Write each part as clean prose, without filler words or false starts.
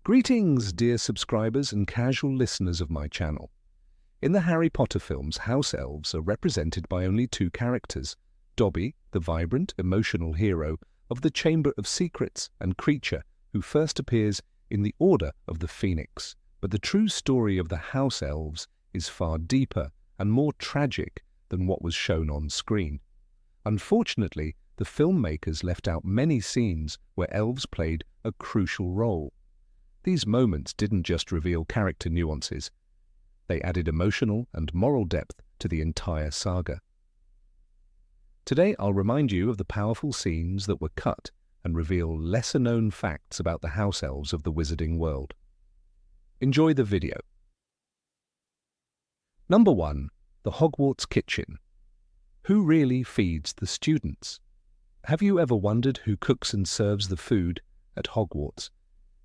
Greetings, dear subscribers and casual listeners of my channel. In the Harry Potter films, house elves are represented by only two characters, Dobby, the vibrant, emotional hero of the Chamber of Secrets, and Kreacher, who first appears in the Order of the Phoenix. But the true story of the house elves is far deeper and more tragic than what was shown on screen. Unfortunately, the filmmakers left out many scenes where elves played a crucial role. These moments didn't just reveal character nuances, they added emotional and moral depth to the entire saga. Today I'll remind you of the powerful scenes that were cut and reveal lesser-known facts about the house elves of the wizarding world. Enjoy the video. Number 1. The Hogwarts Kitchen. Who really feeds the students? Have you ever wondered who cooks and serves the food at Hogwarts?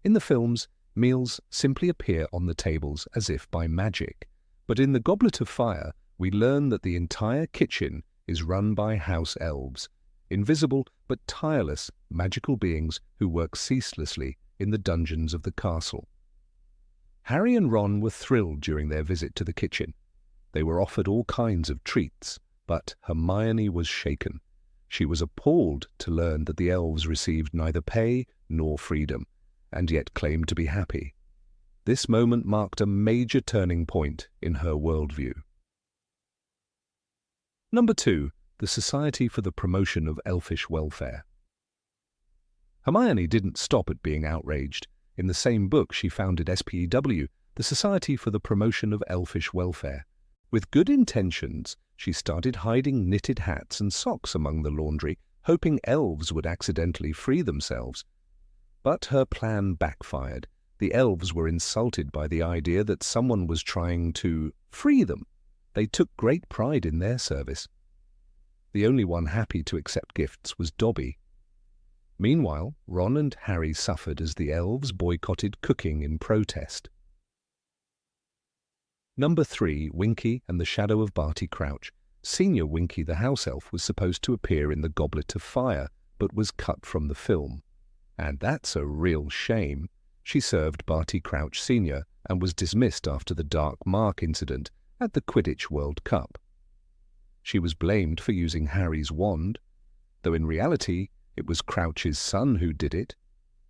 In the films, meals simply appear on the tables as if by magic. But in the Goblet of Fire, we learn that the entire kitchen is run by house elves, invisible but tireless magical beings who work ceaselessly in the dungeons of the castle. Harry and Ron were thrilled during their visit to the kitchen. They were offered all kinds of treats, but Hermione was shaken. She was appalled to learn that the elves received neither pay nor freedom, and yet claimed to be happy. This moment marked a major turning point in her worldview. Number 2. The Society for the Promotion of Elfish Welfare. Hermione didn't stop at being outraged. In the same book, she founded SPEW, the Society for the Promotion of Elfish Welfare. With good intentions, she started hiding knitted hats and socks among the laundry, hoping elves would accidentally free themselves. But her plan backfired. The elves were insulted by the idea that someone was trying to free them. They took great pride in their service. The only one happy to accept gifts was Dobby. Meanwhile, Ron and Harry suffered as the elves boycotted cooking in protest. Number 3. Winky and the Shadow of Barty Crouch. Senior Winky the house elf was supposed to appear in the Goblet of Fire, but was cut from the film. And that's a real shame. She served Barty Crouch Sr. and was dismissed after the Dark Mark incident at the Quidditch World Cup. She was blamed for using Harry's wand, though in reality it was Crouch's son who did it.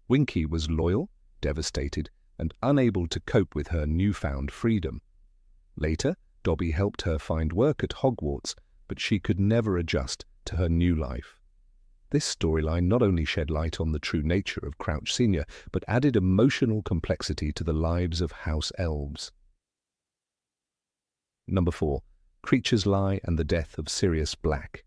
Winky was loyal, devastated, and unable to cope with her newfound freedom. Later, Dobby helped her find work at Hogwarts, but she could never adjust to her new life. This storyline not only shed light on the true nature of Crouch Sr., but added emotional complexity to the lives of house elves. Number 4. Kreacher's Lie and the Death of Sirius Black.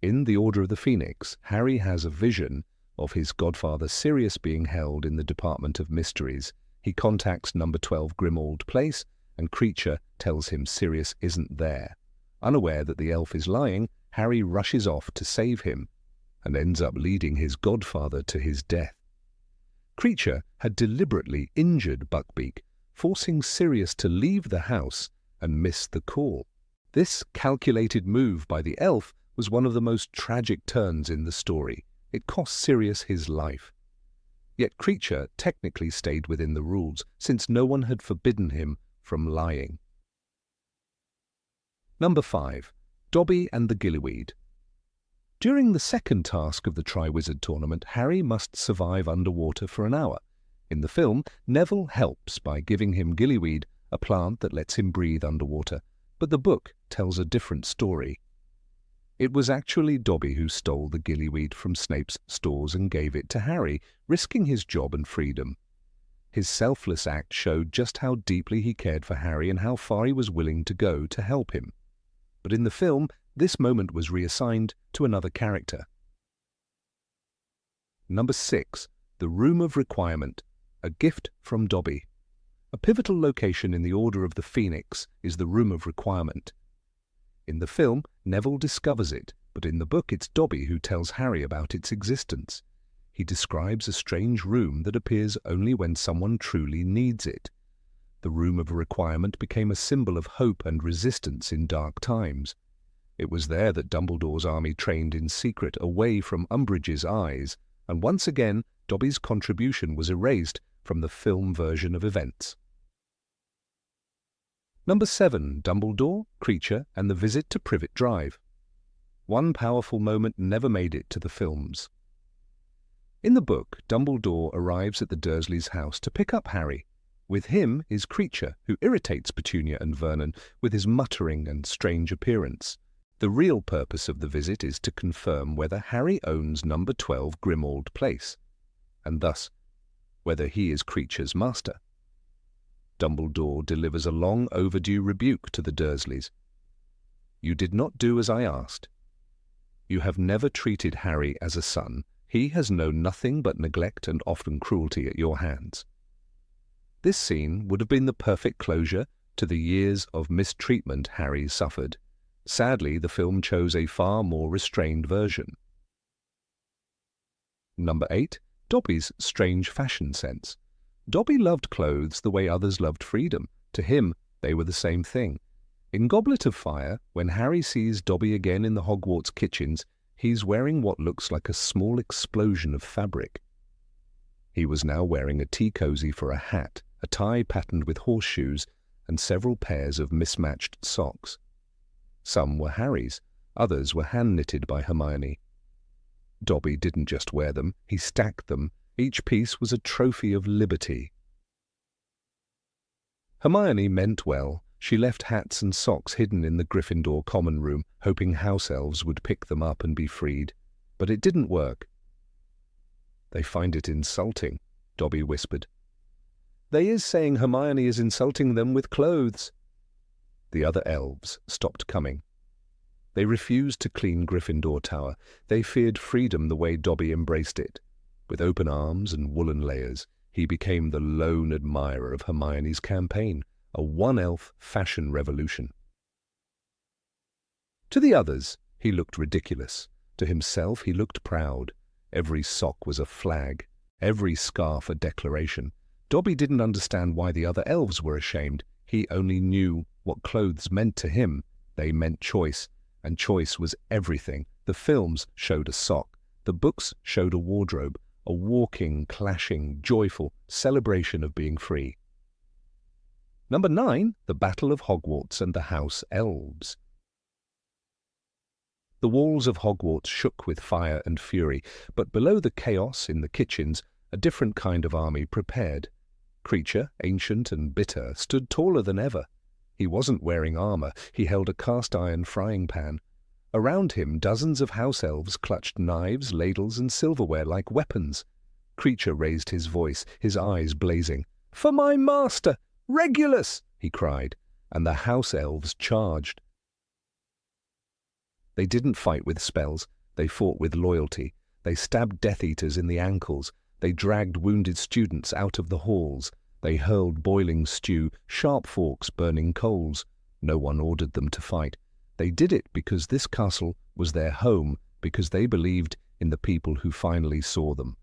In The Order of the Phoenix, Harry has a vision of his godfather Sirius being held in the Department of Mysteries. He contacts Number 12 Grimmauld Place, and Kreacher tells him Sirius isn't there. Unaware that the elf is lying, Harry rushes off to save him, and ends up leading his godfather to his death. Kreacher had deliberately injured Buckbeak, forcing Sirius to leave the house and miss the call. This calculated move by the elf was one of the most tragic turns in the story. It cost Sirius his life. Yet Kreacher technically stayed within the rules, since no one had forbidden him from lying. Number 5. Dobby and the Gillyweed. During the second task of the Triwizard Tournament, Harry must survive underwater for an hour. In the film, Neville helps by giving him Gillyweed, a plant that lets him breathe underwater, but the book tells a different story. It was actually Dobby who stole the Gillyweed from Snape's stores and gave it to Harry, risking his job and freedom. His selfless act showed just how deeply he cared for Harry and how far he was willing to go to help him. But in the film, this moment was reassigned to another character. Number 6. The Room of Requirement. A gift from Dobby. A pivotal location in the Order of the Phoenix is the Room of Requirement. In the film, Neville discovers it, but in the book it's Dobby who tells Harry about its existence. He describes a strange room that appears only when someone truly needs it. The Room of Requirement became a symbol of hope and resistance in dark times. It was there that Dumbledore's army trained in secret away from Umbridge's eyes, and once again Dobby's contribution was erased from the film version of events. Number 7. Dumbledore, Kreacher, and the Visit to Privet Drive. One powerful moment never made it to the films. In the book, Dumbledore arrives at the Dursleys' house to pick up Harry. With him is Kreacher, who irritates Petunia and Vernon with his muttering and strange appearance. The real purpose of the visit is to confirm whether Harry owns number 12 Grimmauld Place, and thus whether he is Kreacher's master. Dumbledore delivers a long overdue rebuke to the Dursleys. "You did not do as I asked. You have never treated Harry as a son. He has known nothing but neglect and often cruelty at your hands." This scene would have been the perfect closure to the years of mistreatment Harry suffered. Sadly, the film chose a far more restrained version. Number 8. Dobby's strange fashion sense. Dobby loved clothes the way others loved freedom. To him, they were the same thing. In Goblet of Fire, when Harry sees Dobby again in the Hogwarts kitchens, he's wearing what looks like a small explosion of fabric. He was now wearing a tea cosy for a hat, a tie patterned with horseshoes, and several pairs of mismatched socks. Some were Harry's, others were hand-knitted by Hermione. Dobby didn't just wear them, he stacked them. Each piece was a trophy of liberty. Hermione meant well. She left hats and socks hidden in the Gryffindor common room, hoping house elves would pick them up and be freed. But it didn't work. "They find it insulting," Dobby whispered. "They is saying Hermione is insulting them with clothes." The other elves stopped coming. They refused to clean Gryffindor Tower. They feared freedom the way Dobby embraced it. With open arms and woolen layers, he became the lone admirer of Hermione's campaign, a one-elf fashion revolution. To the others, he looked ridiculous. To himself, he looked proud. Every sock was a flag, every scarf a declaration. Dobby didn't understand why the other elves were ashamed. He only knew what clothes meant to him. They meant choice, and choice was everything. The films showed a sock. The books showed a wardrobe, a walking, clashing, joyful celebration of being free. Number 9. The Battle of Hogwarts and the House Elves. The walls of Hogwarts shook with fire and fury, but below the chaos in the kitchens, a different kind of army prepared. Kreacher, ancient and bitter, stood taller than ever. He wasn't wearing armor, he held a cast-iron frying pan. Around him, dozens of house elves clutched knives, ladles, and silverware like weapons. Kreacher raised his voice, his eyes blazing. "For my master, Regulus!" he cried, and the house elves charged. They didn't fight with spells, they fought with loyalty. They stabbed Death Eaters in the ankles. They dragged wounded students out of the halls. They hurled boiling stew, sharp forks burning coals. No one ordered them to fight. They did it because this castle was their home, because they believed in the people who finally saw them.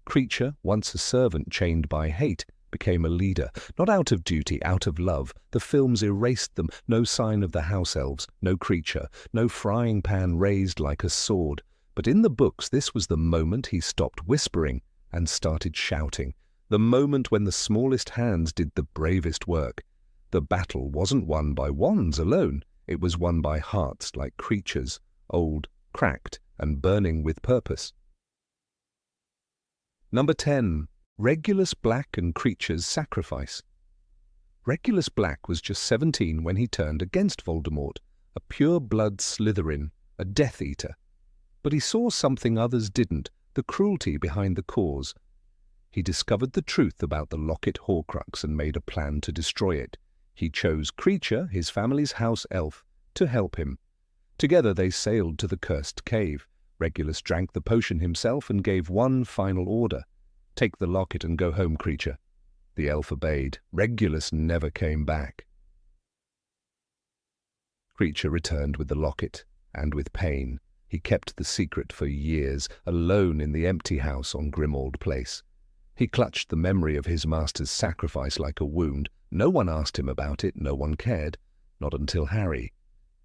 Kreacher, once a servant chained by hate, became a leader, not out of duty, out of love. The films erased them. No sign of the house elves, no Kreacher, no frying pan raised like a sword. But in the books, this was the moment he stopped whispering and started shouting. The moment when the smallest hands did the bravest work. The battle wasn't won by wands alone. It was won by hearts like Kreacher's, old, cracked, and burning with purpose. Number 10. Regulus Black and Kreacher's Sacrifice. Regulus Black was just 17 when he turned against Voldemort, a pure-blood Slytherin, a Death Eater. But he saw something others didn't, the cruelty behind the cause. He discovered the truth about the locket Horcrux and made a plan to destroy it. He chose Kreacher, his family's house elf, to help him. Together they sailed to the cursed cave. Regulus drank the potion himself and gave one final order. "Take the locket and go home, Kreacher." The elf obeyed. Regulus never came back. Kreacher returned with the locket, and with pain. He kept the secret for years, alone in the empty house on Grimmauld Place. He clutched the memory of his master's sacrifice like a wound. No one asked him about it, no one cared. Not until Harry.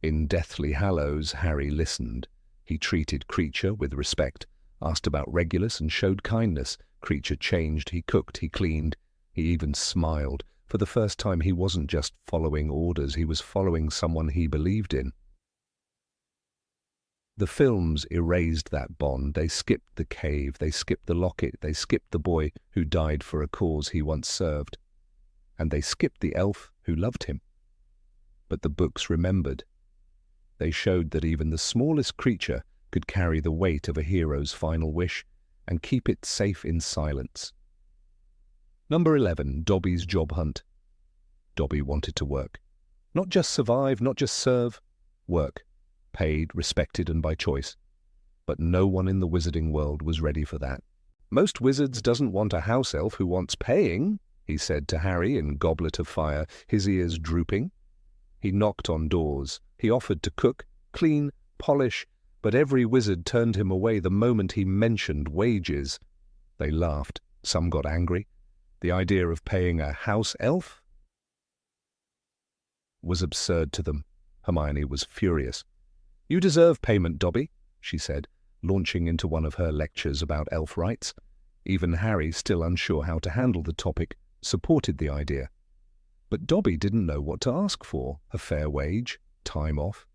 In Deathly Hallows, Harry listened. He treated Kreacher with respect, asked about Regulus and showed kindness. Kreacher changed, he cooked, he cleaned. He even smiled. For the first time, he wasn't just following orders, he was following someone he believed in. The films erased that bond. They skipped the cave, they skipped the locket, they skipped the boy who died for a cause he once served. And they skipped the elf who loved him. But the books remembered. They showed that even the smallest creature could carry the weight of a hero's final wish and keep it safe in silence. Number 11, Dobby's job hunt. Dobby wanted to work. Not just survive, not just serve. Work. Paid, respected, and by choice. But no one in the wizarding world was ready for that. Most wizards doesn't want a house elf who wants paying, he said to Harry in Goblet of Fire, his ears drooping. He knocked on doors. He offered to cook, clean, polish, but every wizard turned him away the moment he mentioned wages. They laughed. Some got angry. The idea of paying a house elf was absurd to them. Hermione was furious. "You deserve payment, Dobby," she said, launching into one of her lectures about elf rights. Even Harry, still unsure how to handle the topic, supported the idea. But Dobby didn't know what to ask for: a fair wage, time off.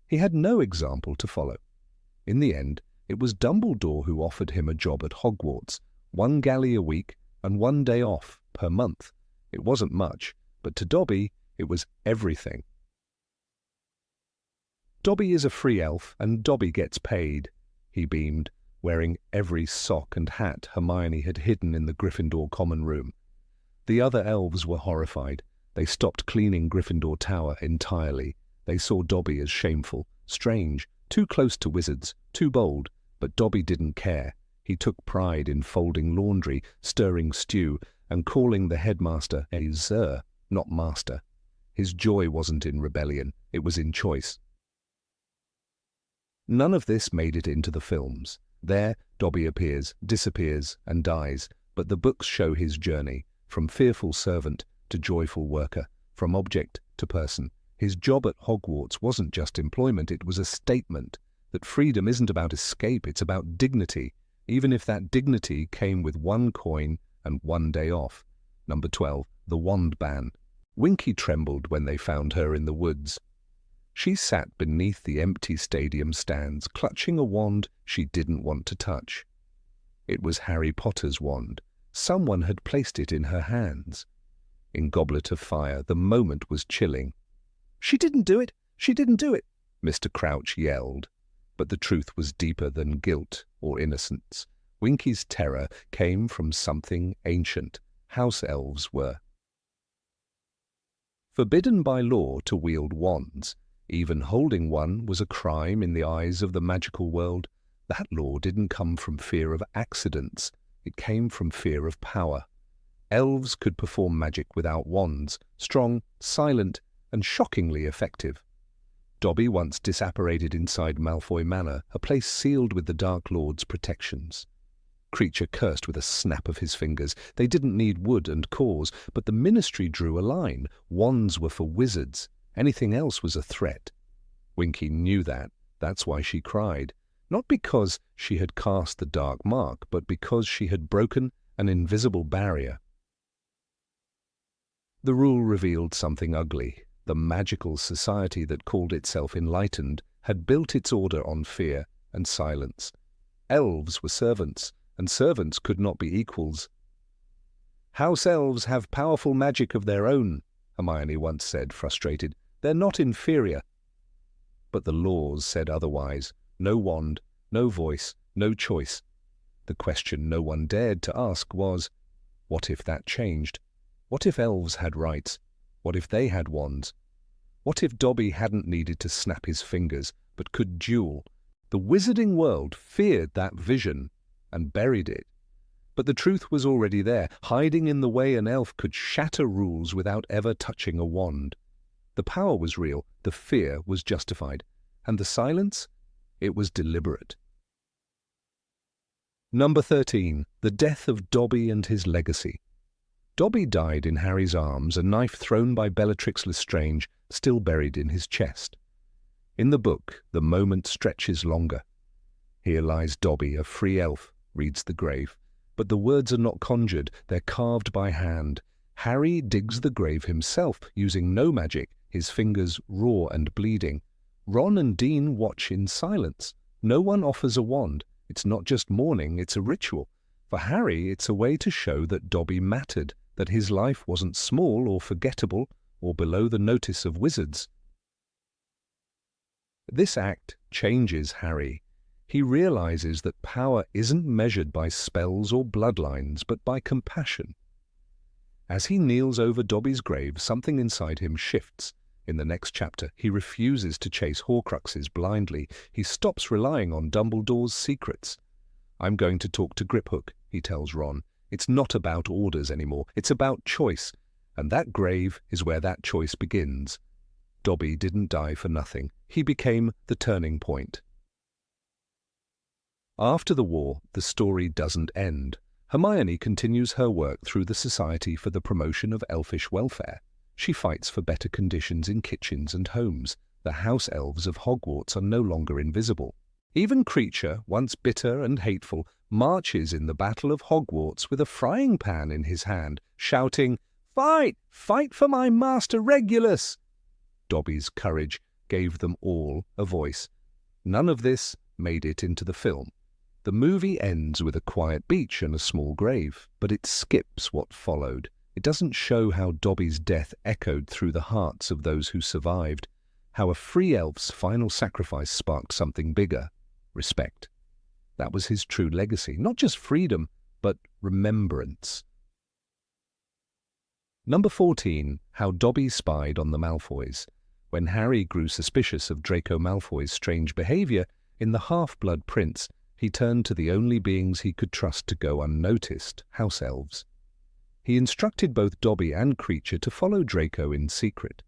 He had no example to follow. In the end, it was Dumbledore who offered him a job at Hogwarts, 1 galley a week and 1 day off per month. It wasn't much, but to Dobby, it was everything. "Dobby is a free elf, and Dobby gets paid," he beamed, wearing every sock and hat Hermione had hidden in the Gryffindor common room. The other elves were horrified. They stopped cleaning Gryffindor Tower entirely. They saw Dobby as shameful, strange, too close to wizards, too bold, but Dobby didn't care. He took pride in folding laundry, stirring stew, and calling the headmaster a sir, not master. His joy wasn't in rebellion, it was in choice. None of this made it into the films. There, Dobby appears, disappears, and dies, but the books show his journey, from fearful servant to joyful worker, from object to person. His job at Hogwarts wasn't just employment, it was a statement that freedom isn't about escape, it's about dignity, even if that dignity came with 1 coin and 1 day off. Number 12, the wand ban. Winky trembled when they found her in the woods. She sat beneath the empty stadium stands, clutching a wand she didn't want to touch. It was Harry Potter's wand. Someone had placed it in her hands. In Goblet of Fire, the moment was chilling. "She didn't do it! She didn't do it!" Mr. Crouch yelled. But the truth was deeper than guilt or innocence. Winky's terror came from something ancient. House elves were forbidden by law to wield wands. Even holding one was a crime in the eyes of the magical world. That law didn't come from fear of accidents. It came from fear of power. Elves could perform magic without wands, strong, silent, and shockingly effective. Dobby once disapparated inside Malfoy Manor, a place sealed with the Dark Lord's protections. Kreacher cursed with a snap of his fingers. They didn't need wood and cause, but the Ministry drew a line. Wands were for wizards. Anything else was a threat. Winky knew that. That's why she cried. Not because she had cast the dark mark, but because she had broken an invisible barrier. The rule revealed something ugly. The magical society that called itself enlightened had built its order on fear and silence. Elves were servants, and servants could not be equals. "House elves have powerful magic of their own," Hermione once said, frustrated. "They're not inferior." But the laws said otherwise. No wand, no voice, no choice. The question no one dared to ask was, what if that changed? What if elves had rights? What if they had wands? What if Dobby hadn't needed to snap his fingers, but could duel? The wizarding world feared that vision and buried it. But the truth was already there, hiding in the way an elf could shatter rules without ever touching a wand. The power was real, the fear was justified, and the silence? It was deliberate. Number 13. The Death of Dobby and His Legacy. Dobby died in Harry's arms, a knife thrown by Bellatrix Lestrange still buried in his chest. In the book, the moment stretches longer. "Here lies Dobby, a free elf," reads the grave, But the words are not conjured, they're carved by hand. Harry digs the grave himself, using no magic, his fingers raw and bleeding. Ron and Dean watch in silence. No one offers a wand. It's not just mourning, it's a ritual. For Harry, it's a way to show that Dobby mattered, that his life wasn't small or forgettable or below the notice of wizards. This act changes Harry. He realizes that power isn't measured by spells or bloodlines, but by compassion. As he kneels over Dobby's grave, something inside him shifts. In the next chapter, he refuses to chase Horcruxes blindly. He stops relying on Dumbledore's secrets. "I'm going to talk to Griphook," he tells Ron. "It's not about orders anymore, it's about choice. And that grave is where that choice begins." Dobby didn't die for nothing. He became the turning point. After the war, the story doesn't end. Hermione continues her work through the Society for the Promotion of Elfish Welfare. She fights for better conditions in kitchens and homes. The house elves of Hogwarts are no longer invisible. Even Kreacher, once bitter and hateful, marches in the Battle of Hogwarts with a frying pan in his hand, shouting, "Fight! Fight for my master Regulus!" Dobby's courage gave them all a voice. None of this made it into the film. The movie ends with a quiet beach and a small grave, but it skips what followed. It doesn't show how Dobby's death echoed through the hearts of those who survived, how a free elf's final sacrifice sparked something bigger, respect. That was his true legacy, not just freedom, but remembrance. Number 14, How Dobby Spied on the Malfoys. When Harry grew suspicious of Draco Malfoy's strange behavior, in The Half-Blood Prince, he turned to the only beings he could trust to go unnoticed, house elves. He instructed both Dobby and Kreacher to follow Draco in secret.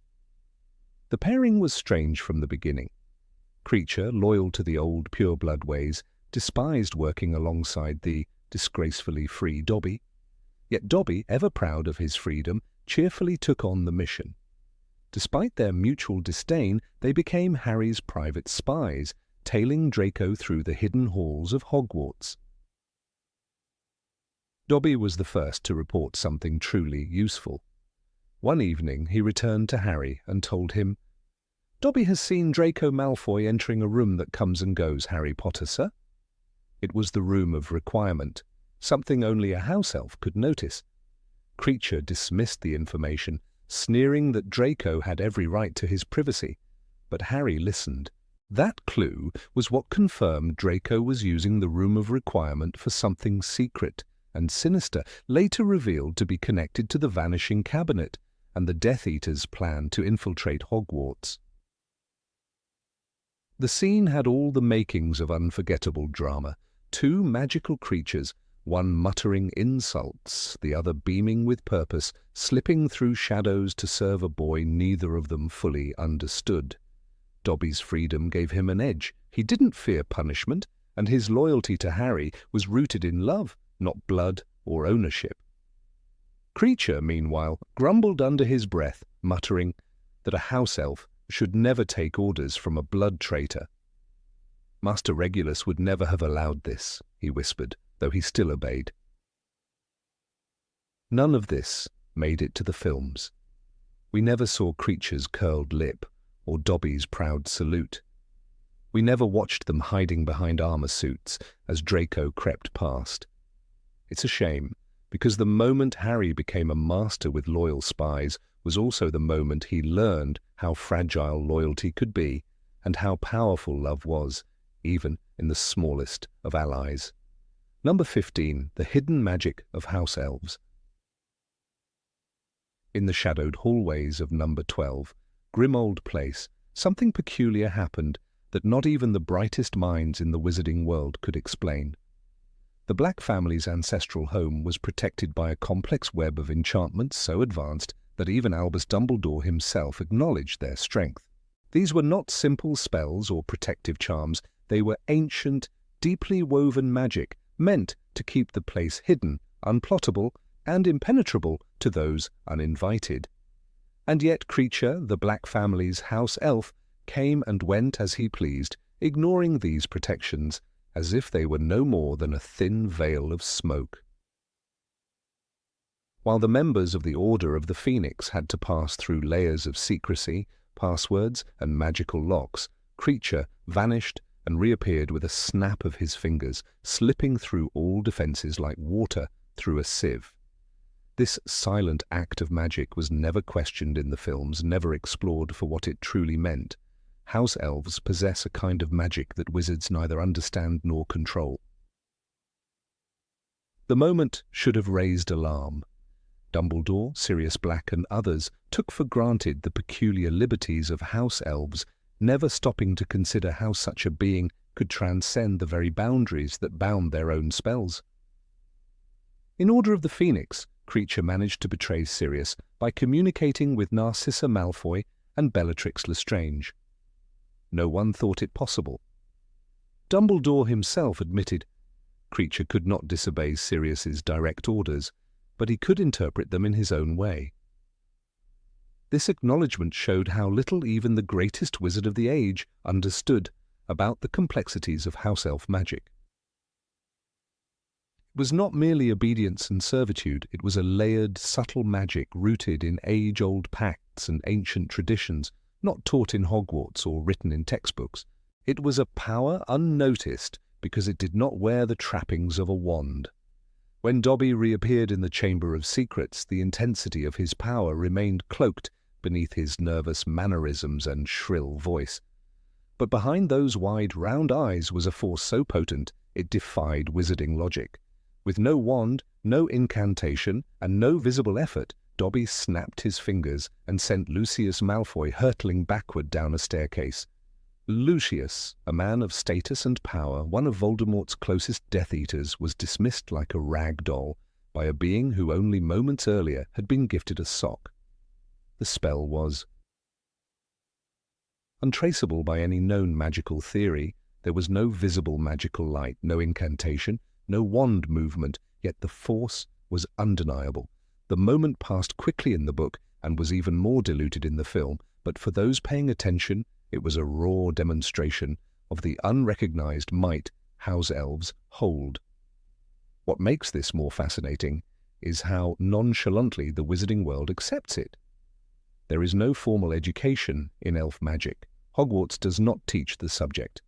The pairing was strange from the beginning. Kreacher, loyal to the old pure-blood ways, despised working alongside the disgracefully free Dobby. Yet Dobby, ever proud of his freedom, cheerfully took on the mission. Despite their mutual disdain, they became Harry's private spies, tailing Draco through the hidden halls of Hogwarts. Dobby was the first to report something truly useful. One evening he returned to Harry and told him, "Dobby has seen Draco Malfoy entering a room that comes and goes, Harry Potter, sir." It was the room of requirement, something only a house elf could notice. Kreacher dismissed the information, sneering that Draco had every right to his privacy, but Harry listened. That clue was what confirmed Draco was using the room of requirement for something secret and sinister, later revealed to be connected to the Vanishing Cabinet and the Death Eater's plan to infiltrate Hogwarts. The scene had all the makings of unforgettable drama. Two magical creatures, one muttering insults, the other beaming with purpose, slipping through shadows to serve a boy neither of them fully understood. Dobby's freedom gave him an edge. He didn't fear punishment, and his loyalty to Harry was rooted in love, not blood or ownership. Kreacher, meanwhile, grumbled under his breath, muttering that a house elf should never take orders from a blood traitor. "Master Regulus would never have allowed this," he whispered, though he still obeyed. None of this made it to the films. We never saw Kreacher's curled lip or Dobby's proud salute. We never watched them hiding behind armor suits as Draco crept past. It's a shame, because the moment Harry became a master with loyal spies was also the moment he learned how fragile loyalty could be and how powerful love was, even in the smallest of allies. Number 15, The Hidden Magic of House Elves. In the shadowed hallways of Number 12, Grimmauld Place, something peculiar happened that not even the brightest minds in the wizarding world could explain. The Black family's ancestral home was protected by a complex web of enchantments so advanced that even Albus Dumbledore himself acknowledged their strength. These were not simple spells or protective charms, they were ancient, deeply woven magic meant to keep the place hidden, unplottable, and impenetrable to those uninvited. And yet Kreacher, the Black family's house elf, came and went as he pleased, ignoring these protections, as if they were no more than a thin veil of smoke. While the members of the Order of the Phoenix had to pass through layers of secrecy, passwords, and magical locks, Kreacher vanished and reappeared with a snap of his fingers, slipping through all defenses like water through a sieve. This silent act of magic was never questioned in the films, never explored for what it truly meant. House elves possess a kind of magic that wizards neither understand nor control. The moment should have raised alarm. Dumbledore, Sirius Black, and others took for granted the peculiar liberties of house elves, never stopping to consider how such a being could transcend the very boundaries that bound their own spells. In Order of the Phoenix, Kreacher managed to betray Sirius by communicating with Narcissa Malfoy and Bellatrix Lestrange. No one thought it possible. Dumbledore himself admitted Kreacher could not disobey Sirius's direct orders, but he could interpret them in his own way. This acknowledgement showed how little even the greatest wizard of the age understood about the complexities of house elf magic. It was not merely obedience and servitude, it was a layered, subtle magic rooted in age-old pacts and ancient traditions, not taught in Hogwarts or written in textbooks. It was a power unnoticed because it did not wear the trappings of a wand. When Dobby reappeared in the Chamber of Secrets, the intensity of his power remained cloaked beneath his nervous mannerisms and shrill voice. But behind those wide, round eyes was a force so potent it defied wizarding logic. With no wand, no incantation, and no visible effort, Dobby snapped his fingers and sent Lucius Malfoy hurtling backward down a staircase. Lucius, a man of status and power, one of Voldemort's closest Death Eaters, was dismissed like a rag doll by a being who only moments earlier had been gifted a sock. The spell was untraceable by any known magical theory. There was no visible magical light, no incantation, no wand movement, yet the force was undeniable. The moment passed quickly in the book and was even more diluted in the film, but for those paying attention, it was a raw demonstration of the unrecognized might house elves hold. What makes this more fascinating is how nonchalantly the wizarding world accepts it. There is no formal education in elf magic. Hogwarts does not teach the subject.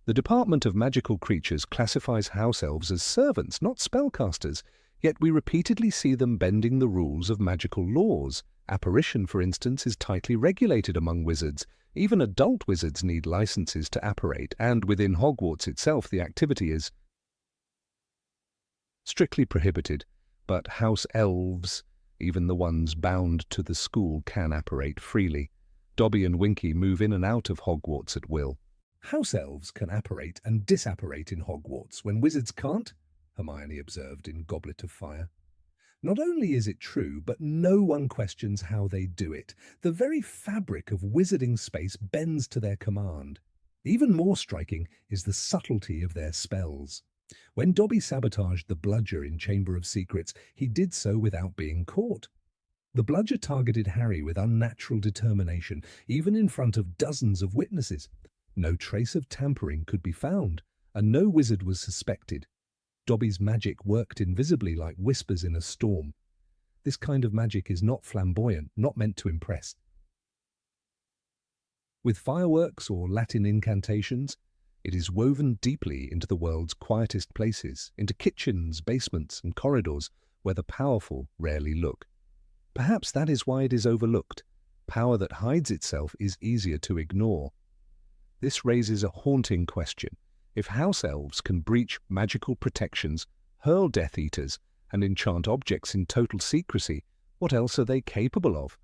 The Department of Magical Creatures classifies house elves as servants, not spellcasters, yet we repeatedly see them bending the rules of magical laws. Apparition, for instance, is tightly regulated among wizards. Even adult wizards need licenses to apparate, and within Hogwarts itself the activity is strictly prohibited. But house elves, even the ones bound to the school, can apparate freely. Dobby and Winky move in and out of Hogwarts at will. House elves can apparate and disapparate in Hogwarts when wizards can't, Hermione observed in Goblet of Fire. Not only is it true, but no one questions how they do it. The very fabric of wizarding space bends to their command. Even more striking is the subtlety of their spells. When Dobby sabotaged the bludger in Chamber of Secrets, he did so without being caught. The bludger targeted Harry with unnatural determination, even in front of dozens of witnesses. No trace of tampering could be found, and no wizard was suspected. Dobby's magic worked invisibly like whispers in a storm. This kind of magic is not flamboyant, not meant to impress. With fireworks or Latin incantations, it is woven deeply into the world's quietest places, into kitchens, basements, and corridors where the powerful rarely look. Perhaps that is why it is overlooked. Power that hides itself is easier to ignore. This raises a haunting question. If house elves can breach magical protections, hurl Death Eaters, and enchant objects in total secrecy, what else are they capable of?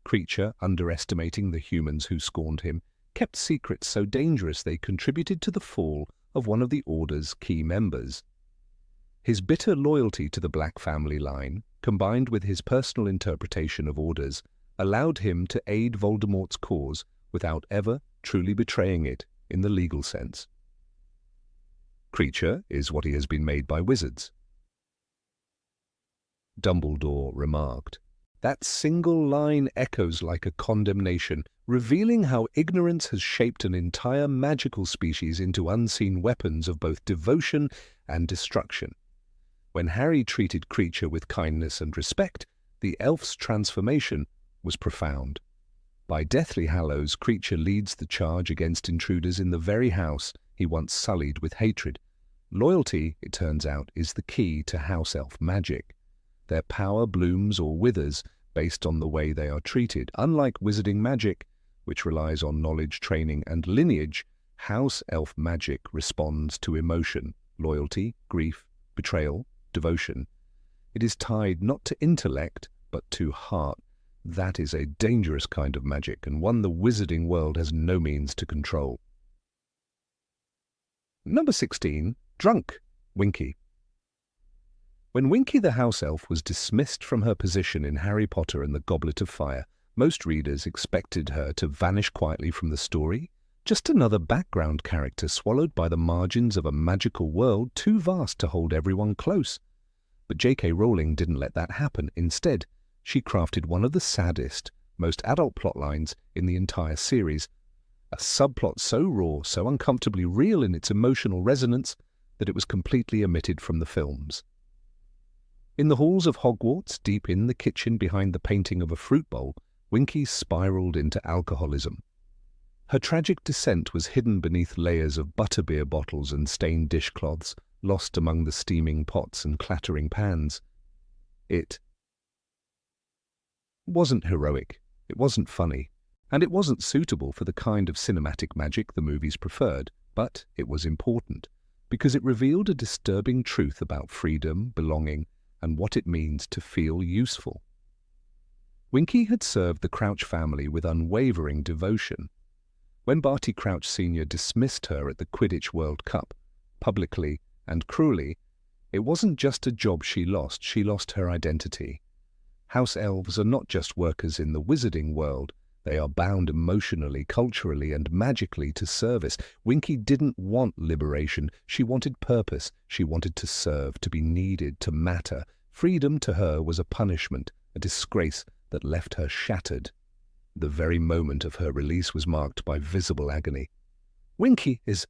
Kreacher, underestimating the humans who scorned him, kept secrets so dangerous they contributed to the fall of one of the Order's key members. His bitter loyalty to the Black family line, combined with his personal interpretation of orders, allowed him to aid Voldemort's cause without ever truly betraying it in the legal sense. Kreacher is what he has been made by wizards. Dumbledore remarked. That single line echoes like a condemnation, revealing how ignorance has shaped an entire magical species into unseen weapons of both devotion and destruction. When Harry treated Kreacher with kindness and respect, the elf's transformation was profound. By Deathly Hallows, Kreacher leads the charge against intruders in the very house he once sullied with hatred. Loyalty, it turns out, is the key to house elf magic. Their power blooms or withers based on the way they are treated. Unlike wizarding magic, which relies on knowledge, training, and lineage, house elf magic responds to emotion, loyalty, grief, betrayal, devotion. It is tied not to intellect, but to heart. That is a dangerous kind of magic, and one the wizarding world has no means to control. Number 16. Drunk, Winky. When Winky the house elf was dismissed from her position in Harry Potter and the Goblet of Fire, most readers expected her to vanish quietly from the story, just another background character swallowed by the margins of a magical world too vast to hold everyone close. But J.K. Rowling didn't let that happen. Instead, she crafted one of the saddest, most adult plotlines in the entire series, a subplot so raw, so uncomfortably real in its emotional resonance, that it was completely omitted from the films. In the halls of Hogwarts, deep in the kitchen behind the painting of a fruit bowl, Winky spiraled into alcoholism. Her tragic descent was hidden beneath layers of butterbeer bottles and stained dishcloths, lost among the steaming pots and clattering pans. It wasn't heroic, it wasn't funny, and it wasn't suitable for the kind of cinematic magic the movies preferred, but it was important, because it revealed a disturbing truth about freedom, belonging, and what it means to feel useful. Winky had served the Crouch family with unwavering devotion. When Barty Crouch Sr. dismissed her at the Quidditch World Cup, publicly and cruelly, it wasn't just a job she lost her identity. House elves are not just workers in the wizarding world, they are bound emotionally, culturally, and magically to service. Winky didn't want liberation, she wanted purpose, she wanted to serve, to be needed, to matter. Freedom to her was a punishment, a disgrace that left her shattered. The very moment of her release was marked by visible agony. "Winky is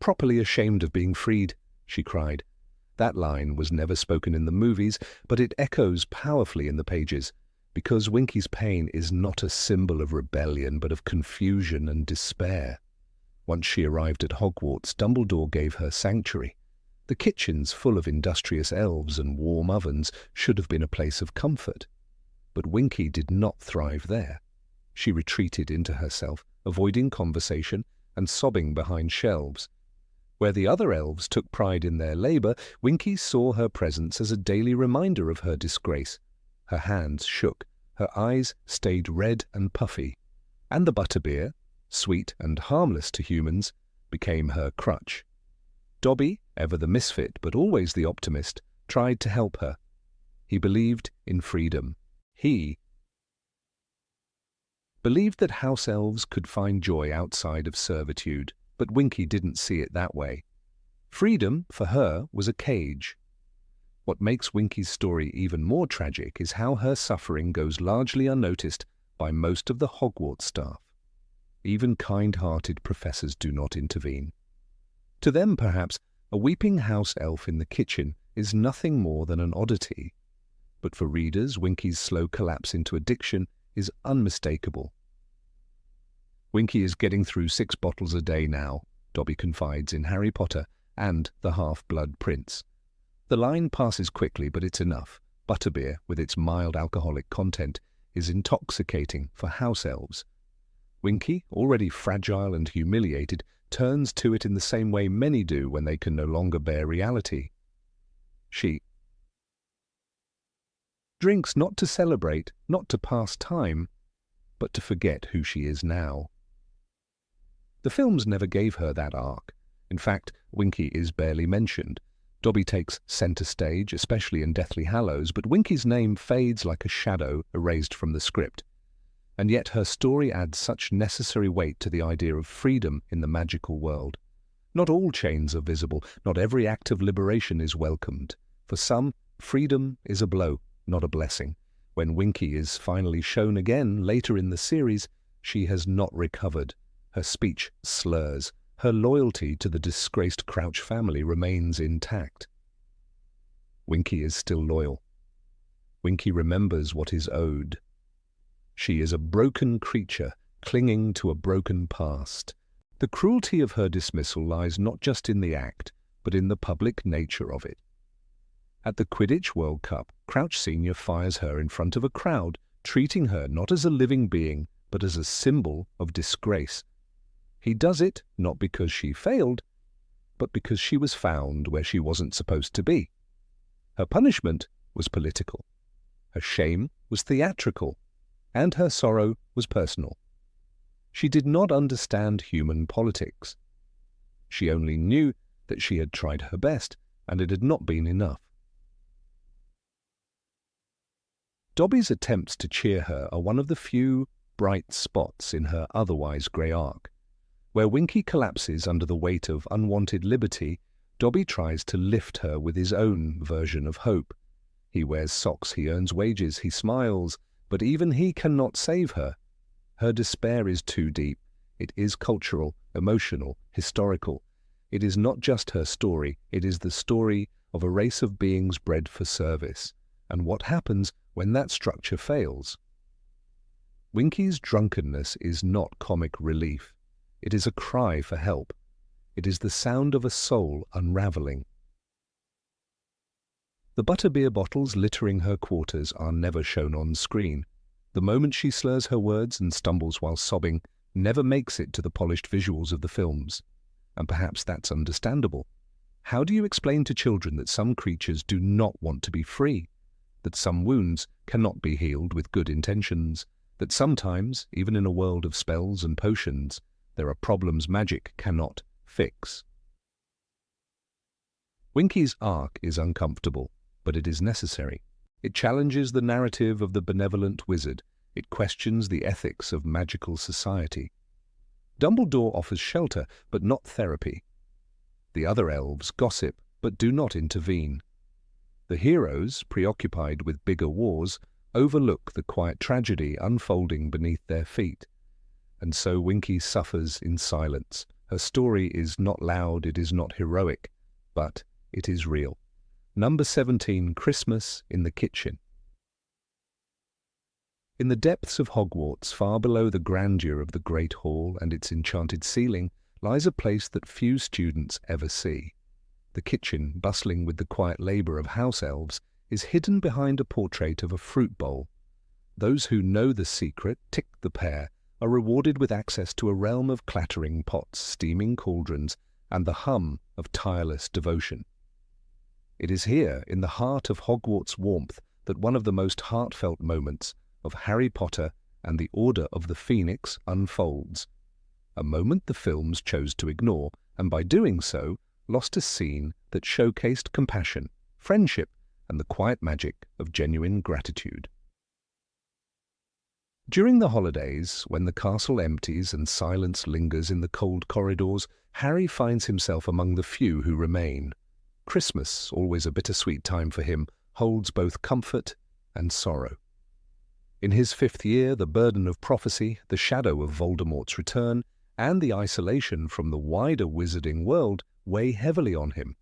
properly ashamed of being freed," she cried. That line was never spoken in the movies, but it echoes powerfully in the pages, because Winky's pain is not a symbol of rebellion, but of confusion and despair. Once she arrived at Hogwarts, Dumbledore gave her sanctuary. The kitchens, full of industrious elves and warm ovens, should have been a place of comfort. But Winky did not thrive there. She retreated into herself, avoiding conversation and sobbing behind shelves. Where the other elves took pride in their labor, Winky saw her presence as a daily reminder of her disgrace. Her hands shook, her eyes stayed red and puffy, and the butterbeer, sweet and harmless to humans, became her crutch. Dobby, ever the misfit but always the optimist, tried to help her. He believed in freedom. He believed that house elves could find joy outside of servitude, but Winky didn't see it that way. Freedom, for her, was a cage. What makes Winky's story even more tragic is how her suffering goes largely unnoticed by most of the Hogwarts staff. Even kind-hearted professors do not intervene. To them, perhaps, a weeping house elf in the kitchen is nothing more than an oddity. But for readers, Winky's slow collapse into addiction is unmistakable. "Winky is getting through 6 bottles a day now," Dobby confides in Harry Potter and the Half-Blood Prince. The line passes quickly, but it's enough. Butterbeer, with its mild alcoholic content, is intoxicating for house elves. Winky, already fragile and humiliated, turns to it in the same way many do when they can no longer bear reality. She drinks not to celebrate, not to pass time, but to forget who she is now. The films never gave her that arc. In fact, Winky is barely mentioned. Dobby takes center stage, especially in Deathly Hallows, but Winky's name fades like a shadow erased from the script. And yet her story adds such necessary weight to the idea of freedom in the magical world. Not all chains are visible, not every act of liberation is welcomed. For some, freedom is a blow, not a blessing. When Winky is finally shown again later in the series, she has not recovered. Her speech slurs, her loyalty to the disgraced Crouch family remains intact. Winky is still loyal. Winky remembers what is owed. She is a broken creature clinging to a broken past. The cruelty of her dismissal lies not just in the act, but in the public nature of it. At the Quidditch World Cup, Crouch Sr. fires her in front of a crowd, treating her not as a living being, but as a symbol of disgrace. He does it not because she failed, but because she was found where she wasn't supposed to be. Her punishment was political. Her shame was theatrical, and her sorrow was personal. She did not understand human politics. She only knew that she had tried her best, and it had not been enough. Dobby's attempts to cheer her are one of the few bright spots in her otherwise grey arc. Where Winky collapses under the weight of unwanted liberty, Dobby tries to lift her with his own version of hope. He wears socks, he earns wages, he smiles, but even he cannot save her. Her despair is too deep. It is cultural, emotional, historical. It is not just her story, it is the story of a race of beings bred for service, and what happens when that structure fails. Winky's drunkenness is not comic relief. It is a cry for help. It is the sound of a soul unraveling. The butterbeer bottles littering her quarters are never shown on screen. The moment she slurs her words and stumbles while sobbing never makes it to the polished visuals of the films. And perhaps that's understandable. How do you explain to children that some creatures do not want to be free? That some wounds cannot be healed with good intentions? That sometimes, even in a world of spells and potions, there are problems magic cannot fix? Winky's arc is uncomfortable, but it is necessary. It challenges the narrative of the benevolent wizard. It questions the ethics of magical society. Dumbledore offers shelter, but not therapy. The other elves gossip, but do not intervene. The heroes, preoccupied with bigger wars, overlook the quiet tragedy unfolding beneath their feet. And so Winky suffers in silence. Her story is not loud, it is not heroic, but it is real. Number 17, Christmas in the Kitchen. In the depths of Hogwarts, far below the grandeur of the Great Hall and its enchanted ceiling, lies a place that few students ever see. The kitchen, bustling with the quiet labour of house elves, is hidden behind a portrait of a fruit bowl. Those who know the secret, tick the pair, are rewarded with access to a realm of clattering pots, steaming cauldrons, and the hum of tireless devotion. It is here, in the heart of Hogwarts warmth, that one of the most heartfelt moments of Harry Potter and the Order of the Phoenix unfolds. A moment the films chose to ignore, and by doing so, lost a scene that showcased compassion, friendship, and the quiet magic of genuine gratitude. During the holidays, when the castle empties and silence lingers in the cold corridors, Harry finds himself among the few who remain. Christmas, always a bittersweet time for him, holds both comfort and sorrow. In his 5th year, the burden of prophecy, the shadow of Voldemort's return, and the isolation from the wider wizarding world weigh heavily on him.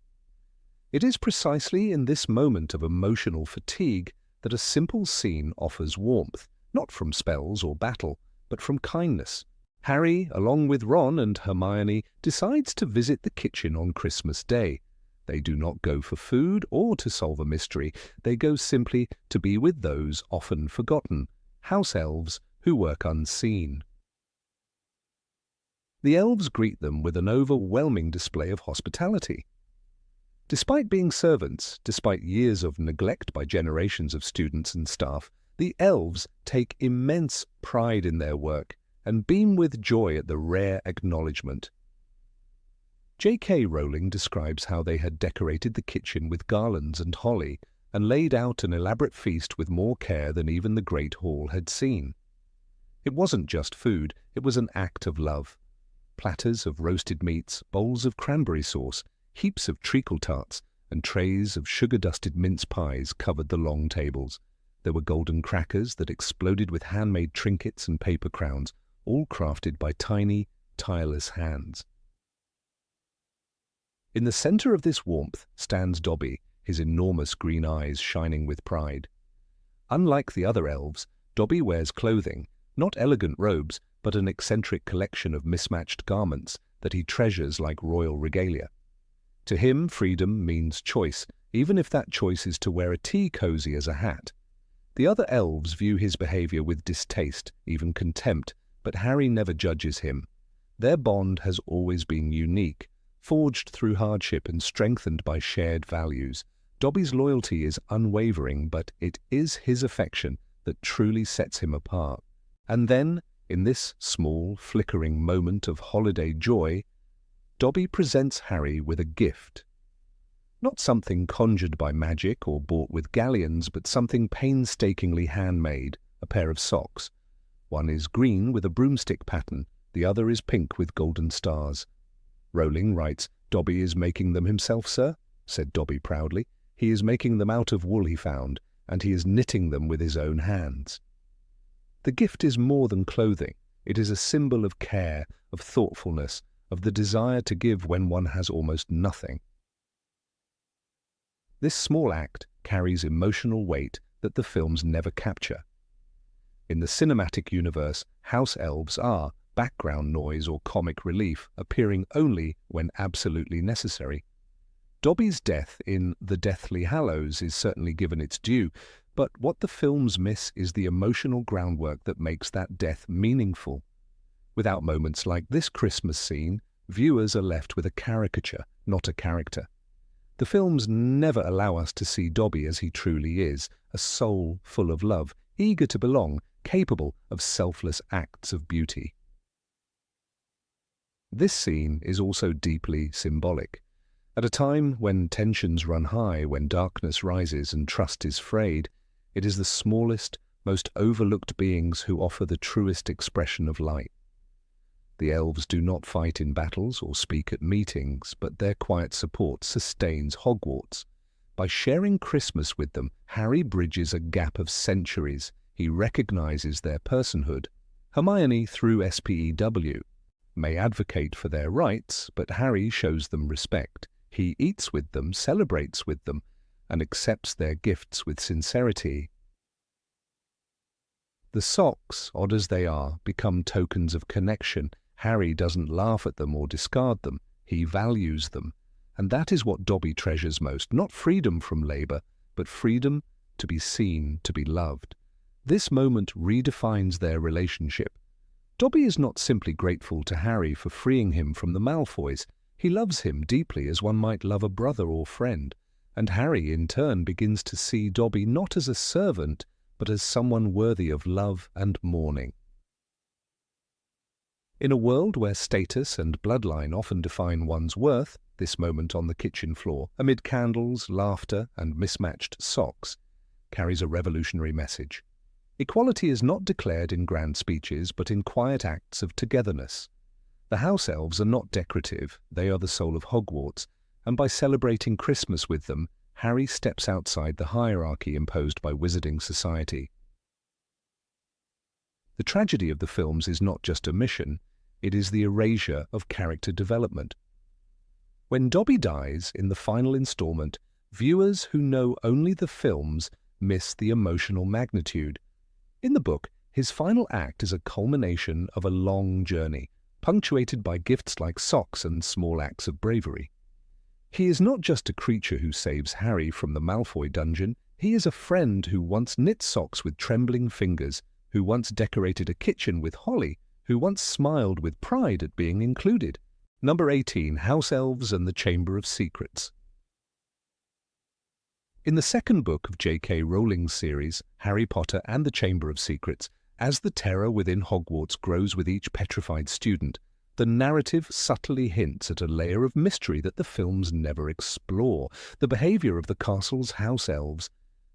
It is precisely in this moment of emotional fatigue that a simple scene offers warmth, not from spells or battle, but from kindness. Harry, along with Ron and Hermione, decides to visit the kitchen on Christmas Day. They do not go for food or to solve a mystery. They go simply to be with those often forgotten, house elves who work unseen. The elves greet them with an overwhelming display of hospitality. Despite being servants, despite years of neglect by generations of students and staff, the elves take immense pride in their work and beam with joy at the rare acknowledgement. J.K. Rowling describes how they had decorated the kitchen with garlands and holly and laid out an elaborate feast with more care than even the Great Hall had seen. It wasn't just food, it was an act of love. Platters of roasted meats, bowls of cranberry sauce, heaps of treacle tarts, and trays of sugar-dusted mince pies covered the long tables. There were golden crackers that exploded with handmade trinkets and paper crowns, all crafted by tiny, tireless hands. In the center of this warmth stands Dobby, his enormous green eyes shining with pride. Unlike the other elves, Dobby wears clothing, not elegant robes, but an eccentric collection of mismatched garments that he treasures like royal regalia. To him, freedom means choice, even if that choice is to wear a tea cozy as a hat. The other elves view his behavior with distaste, even contempt, but Harry never judges him. Their bond has always been unique, forged through hardship and strengthened by shared values. Dobby's loyalty is unwavering, but it is his affection that truly sets him apart. And then, in this small, flickering moment of holiday joy, Dobby presents Harry with a gift. Not something conjured by magic or bought with galleons, but something painstakingly handmade, a pair of socks. One is green with a broomstick pattern, the other is pink with golden stars. Rowling writes, "Dobby is making them himself, sir," said Dobby proudly. "He is making them out of wool he found, and he is knitting them with his own hands." The gift is more than clothing. It is a symbol of care, of thoughtfulness, of the desire to give when one has almost nothing. This small act carries emotional weight that the films never capture. In the cinematic universe, house elves are background noise or comic relief, appearing only when absolutely necessary. Dobby's death in The Deathly Hallows is certainly given its due, but what the films miss is the emotional groundwork that makes that death meaningful. Without moments like this Christmas scene, viewers are left with a caricature, not a character. The films never allow us to see Dobby as he truly is, a soul full of love, eager to belong, capable of selfless acts of beauty. This scene is also deeply symbolic. At a time when tensions run high, when darkness rises and trust is frayed, it is the smallest, most overlooked beings who offer the truest expression of light. The elves do not fight in battles or speak at meetings, but their quiet support sustains Hogwarts. By sharing Christmas with them, Harry bridges a gap of centuries. He recognizes their personhood. Hermione, through SPEW, may advocate for their rights, but Harry shows them respect. He eats with them, celebrates with them, and accepts their gifts with sincerity. The socks, odd as they are, become tokens of connection. Harry doesn't laugh at them or discard them. He values them. And that is what Dobby treasures most, not freedom from labor, but freedom to be seen, to be loved. This moment redefines their relationship. Dobby is not simply grateful to Harry for freeing him from the Malfoys. He loves him deeply as one might love a brother or friend, and Harry in turn begins to see Dobby not as a servant, but as someone worthy of love and mourning. In a world where status and bloodline often define one's worth, this moment on the kitchen floor, amid candles, laughter, and mismatched socks, carries a revolutionary message. Equality is not declared in grand speeches, but in quiet acts of togetherness. The house elves are not decorative, they are the soul of Hogwarts, and by celebrating Christmas with them, Harry steps outside the hierarchy imposed by wizarding society. The tragedy of the films is not just omission, it is the erasure of character development. When Dobby dies in the final installment, viewers who know only the films miss the emotional magnitude. In the book, his final act is a culmination of a long journey, punctuated by gifts like socks and small acts of bravery. He is not just a creature who saves Harry from the Malfoy dungeon, he is a friend who once knit socks with trembling fingers, who once decorated a kitchen with holly, who once smiled with pride at being included. Number 18, House Elves and the Chamber of Secrets. In the second book of J.K. Rowling's series, Harry Potter and the Chamber of Secrets, as the terror within Hogwarts grows with each petrified student, the narrative subtly hints at a layer of mystery that the films never explore, the behavior of the castle's house elves.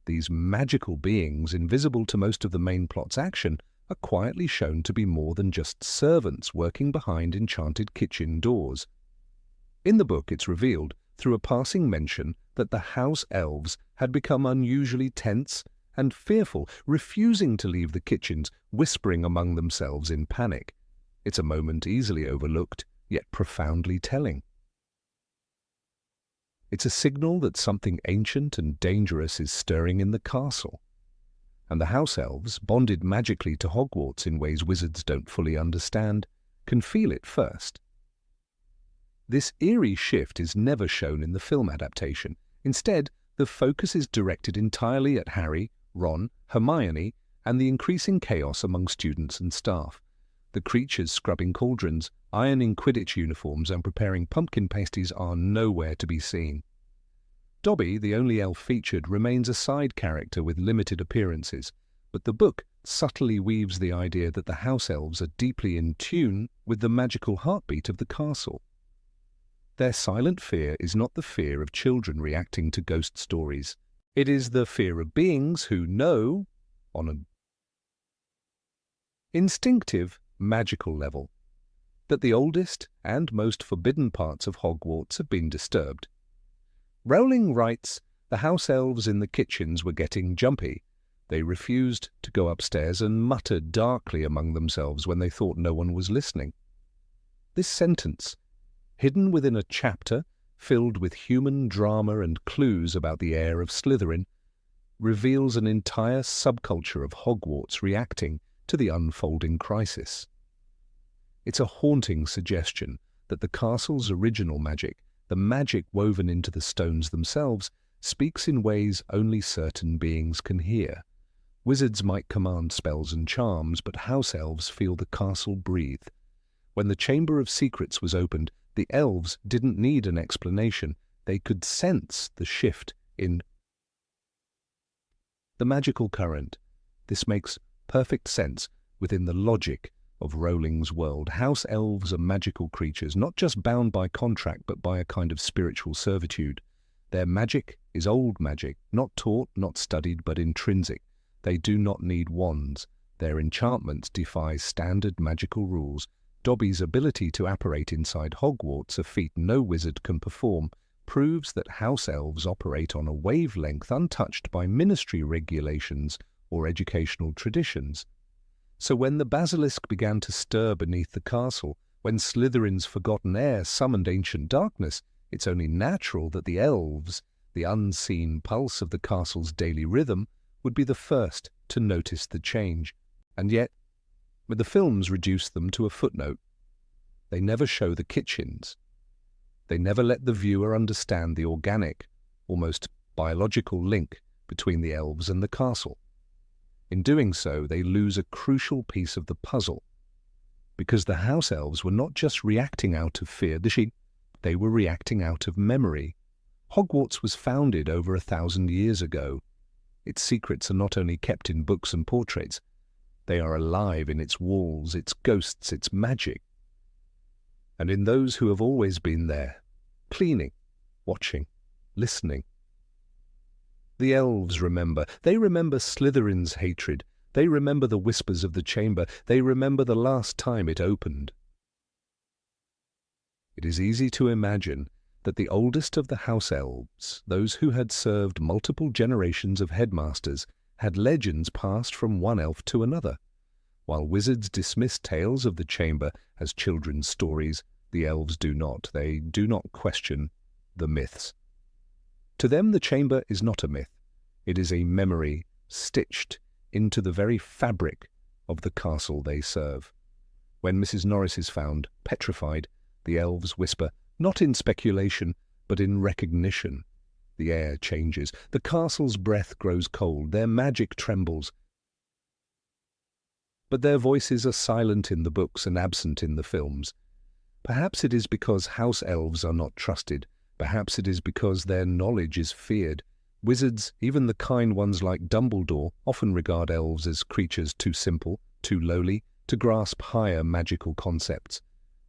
These magical beings, invisible to most of the main plot's action, are quietly shown to be more than just servants working behind enchanted kitchen doors. In the book, it's revealed, through a passing mention, that the house elves had become unusually tense and fearful, refusing to leave the kitchens, whispering among themselves in panic. It's a moment easily overlooked, yet profoundly telling. It's a signal that something ancient and dangerous is stirring in the castle. And the house elves, bonded magically to Hogwarts in ways wizards don't fully understand, can feel it first. This eerie shift is never shown in the film adaptation. Instead, the focus is directed entirely at Harry, Ron, Hermione, and the increasing chaos among students and staff. The creatures scrubbing cauldrons, ironing Quidditch uniforms, and preparing pumpkin pasties are nowhere to be seen. Dobby, the only elf featured, remains a side character with limited appearances, but the book subtly weaves the idea that the house elves are deeply in tune with the magical heartbeat of the castle. Their silent fear is not the fear of children reacting to ghost stories. It is the fear of beings who know, on an instinctive, magical level, that the oldest and most forbidden parts of Hogwarts have been disturbed. Rowling writes, the house elves in the kitchens were getting jumpy. They refused to go upstairs and muttered darkly among themselves when they thought no one was listening. This sentence, hidden within a chapter filled with human drama and clues about the heir of Slytherin, reveals an entire subculture of Hogwarts reacting to the unfolding crisis. It's a haunting suggestion that the castle's original magic, the magic woven into the stones themselves, speaks in ways only certain beings can hear. Wizards might command spells and charms, but house elves feel the castle breathe. When the Chamber of Secrets was opened, the elves didn't need an explanation. They could sense the shift in the magical current. This makes perfect sense within the logic of Rowling's world. House elves are magical creatures, not just bound by contract, but by a kind of spiritual servitude. Their magic is old magic, not taught, not studied, but intrinsic. They do not need wands. Their enchantments defy standard magical rules. Dobby's ability to apparate inside Hogwarts, a feat no wizard can perform, proves that house elves operate on a wavelength untouched by ministry regulations or educational traditions. So when the basilisk began to stir beneath the castle, when Slytherin's forgotten heir summoned ancient darkness, it's only natural that the elves, the unseen pulse of the castle's daily rhythm, would be the first to notice the change. And yet, with the films reduce them to a footnote. They never show the kitchens. They never let the viewer understand the organic, almost biological link between the elves and the castle. In doing so, they lose a crucial piece of the puzzle, because the house elves were not just reacting out of fear, they were reacting out of memory. Hogwarts was founded over 1,000 years ago. Its secrets are not only kept in books and portraits, they are alive in its walls, its ghosts, its magic, and in those who have always been there, cleaning, watching, listening. The elves remember. They remember Slytherin's hatred. They remember the whispers of the chamber. They remember the last time it opened. It is easy to imagine that the oldest of the house elves, those who had served multiple generations of headmasters, had legends passed from one elf to another. While wizards dismiss tales of the chamber as children's stories, the elves do not. They do not question the myths. To them, the chamber is not a myth. It is a memory stitched into the very fabric of the castle they serve. When Mrs. Norris is found, petrified, the elves whisper, not in speculation, but in recognition. The air changes. The castle's breath grows cold. Their magic trembles. But their voices are silent in the books and absent in the films. Perhaps it is because house elves are not trusted. Perhaps it is because their knowledge is feared. Wizards, even the kind ones like Dumbledore, often regard elves as creatures too simple, too lowly, to grasp higher magical concepts.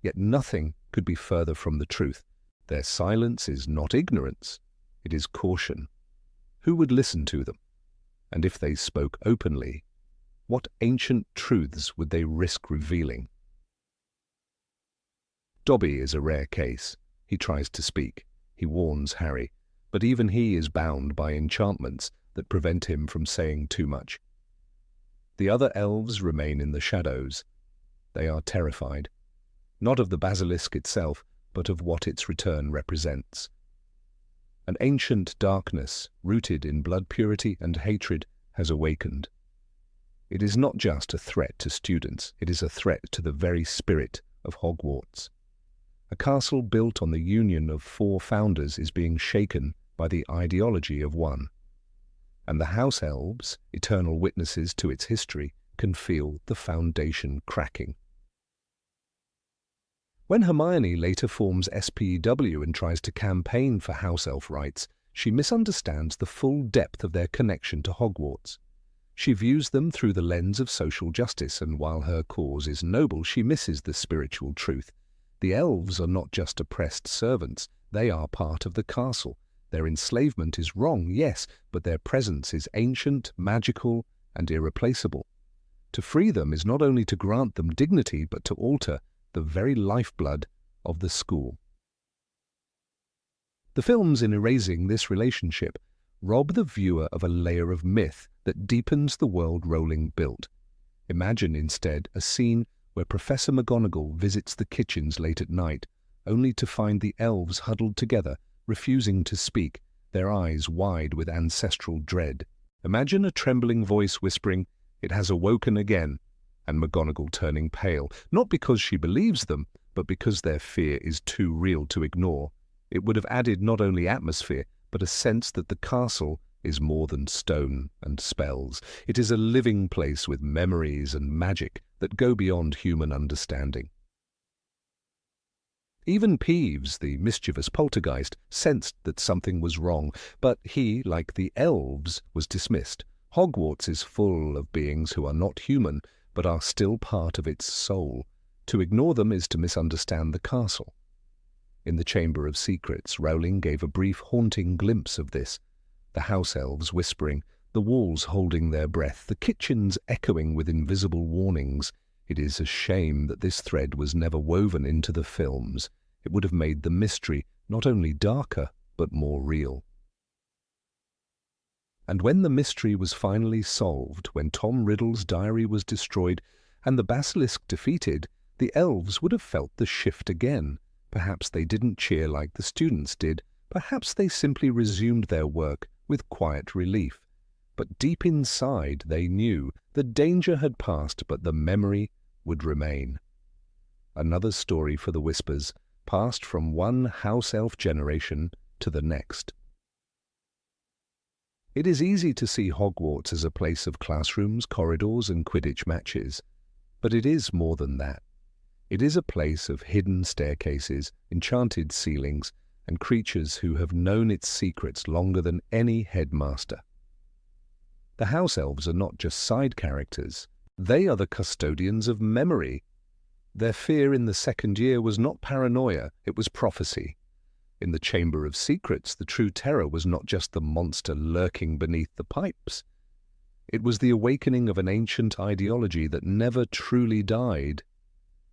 Yet nothing could be further from the truth. Their silence is not ignorance. It is caution. Who would listen to them? And if they spoke openly, what ancient truths would they risk revealing? Dobby is a rare case. He tries to speak. He warns Harry, but even he is bound by enchantments that prevent him from saying too much. The other elves remain in the shadows. They are terrified, not of the basilisk itself, but of what its return represents. An ancient darkness, rooted in blood purity and hatred, has awakened. It is not just a threat to students, it is a threat to the very spirit of Hogwarts. A castle built on the union of 4 founders is being shaken by the ideology of one. And the House Elves, eternal witnesses to its history, can feel the foundation cracking. When Hermione later forms SPEW and tries to campaign for House Elf rights, she misunderstands the full depth of their connection to Hogwarts. She views them through the lens of social justice, and while her cause is noble, she misses the spiritual truth. The elves are not just oppressed servants, they are part of the castle. Their enslavement is wrong, yes, but their presence is ancient, magical, and irreplaceable. To free them is not only to grant them dignity, but to alter the very lifeblood of the school. The films, in erasing this relationship, rob the viewer of a layer of myth that deepens the world-rolling built. Imagine instead a scene where Professor McGonagall visits the kitchens late at night, only to find the elves huddled together, refusing to speak, their eyes wide with ancestral dread. Imagine a trembling voice whispering, "It has awoken again," and McGonagall turning pale, not because she believes them, but because their fear is too real to ignore. It would have added not only atmosphere, but a sense that the castle is more than stone and spells. It is a living place with memories and magic that go beyond human understanding. Even Peeves, the mischievous poltergeist, sensed that something was wrong, but he, like the elves, was dismissed. Hogwarts is full of beings who are not human, but are still part of its soul. To ignore them is to misunderstand the castle. In the Chamber of Secrets, Rowling gave a brief, haunting glimpse of this. The house elves whispering, the walls holding their breath, the kitchens echoing with invisible warnings. It is a shame that this thread was never woven into the films. It would have made the mystery not only darker, but more real. And when the mystery was finally solved, when Tom Riddle's diary was destroyed and the basilisk defeated, the elves would have felt the shift again. Perhaps they didn't cheer like the students did. Perhaps they simply resumed their work with quiet relief. But deep inside they knew the danger had passed, but the memory would remain. Another story for the Whispers, passed from one house elf generation to the next. It is easy to see Hogwarts as a place of classrooms, corridors, and Quidditch matches. But it is more than that. It is a place of hidden staircases, enchanted ceilings, and creatures who have known its secrets longer than any headmaster. The house elves are not just side characters. They are the custodians of memory. Their fear in the second year was not paranoia, it was prophecy. In the Chamber of Secrets, the true terror was not just the monster lurking beneath the pipes. It was the awakening of an ancient ideology that never truly died.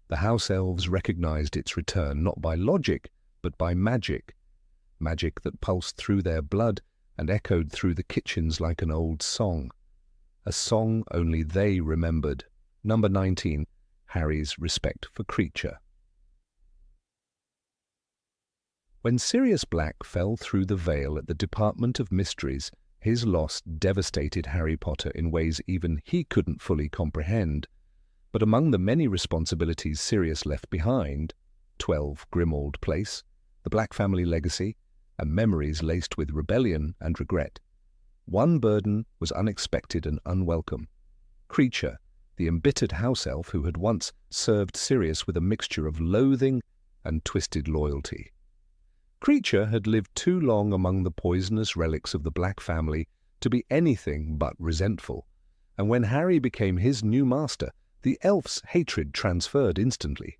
The house elves recognized its return not by logic, but by magic. Magic that pulsed through their blood and echoed through the kitchens like an old song. A song only they remembered. Number 19, Harry's respect for Kreacher. When Sirius Black fell through the veil at the Department of Mysteries, his loss devastated Harry Potter in ways even he couldn't fully comprehend. But among the many responsibilities Sirius left behind, 12 Grimmauld Place, the Black family legacy, and memories laced with rebellion and regret, one burden was unexpected and unwelcome. Kreacher, the embittered house elf who had once served Sirius with a mixture of loathing and twisted loyalty. Kreacher had lived too long among the poisonous relics of the Black family to be anything but resentful, and when Harry became his new master, the elf's hatred transferred instantly.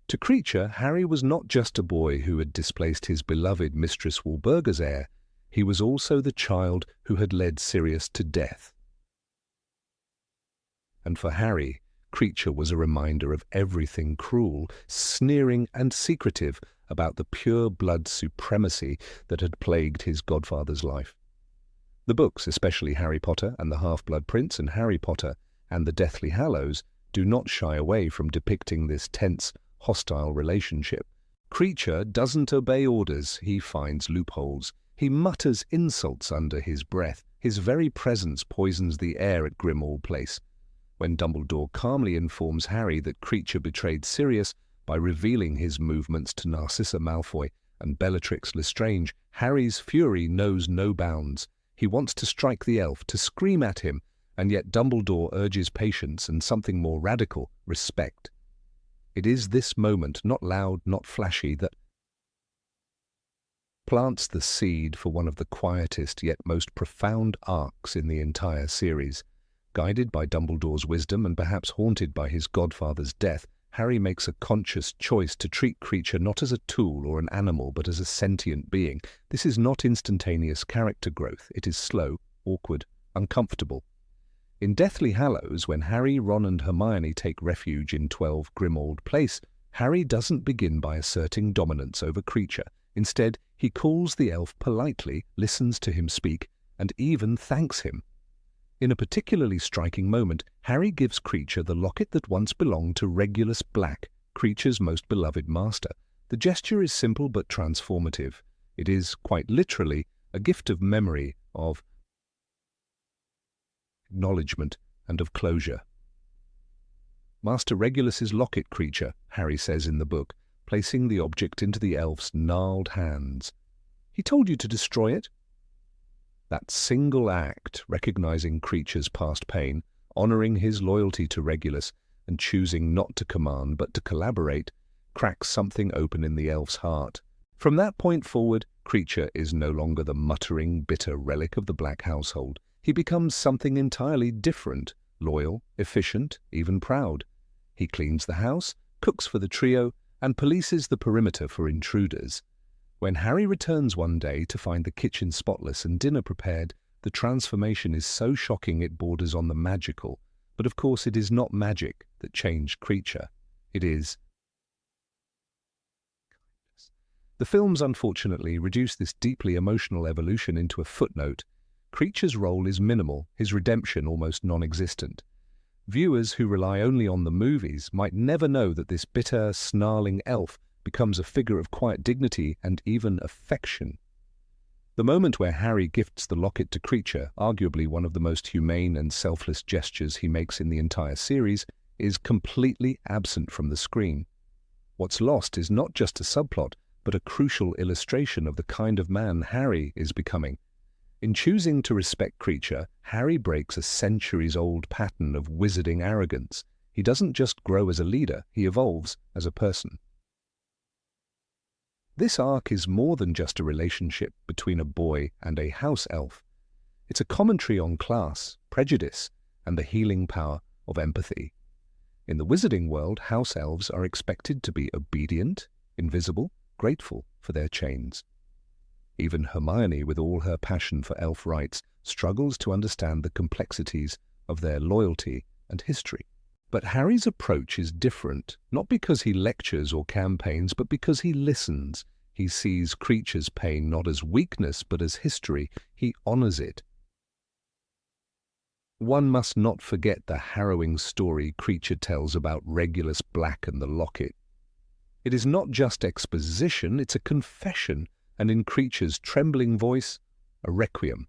To Kreacher, Harry was not just a boy who had displaced his beloved Mistress Walburga's heir, he was also the child who had led Sirius to death. And for Harry, Kreacher was a reminder of everything cruel, sneering and secretive about the pure blood supremacy that had plagued his godfather's life. The books, especially Harry Potter and the Half-Blood Prince and Harry Potter and the Deathly Hallows, do not shy away from depicting this tense, hostile relationship. Kreacher doesn't obey orders, he finds loopholes. He mutters insults under his breath. His very presence poisons the air at Grimmauld Place. When Dumbledore calmly informs Harry that Kreacher betrayed Sirius by revealing his movements to Narcissa Malfoy and Bellatrix Lestrange, Harry's fury knows no bounds. He wants to strike the elf, to scream at him, and yet Dumbledore urges patience and something more radical, respect. It is this moment, not loud, not flashy, that plants the seed for one of the quietest yet most profound arcs in the entire series. Guided by Dumbledore's wisdom and perhaps haunted by his godfather's death, Harry makes a conscious choice to treat Kreacher not as a tool or an animal, but as a sentient being. This is not instantaneous character growth. It is slow, awkward, uncomfortable. In Deathly Hallows, when Harry, Ron and Hermione take refuge in 12 Grimmauld Place, Harry doesn't begin by asserting dominance over Kreacher. Instead, he calls the elf politely, listens to him speak, and even thanks him. In a particularly striking moment, Harry gives Kreacher the locket that once belonged to Regulus Black, Kreacher's most beloved master. The gesture is simple but transformative. It is, quite literally, a gift of memory, of acknowledgement, and of closure. Master Regulus's locket, Kreacher, Harry says in the book, placing the object into the elf's gnarled hands. He told you to destroy it? That single act, recognizing Kreacher's past pain, honoring his loyalty to Regulus, and choosing not to command but to collaborate, cracks something open in the elf's heart. From that point forward, Kreacher is no longer the muttering, bitter relic of the Black household. He becomes something entirely different, loyal, efficient, even proud. He cleans the house, cooks for the trio, and polices the perimeter for intruders. When Harry returns one day to find the kitchen spotless and dinner prepared, the transformation is so shocking it borders on the magical. But of course it is not magic that changed Kreacher. It is The films unfortunately reduce this deeply emotional evolution into a footnote. Kreacher's role is minimal, his redemption almost non-existent. Viewers who rely only on the movies might never know that this bitter, snarling elf becomes a figure of quiet dignity and even affection. The moment where Harry gifts the locket to Kreacher, arguably one of the most humane and selfless gestures he makes in the entire series, is completely absent from the screen. What's lost is not just a subplot, but a crucial illustration of the kind of man Harry is becoming. In choosing to respect Kreacher, Harry breaks a centuries-old pattern of wizarding arrogance. He doesn't just grow as a leader, he evolves as a person. This arc is more than just a relationship between a boy and a house elf. It's a commentary on class, prejudice, and the healing power of empathy. In the wizarding world, house elves are expected to be obedient, invisible, grateful for their chains. Even Hermione, with all her passion for elf rights, struggles to understand the complexities of their loyalty and history. But Harry's approach is different, not because he lectures or campaigns, but because he listens. He sees Kreacher's pain not as weakness, but as history. He honors it. One must not forget the harrowing story Kreacher tells about Regulus Black and the locket. It is not just exposition, it's a confession, and in Kreacher's trembling voice, a requiem.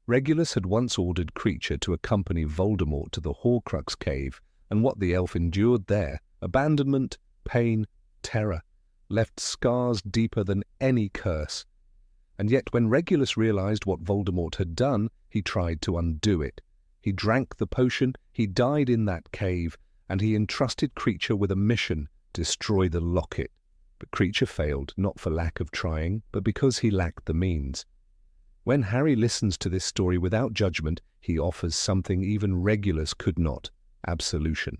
Regulus had once ordered Kreacher to accompany Voldemort to the Horcrux cave, and what the elf endured there, abandonment, pain, terror, left scars deeper than any curse. And yet when Regulus realized what Voldemort had done, he tried to undo it. He drank the potion, he died in that cave, and he entrusted Kreacher with a mission: destroy the locket. But Kreacher failed, not for lack of trying, but because he lacked the means. When Harry listens to this story without judgment, he offers something even Regulus could not: absolution.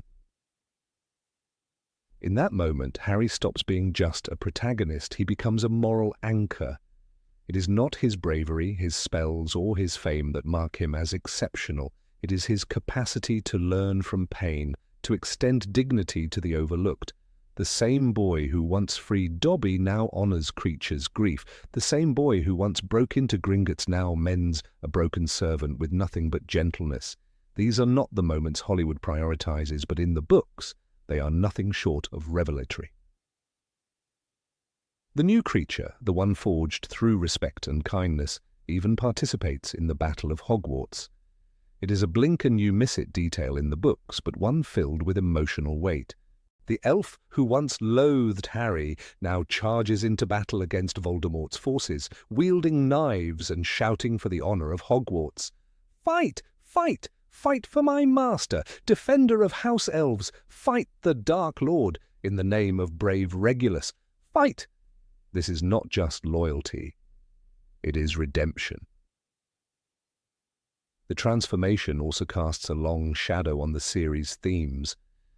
In that moment, Harry stops being just a protagonist. He becomes a moral anchor. It is not his bravery, his spells, or his fame that mark him as exceptional. It is his capacity to learn from pain, to extend dignity to the overlooked. The same boy who once freed Dobby now honors Kreacher's grief. The same boy who once broke into Gringotts now mends a broken servant with nothing but gentleness. These are not the moments Hollywood prioritizes, but in the books, they are nothing short of revelatory. The new creature, the one forged through respect and kindness, even participates in the Battle of Hogwarts. It is a blink-and-you-miss-it detail in the books, but one filled with emotional weight. The elf who once loathed Harry now charges into battle against Voldemort's forces, wielding knives and shouting for the honor of Hogwarts. "Fight! Fight! Fight for my master, defender of House Elves! Fight the Dark Lord, in the name of brave Regulus! Fight!" This is not just loyalty. It is redemption. The transformation also casts a long shadow on the series' themes.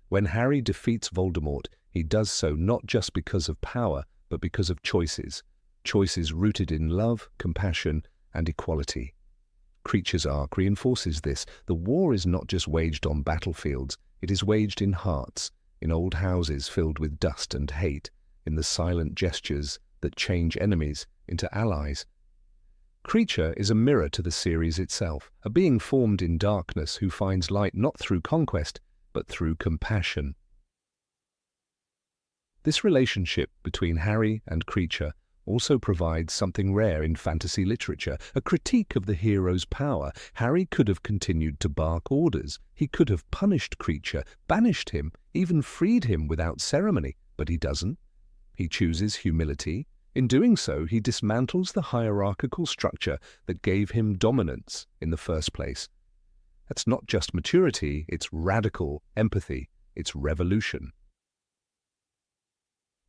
When Harry defeats Voldemort, he does so not just because of power, but because of choices rooted in love, compassion, and equality. Kreacher's arc reinforces this. The war is not just waged on battlefields, it is waged in hearts, in old houses filled with dust and hate, in the silent gestures that change enemies into allies. Kreacher is a mirror to the series itself, a being formed in darkness who finds light not through conquest, but through compassion. This relationship between Harry and Kreacher also provides something rare in fantasy literature, a critique of the hero's power. Harry could have continued to bark orders. He could have punished Kreacher, banished him, even freed him without ceremony, but he doesn't. He chooses humility. In doing so, he dismantles the hierarchical structure that gave him dominance in the first place. That's not just maturity, it's radical empathy, it's revolution.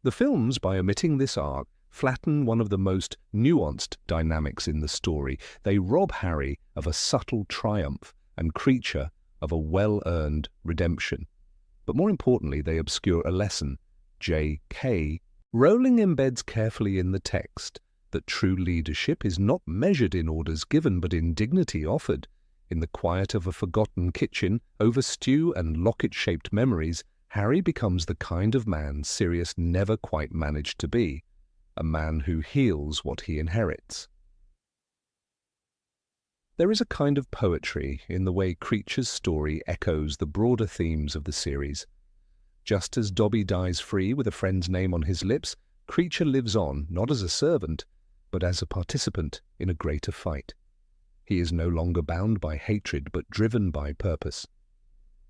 The films, by omitting this arc, flatten one of the most nuanced dynamics in the story. They rob Harry of a subtle triumph and Kreacher of a well-earned redemption. But more importantly, they obscure a lesson. J.K. Rowling embeds carefully in the text that true leadership is not measured in orders given but in dignity offered. In the quiet of a forgotten kitchen, over stew and locket-shaped memories, Harry becomes the kind of man Sirius never quite managed to be, a man who heals what he inherits. There is a kind of poetry in the way Kreacher's story echoes the broader themes of the series. Just as Dobby dies free with a friend's name on his lips, Kreacher lives on not as a servant, but as a participant in a greater fight. He is no longer bound by hatred, but driven by purpose.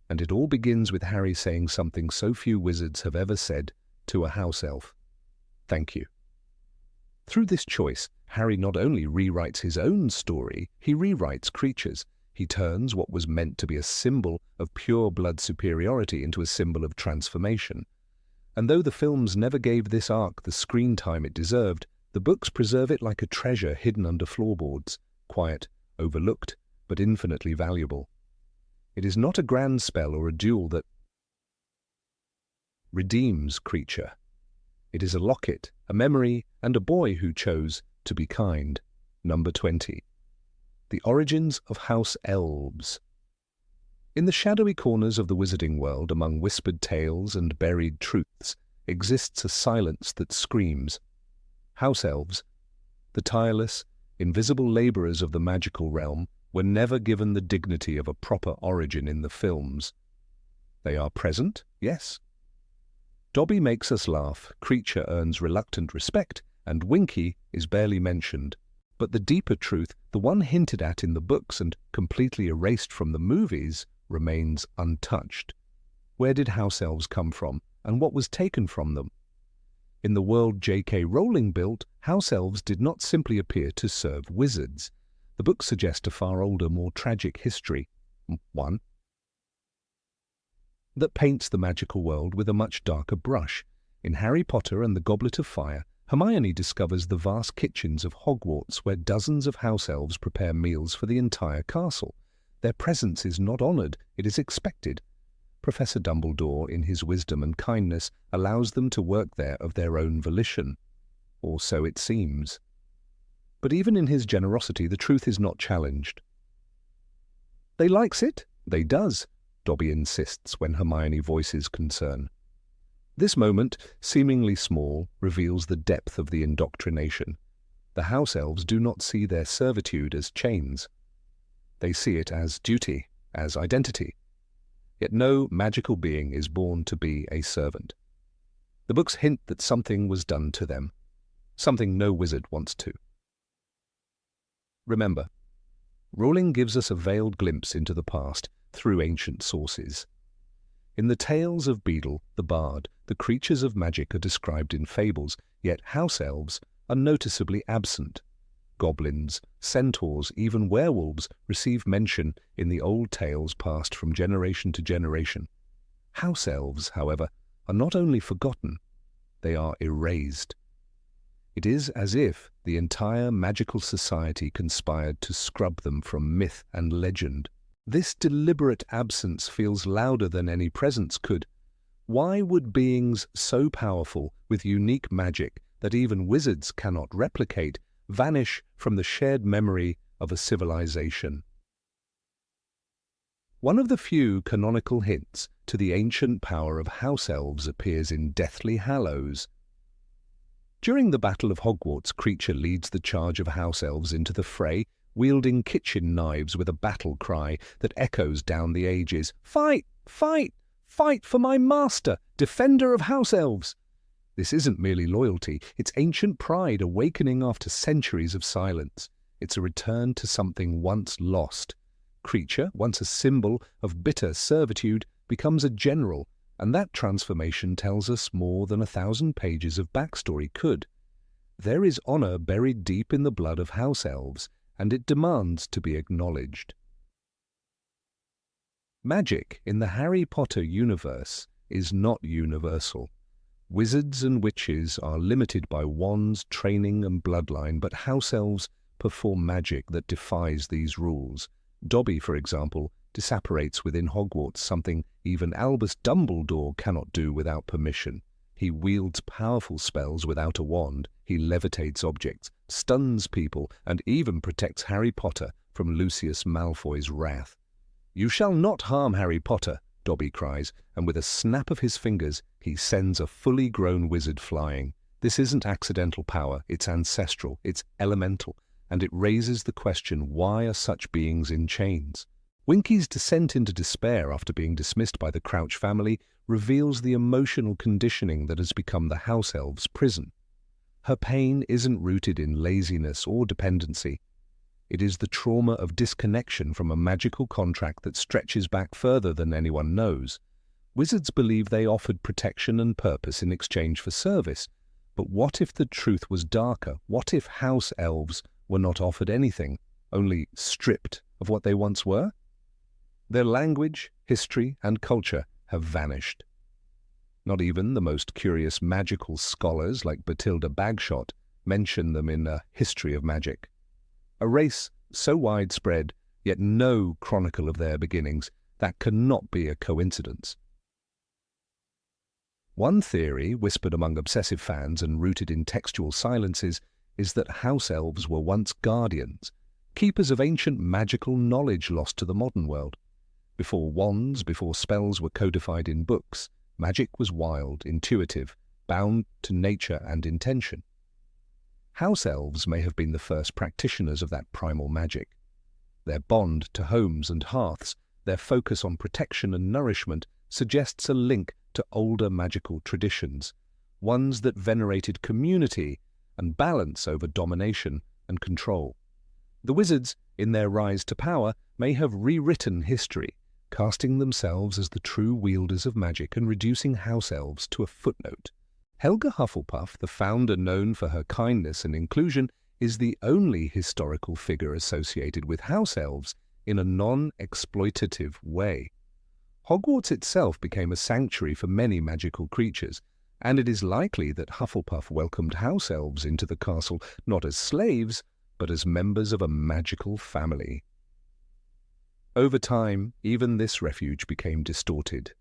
And it all begins with Harry saying something so few wizards have ever said to a house elf: "Thank you." Through this choice, Harry not only rewrites his own story, he rewrites Kreacher's. He turns what was meant to be a symbol of pure blood superiority into a symbol of transformation. And though the films never gave this arc the screen time it deserved, the books preserve it like a treasure hidden under floorboards, quiet, overlooked, but infinitely valuable. It is not a grand spell or a duel that redeems Kreacher. It is a locket, a memory, and a boy who chose to be kind. Number 20. The origins of House Elves. In the shadowy corners of the wizarding world, among whispered tales and buried truths, exists a silence that screams. House Elves, the tireless, invisible laborers of the magical realm, were never given the dignity of a proper origin in the films. They are present, yes. Dobby makes us laugh, Kreacher earns reluctant respect, and Winky is barely mentioned. But the deeper truth, the one hinted at in the books and completely erased from the movies, remains untouched. Where did House Elves come from, and what was taken from them? In the world J.K. Rowling built, House Elves did not simply appear to serve wizards. The books suggest a far older, more tragic history. One that paints the magical world with a much darker brush. In Harry Potter and the Goblet of Fire, Hermione discovers the vast kitchens of Hogwarts where dozens of house elves prepare meals for the entire castle. Their presence is not honoured, it is expected. Professor Dumbledore, in his wisdom and kindness, allows them to work there of their own volition. Or so it seems. But even in his generosity, the truth is not challenged. "They likes it? They does," Dobby insists when Hermione voices concern. This moment, seemingly small, reveals the depth of the indoctrination. The house elves do not see their servitude as chains. They see it as duty, as identity. Yet no magical being is born to be a servant. The books hint that something was done to them. something no wizard wants to. Remember, Rowling gives us a veiled glimpse into the past through ancient sources. In the tales of Beedle, the Bard, the creatures of magic are described in fables, yet house elves are noticeably absent. Goblins, centaurs, even werewolves receive mention in the old tales passed from generation to generation. House elves, however, are not only forgotten, they are erased. It is as if the entire magical society conspired to scrub them from myth and legend. This deliberate absence feels louder than any presence could. Why would beings so powerful, with unique magic that even wizards cannot replicate, vanish from the shared memory of a civilization? One of the few canonical hints to the ancient power of house elves appears in Deathly Hallows. During the Battle of Hogwarts, Kreacher leads the charge of house elves into the fray, wielding kitchen knives with a battle cry that echoes down the ages. "Fight! Fight! Fight for my master, defender of house elves!" This isn't merely loyalty, it's ancient pride awakening after centuries of silence. It's a return to something once lost. Kreacher, once a symbol of bitter servitude, becomes a general, and that transformation tells us more than 1,000 pages of backstory could. There is honor buried deep in the blood of house elves, and it demands to be acknowledged. Magic in the Harry Potter universe is not universal. Wizards and witches are limited by wands, training, and bloodline, but house elves perform magic that defies these rules. Dobby, for example, disapparates within Hogwarts, something even Albus Dumbledore cannot do without permission. He wields powerful spells without a wand, he levitates objects, stuns people, and even protects Harry Potter from Lucius Malfoy's wrath. "You shall not harm Harry Potter," Dobby cries, and with a snap of his fingers, he sends a fully grown wizard flying. This isn't accidental power, it's ancestral, it's elemental, and it raises the question, why are such beings in chains? Winky's descent into despair after being dismissed by the Crouch family reveals the emotional conditioning that has become the house elf's prison. Her pain isn't rooted in laziness or dependency. It is the trauma of disconnection from a magical contract that stretches back further than anyone knows. Wizards believe they offered protection and purpose in exchange for service. But what if the truth was darker? What if house elves were not offered anything, only stripped of what they once were? Their language, history, and culture have vanished. Not even the most curious magical scholars like Bathilda Bagshot mention them in A History of Magic. A race so widespread, yet no chronicle of their beginnings, that cannot be a coincidence. One theory, whispered among obsessive fans and rooted in textual silences, is that house elves were once guardians, keepers of ancient magical knowledge lost to the modern world. Before wands, before spells were codified in books, magic was wild, intuitive, bound to nature and intention. House elves may have been the first practitioners of that primal magic. Their bond to homes and hearths, their focus on protection and nourishment, suggests a link to older magical traditions, ones that venerated community and balance over domination and control. The wizards, in their rise to power, may have rewritten history, casting themselves as the true wielders of magic and reducing house elves to a footnote. Helga Hufflepuff, the founder known for her kindness and inclusion, is the only historical figure associated with house elves in a non-exploitative way. Hogwarts itself became a sanctuary for many magical creatures, and it is likely that Hufflepuff welcomed house elves into the castle not as slaves, but as members of a magical family. Over time, even this refuge became distorted.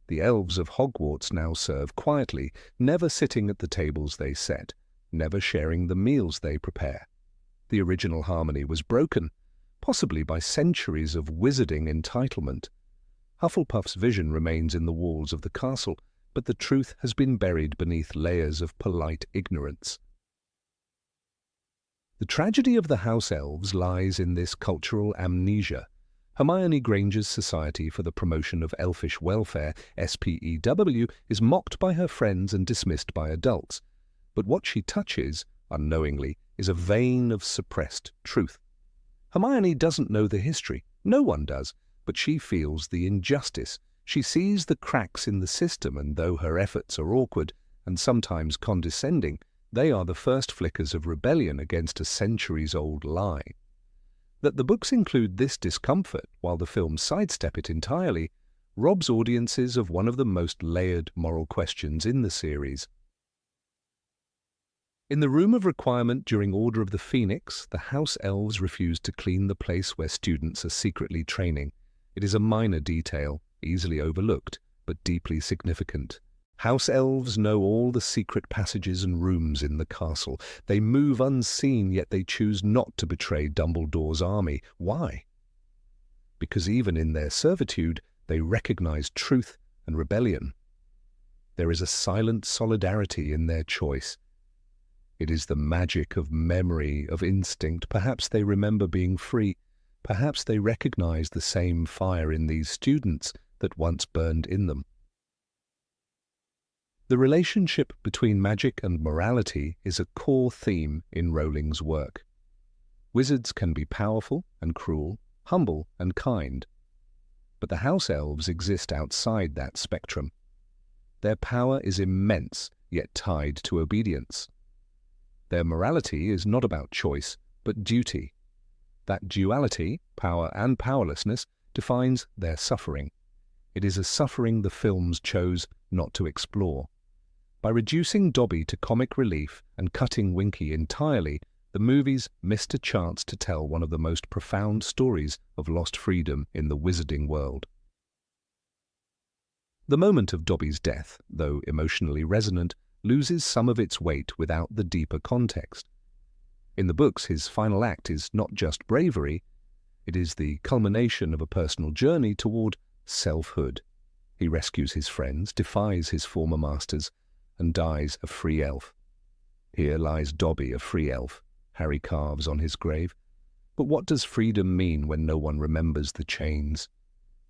The elves of Hogwarts now serve quietly, never sitting at the tables they set, never sharing the meals they prepare. The original harmony was broken, possibly by centuries of wizarding entitlement. Hufflepuff's vision remains in the walls of the castle, but the truth has been buried beneath layers of polite ignorance. The tragedy of the house elves lies in this cultural amnesia. Hermione Granger's Society for the Promotion of Elfish Welfare, SPEW, is mocked by her friends and dismissed by adults. But what she touches, unknowingly, is a vein of suppressed truth. Hermione doesn't know the history. No one does, but she feels the injustice. She sees the cracks in the system, and though her efforts are awkward and sometimes condescending, they are the first flickers of rebellion against a centuries-old lie. That the books include this discomfort while the films sidestep it entirely robs audiences of one of the most layered moral questions in the series. In the Room of Requirement during Order of the Phoenix, the House Elves refuse to clean the place where students are secretly training. It is a minor detail, easily overlooked, but deeply significant. House Elves know all the secret passages and rooms in the castle. They move unseen, yet they choose not to betray Dumbledore's army. Why? Because even in their servitude, they recognize truth and rebellion. There is a silent solidarity in their choice. It is the magic of memory, of instinct. Perhaps they remember being free. Perhaps they recognize the same fire in these students that once burned in them. The relationship between magic and morality is a core theme in Rowling's work. Wizards can be powerful and cruel, humble and kind. But the House Elves exist outside that spectrum. Their power is immense, yet tied to obedience. Their morality is not about choice, but duty. That duality, power and powerlessness, defines their suffering. It is a suffering the films chose not to explore. By reducing Dobby to comic relief and cutting Winky entirely, the movies missed a chance to tell one of the most profound stories of lost freedom in the wizarding world. The moment of Dobby's death, though emotionally resonant, loses some of its weight without the deeper context. In the books, his final act is not just bravery, it is the culmination of a personal journey toward selfhood. He rescues his friends, defies his former masters, and dies a free elf. Here lies Dobby, a free elf, Harry carves on his grave. But what does freedom mean when no one remembers the chains?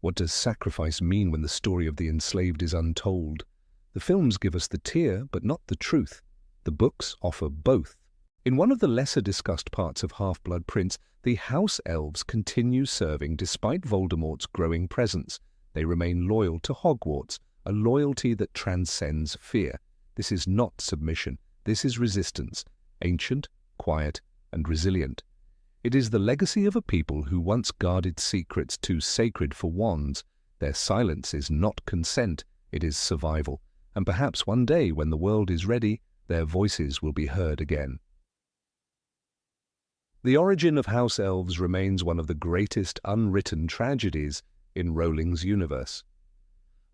What does sacrifice mean when the story of the enslaved is untold? The films give us the tear, but not the truth. The books offer both. In one of the lesser-discussed parts of Half-Blood Prince, the House Elves continue serving despite Voldemort's growing presence. They remain loyal to Hogwarts, a loyalty that transcends fear. This is not submission. This is resistance, ancient, quiet, and resilient. It is the legacy of a people who once guarded secrets too sacred for wands. Their silence is not consent, it is survival. And perhaps one day, when the world is ready, their voices will be heard again. The origin of House Elves remains one of the greatest unwritten tragedies in Rowling's universe.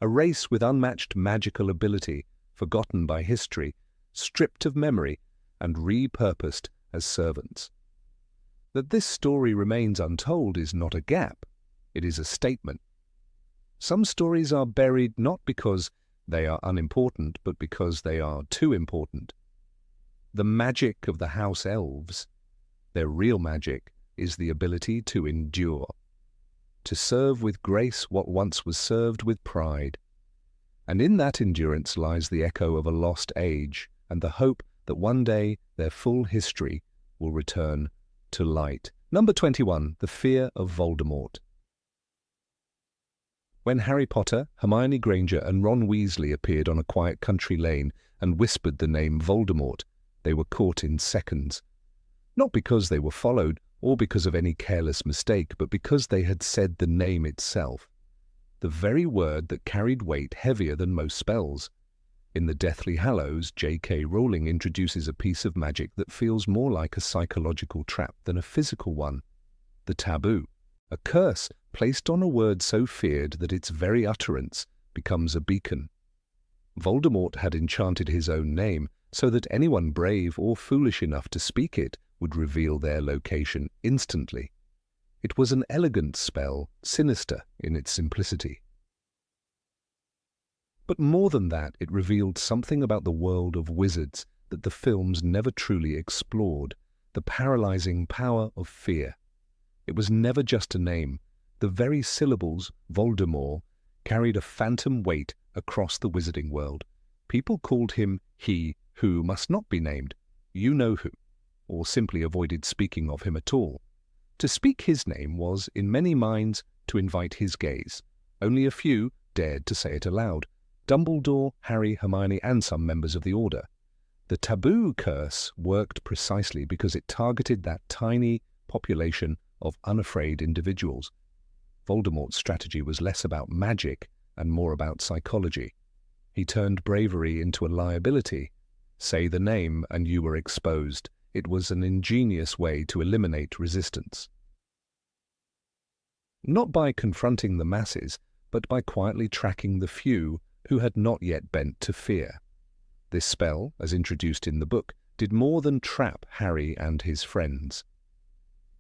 A race with unmatched magical ability, forgotten by history, stripped of memory, and repurposed as servants. That this story remains untold is not a gap, it is a statement. Some stories are buried not because they are unimportant, but because they are too important. The magic of the House Elves, their real magic, is the ability to endure, to serve with grace what once was served with pride. And in that endurance lies the echo of a lost age and the hope that one day their full history will return to light. Number 21, The Fear of Voldemort. When Harry Potter, Hermione Granger and Ron Weasley appeared on a quiet country lane and whispered the name Voldemort, they were caught in seconds. Not because they were followed or because of any careless mistake, but because they had said the name itself. The very word that carried weight heavier than most spells. In the Deathly Hallows, J.K. Rowling introduces a piece of magic that feels more like a psychological trap than a physical one. The taboo, a curse placed on a word so feared that its very utterance becomes a beacon. Voldemort had enchanted his own name so that anyone brave or foolish enough to speak it would reveal their location instantly. It was an elegant spell, sinister in its simplicity. But more than that, it revealed something about the world of wizards that the films never truly explored, the paralyzing power of fear. It was never just a name. The very syllables, Voldemort, carried a phantom weight across the wizarding world. People called him he who must not be named. you-know-who, or simply avoided speaking of him at all. To speak his name was, in many minds, to invite his gaze. Only a few dared to say it aloud: Dumbledore, Harry, Hermione, and some members of the Order. The taboo curse worked precisely because it targeted that tiny population of unafraid individuals. Voldemort's strategy was less about magic and more about psychology. He turned bravery into a liability. Say the name and you were exposed. It was an ingenious way to eliminate resistance. Not by confronting the masses, but by quietly tracking the few who had not yet bent to fear. This spell, as introduced in the book, did more than trap Harry and his friends.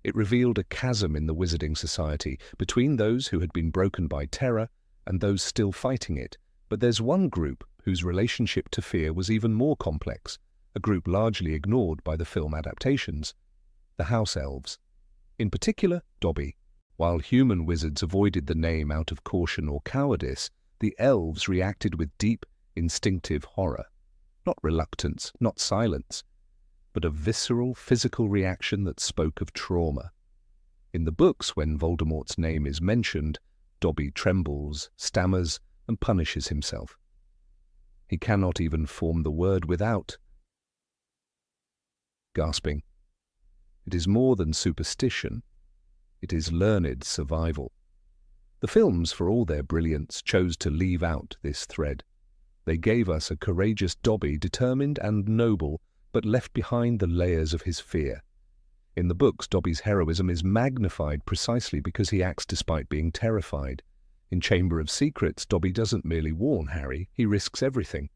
It revealed a chasm in the Wizarding Society between those who had been broken by terror and those still fighting it. But there's one group whose relationship to fear was even more complex, a group largely ignored by the film adaptations: the House Elves. In particular, Dobby. While human wizards avoided the name out of caution or cowardice, the elves reacted with deep, instinctive horror. Not reluctance, not silence, but a visceral, physical reaction that spoke of trauma. In the books, when Voldemort's name is mentioned, Dobby trembles, stammers, and punishes himself. He cannot even form the word without gasping. It is more than superstition. It is learned survival. The films, for all their brilliance, chose to leave out this thread. They gave us a courageous Dobby, determined and noble, but left behind the layers of his fear. In the books, Dobby's heroism is magnified precisely because he acts despite being terrified. In Chamber of Secrets, Dobby doesn't merely warn Harry, he risks everything.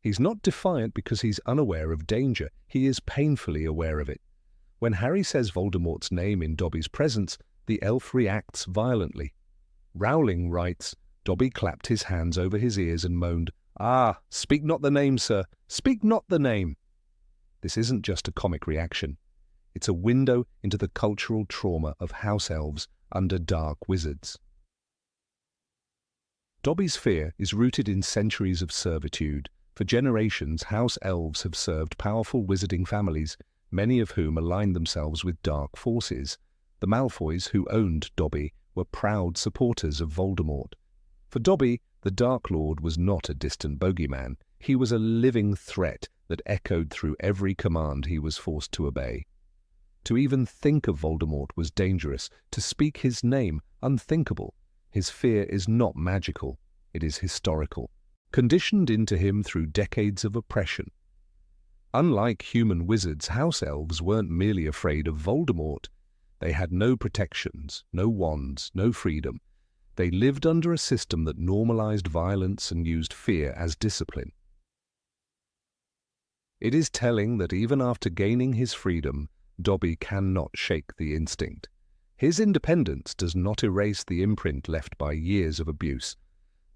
He's not defiant because he's unaware of danger, he is painfully aware of it. When Harry says Voldemort's name in Dobby's presence, the elf reacts violently. Rowling writes, Dobby clapped his hands over his ears and moaned, "Ah, speak not the name, sir, speak not the name." This isn't just a comic reaction. It's a window into the cultural trauma of house elves under dark wizards. Dobby's fear is rooted in centuries of servitude. For generations, house elves have served powerful wizarding families, many of whom aligned themselves with dark forces. The Malfoys, who owned Dobby, were proud supporters of Voldemort. For Dobby, the Dark Lord was not a distant bogeyman. He was a living threat that echoed through every command he was forced to obey. To even think of Voldemort was dangerous. To speak his name, unthinkable. His fear is not magical, it is historical, conditioned into him through decades of oppression. Unlike human wizards, house elves weren't merely afraid of Voldemort. They had no protections, no wands, no freedom. They lived under a system that normalized violence and used fear as discipline. It is telling that even after gaining his freedom, Dobby cannot shake the instinct. His independence does not erase the imprint left by years of abuse.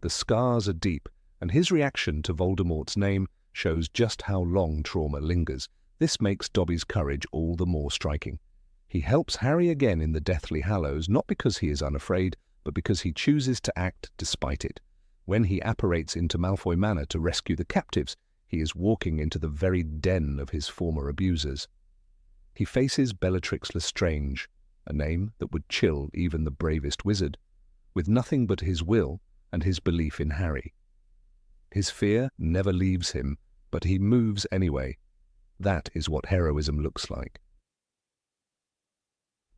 The scars are deep, and his reaction to Voldemort's name shows just how long trauma lingers. This makes Dobby's courage all the more striking. He helps Harry again in the Deathly Hallows, not because he is unafraid, but because he chooses to act despite it. When he apparates into Malfoy Manor to rescue the captives, he is walking into the very den of his former abusers. He faces Bellatrix Lestrange, a name that would chill even the bravest wizard, with nothing but his will and his belief in Harry. His fear never leaves him, but he moves anyway. That is what heroism looks like.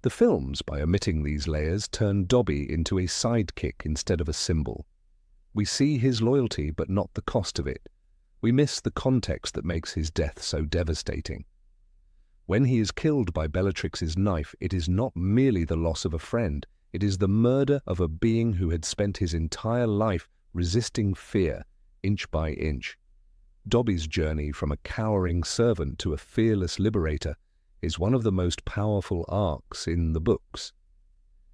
The films, by omitting these layers, turn Dobby into a sidekick instead of a symbol. We see his loyalty, but not the cost of it. We miss the context that makes his death so devastating. When he is killed by Bellatrix's knife, it is not merely the loss of a friend, it is the murder of a being who had spent his entire life resisting fear, inch by inch. Dobby's journey from a cowering servant to a fearless liberator is one of the most powerful arcs in the books.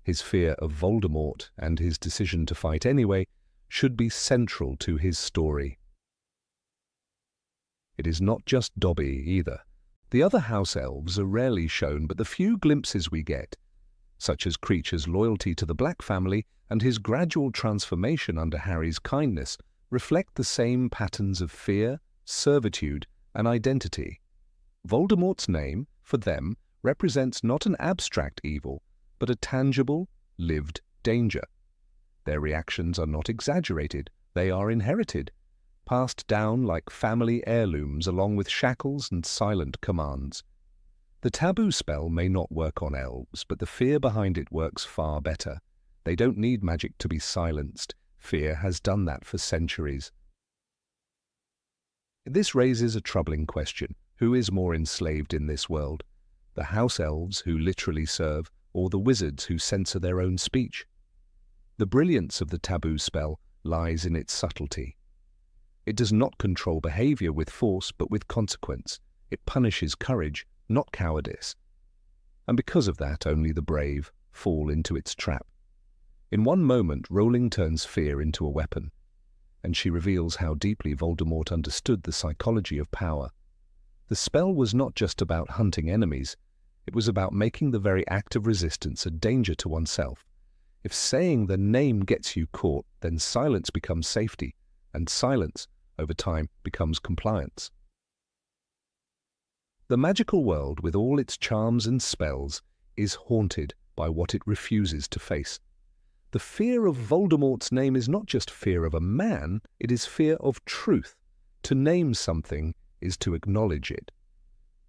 His fear of Voldemort and his decision to fight anyway should be central to his story. It is not just Dobby either. The other house elves are rarely shown, but the few glimpses we get, such as Kreacher's loyalty to the Black family and his gradual transformation under Harry's kindness, reflect the same patterns of fear, servitude, and identity. Voldemort's name, for them, represents not an abstract evil, but a tangible, lived danger. Their reactions are not exaggerated, they are inherited, passed down like family heirlooms along with shackles and silent commands. The taboo spell may not work on elves, but the fear behind it works far better. They don't need magic to be silenced. Fear has done that for centuries. This raises a troubling question. Who is more enslaved in this world? The house elves who literally serve, or the wizards who censor their own speech? The brilliance of the taboo spell lies in its subtlety. It does not control behavior with force, but with consequence. It punishes courage, not cowardice. And because of that, only the brave fall into its trap. In one moment, Rowling turns fear into a weapon, and she reveals how deeply Voldemort understood the psychology of power. The spell was not just about hunting enemies, it was about making the very act of resistance a danger to oneself. If saying the name gets you caught, then silence becomes safety, and silence, over time, becomes compliance. The magical world, with all its charms and spells, is haunted by what it refuses to face. The fear of Voldemort's name is not just fear of a man, it is fear of truth. To name something is to acknowledge it.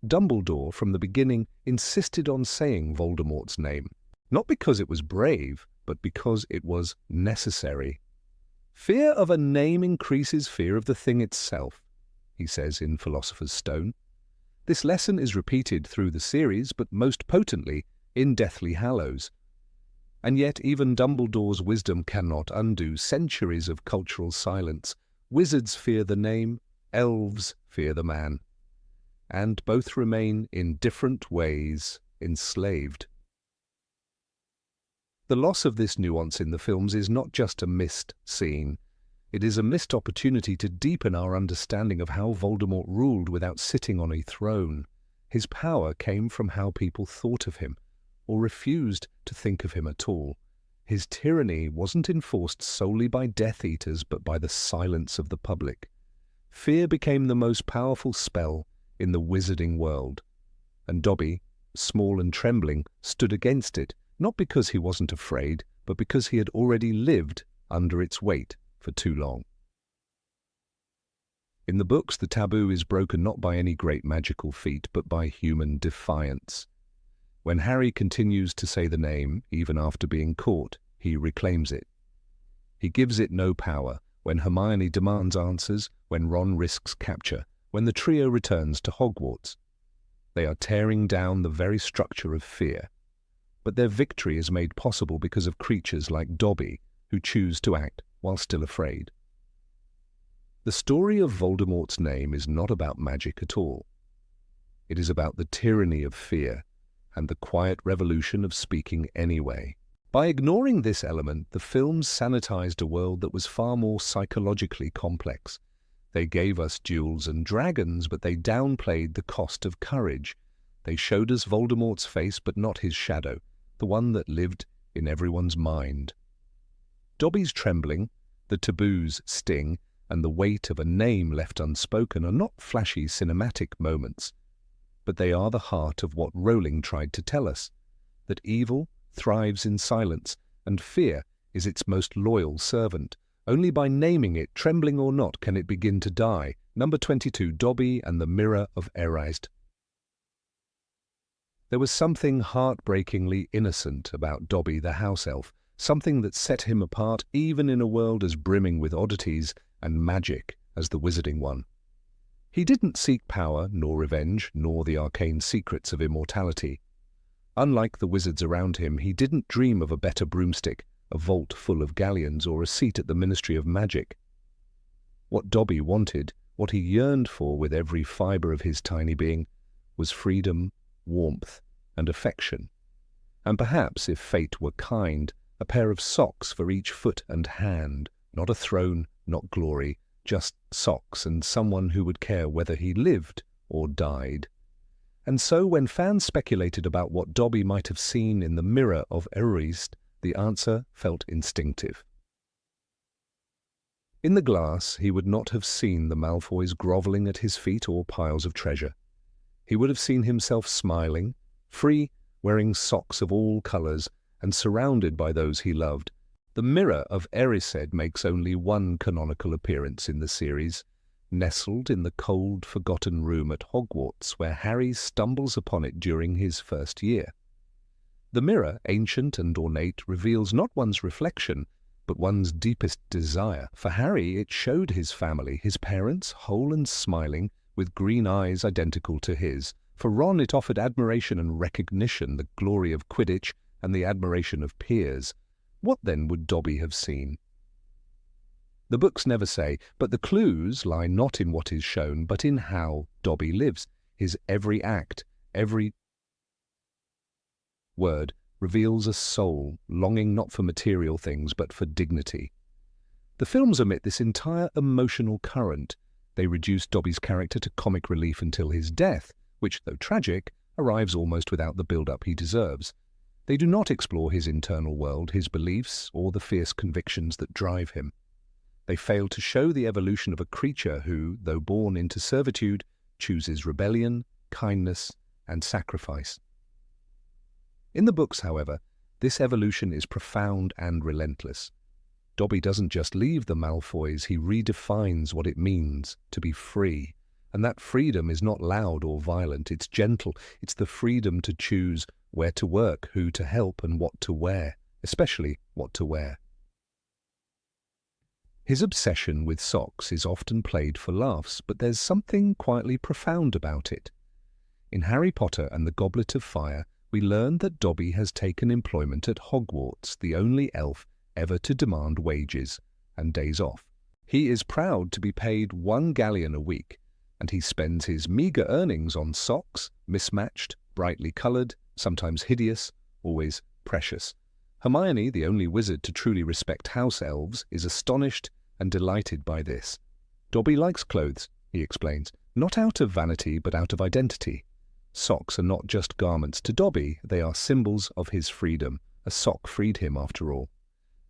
Dumbledore, from the beginning, insisted on saying Voldemort's name, not because it was brave, but because it was necessary. Fear of a name increases fear of the thing itself, he says in Philosopher's Stone. This lesson is repeated through the series, but most potently in Deathly Hallows. And yet even Dumbledore's wisdom cannot undo centuries of cultural silence. Wizards fear the name, elves fear the man. And both remain in different ways enslaved. The loss of this nuance in the films is not just a missed scene. It is a missed opportunity to deepen our understanding of how Voldemort ruled without sitting on a throne. His power came from how people thought of him, or refused to think of him at all. His tyranny wasn't enforced solely by Death Eaters, but by the silence of the public. Fear became the most powerful spell in the wizarding world, and Dobby, small and trembling, stood against it, not because he wasn't afraid, but because he had already lived under its weight for too long. In the books, the taboo is broken not by any great magical feat, but by human defiance. When Harry continues to say the name, even after being caught, he reclaims it. He gives it no power. When Hermione demands answers, when Ron risks capture, when the trio returns to Hogwarts, they are tearing down the very structure of fear. But their victory is made possible because of creatures like Dobby, who choose to act while still afraid. The story of Voldemort's name is not about magic at all. It is about the tyranny of fear and the quiet revolution of speaking anyway. By ignoring this element, the films sanitized a world that was far more psychologically complex. They gave us duels and dragons, but they downplayed the cost of courage. They showed us Voldemort's face, but not his shadow, the one that lived in everyone's mind. Dobby's trembling, the taboo's sting, and the weight of a name left unspoken are not flashy cinematic moments, but they are the heart of what Rowling tried to tell us, that evil thrives in silence, and fear is its most loyal servant. Only by naming it, trembling or not, can it begin to die. Number 22, Dobby and the Mirror of Erised. There was something heartbreakingly innocent about Dobby the house elf, something that set him apart even in a world as brimming with oddities and magic as the wizarding one. He didn't seek power, nor revenge, nor the arcane secrets of immortality. Unlike the wizards around him, he didn't dream of a better broomstick, a vault full of galleons, or a seat at the Ministry of Magic. What Dobby wanted, what he yearned for with every fibre of his tiny being, was freedom, warmth, and affection. And perhaps, if fate were kind, a pair of socks for each foot and hand, not a throne, not glory, just socks and someone who would care whether he lived or died. And so when fans speculated about what Dobby might have seen in the Mirror of Erised, the answer felt instinctive. In the glass, he would not have seen the Malfoys grovelling at his feet or piles of treasure. He would have seen himself smiling, free, wearing socks of all colours, and surrounded by those he loved. The mirror of Erised makes only one canonical appearance in the series, nestled in the cold, forgotten room at Hogwarts where Harry stumbles upon it during his first year. The mirror, ancient and ornate, reveals not one's reflection, but one's deepest desire. For Harry, it showed his family, his parents, whole and smiling, with green eyes identical to his. For Ron, it offered admiration and recognition, the glory of Quidditch and the admiration of peers. What then would Dobby have seen? The books never say, but the clues lie not in what is shown, but in how Dobby lives. His every act, every word reveals a soul longing not for material things but for dignity. The films omit this entire emotional current. They reduce Dobby's character to comic relief until his death, which, though tragic, arrives almost without the build-up he deserves. They do not explore his internal world, his beliefs, or the fierce convictions that drive him. They fail to show the evolution of a creature who, though born into servitude, chooses rebellion, kindness, and sacrifice. In the books, however, this evolution is profound and relentless. Dobby doesn't just leave the Malfoys, he redefines what it means to be free. And that freedom is not loud or violent, it's gentle. It's the freedom to choose where to work, who to help, and what to wear, especially what to wear. His obsession with socks is often played for laughs, but there's something quietly profound about it. In Harry Potter and the Goblet of Fire, we learn that Dobby has taken employment at Hogwarts, the only elf ever to demand wages and days off. He is proud to be paid 1 galleon a week, and he spends his meagre earnings on socks, mismatched, brightly coloured, sometimes hideous, always precious. Hermione, the only wizard to truly respect house elves, is astonished and delighted by this. Dobby likes clothes, he explains, not out of vanity but out of identity. Socks are not just garments to Dobby, they are symbols of his freedom. A sock freed him after all.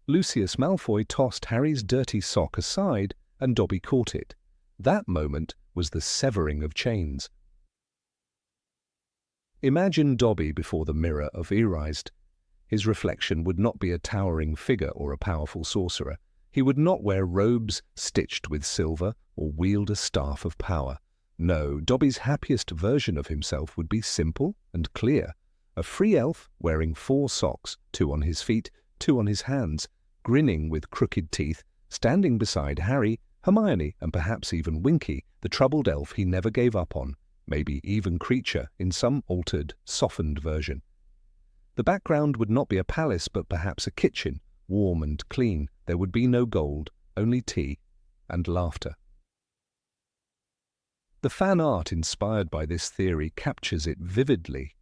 Lucius Malfoy tossed Harry's dirty sock aside and Dobby caught it. That moment was the severing of chains. Imagine Dobby before the mirror of Erised. His reflection would not be a towering figure or a powerful sorcerer. He would not wear robes stitched with silver or wield a staff of power. No, Dobby's happiest version of himself would be simple and clear. A free elf wearing 4 socks, 2 on his feet, 2 on his hands, grinning with crooked teeth, standing beside Harry, Hermione, and perhaps even Winky, the troubled elf he never gave up on, maybe even Kreacher in some altered, softened version. The background would not be a palace, but perhaps a kitchen, warm and clean. There would be no gold, only tea and laughter. The fan art inspired by this theory captures it vividly.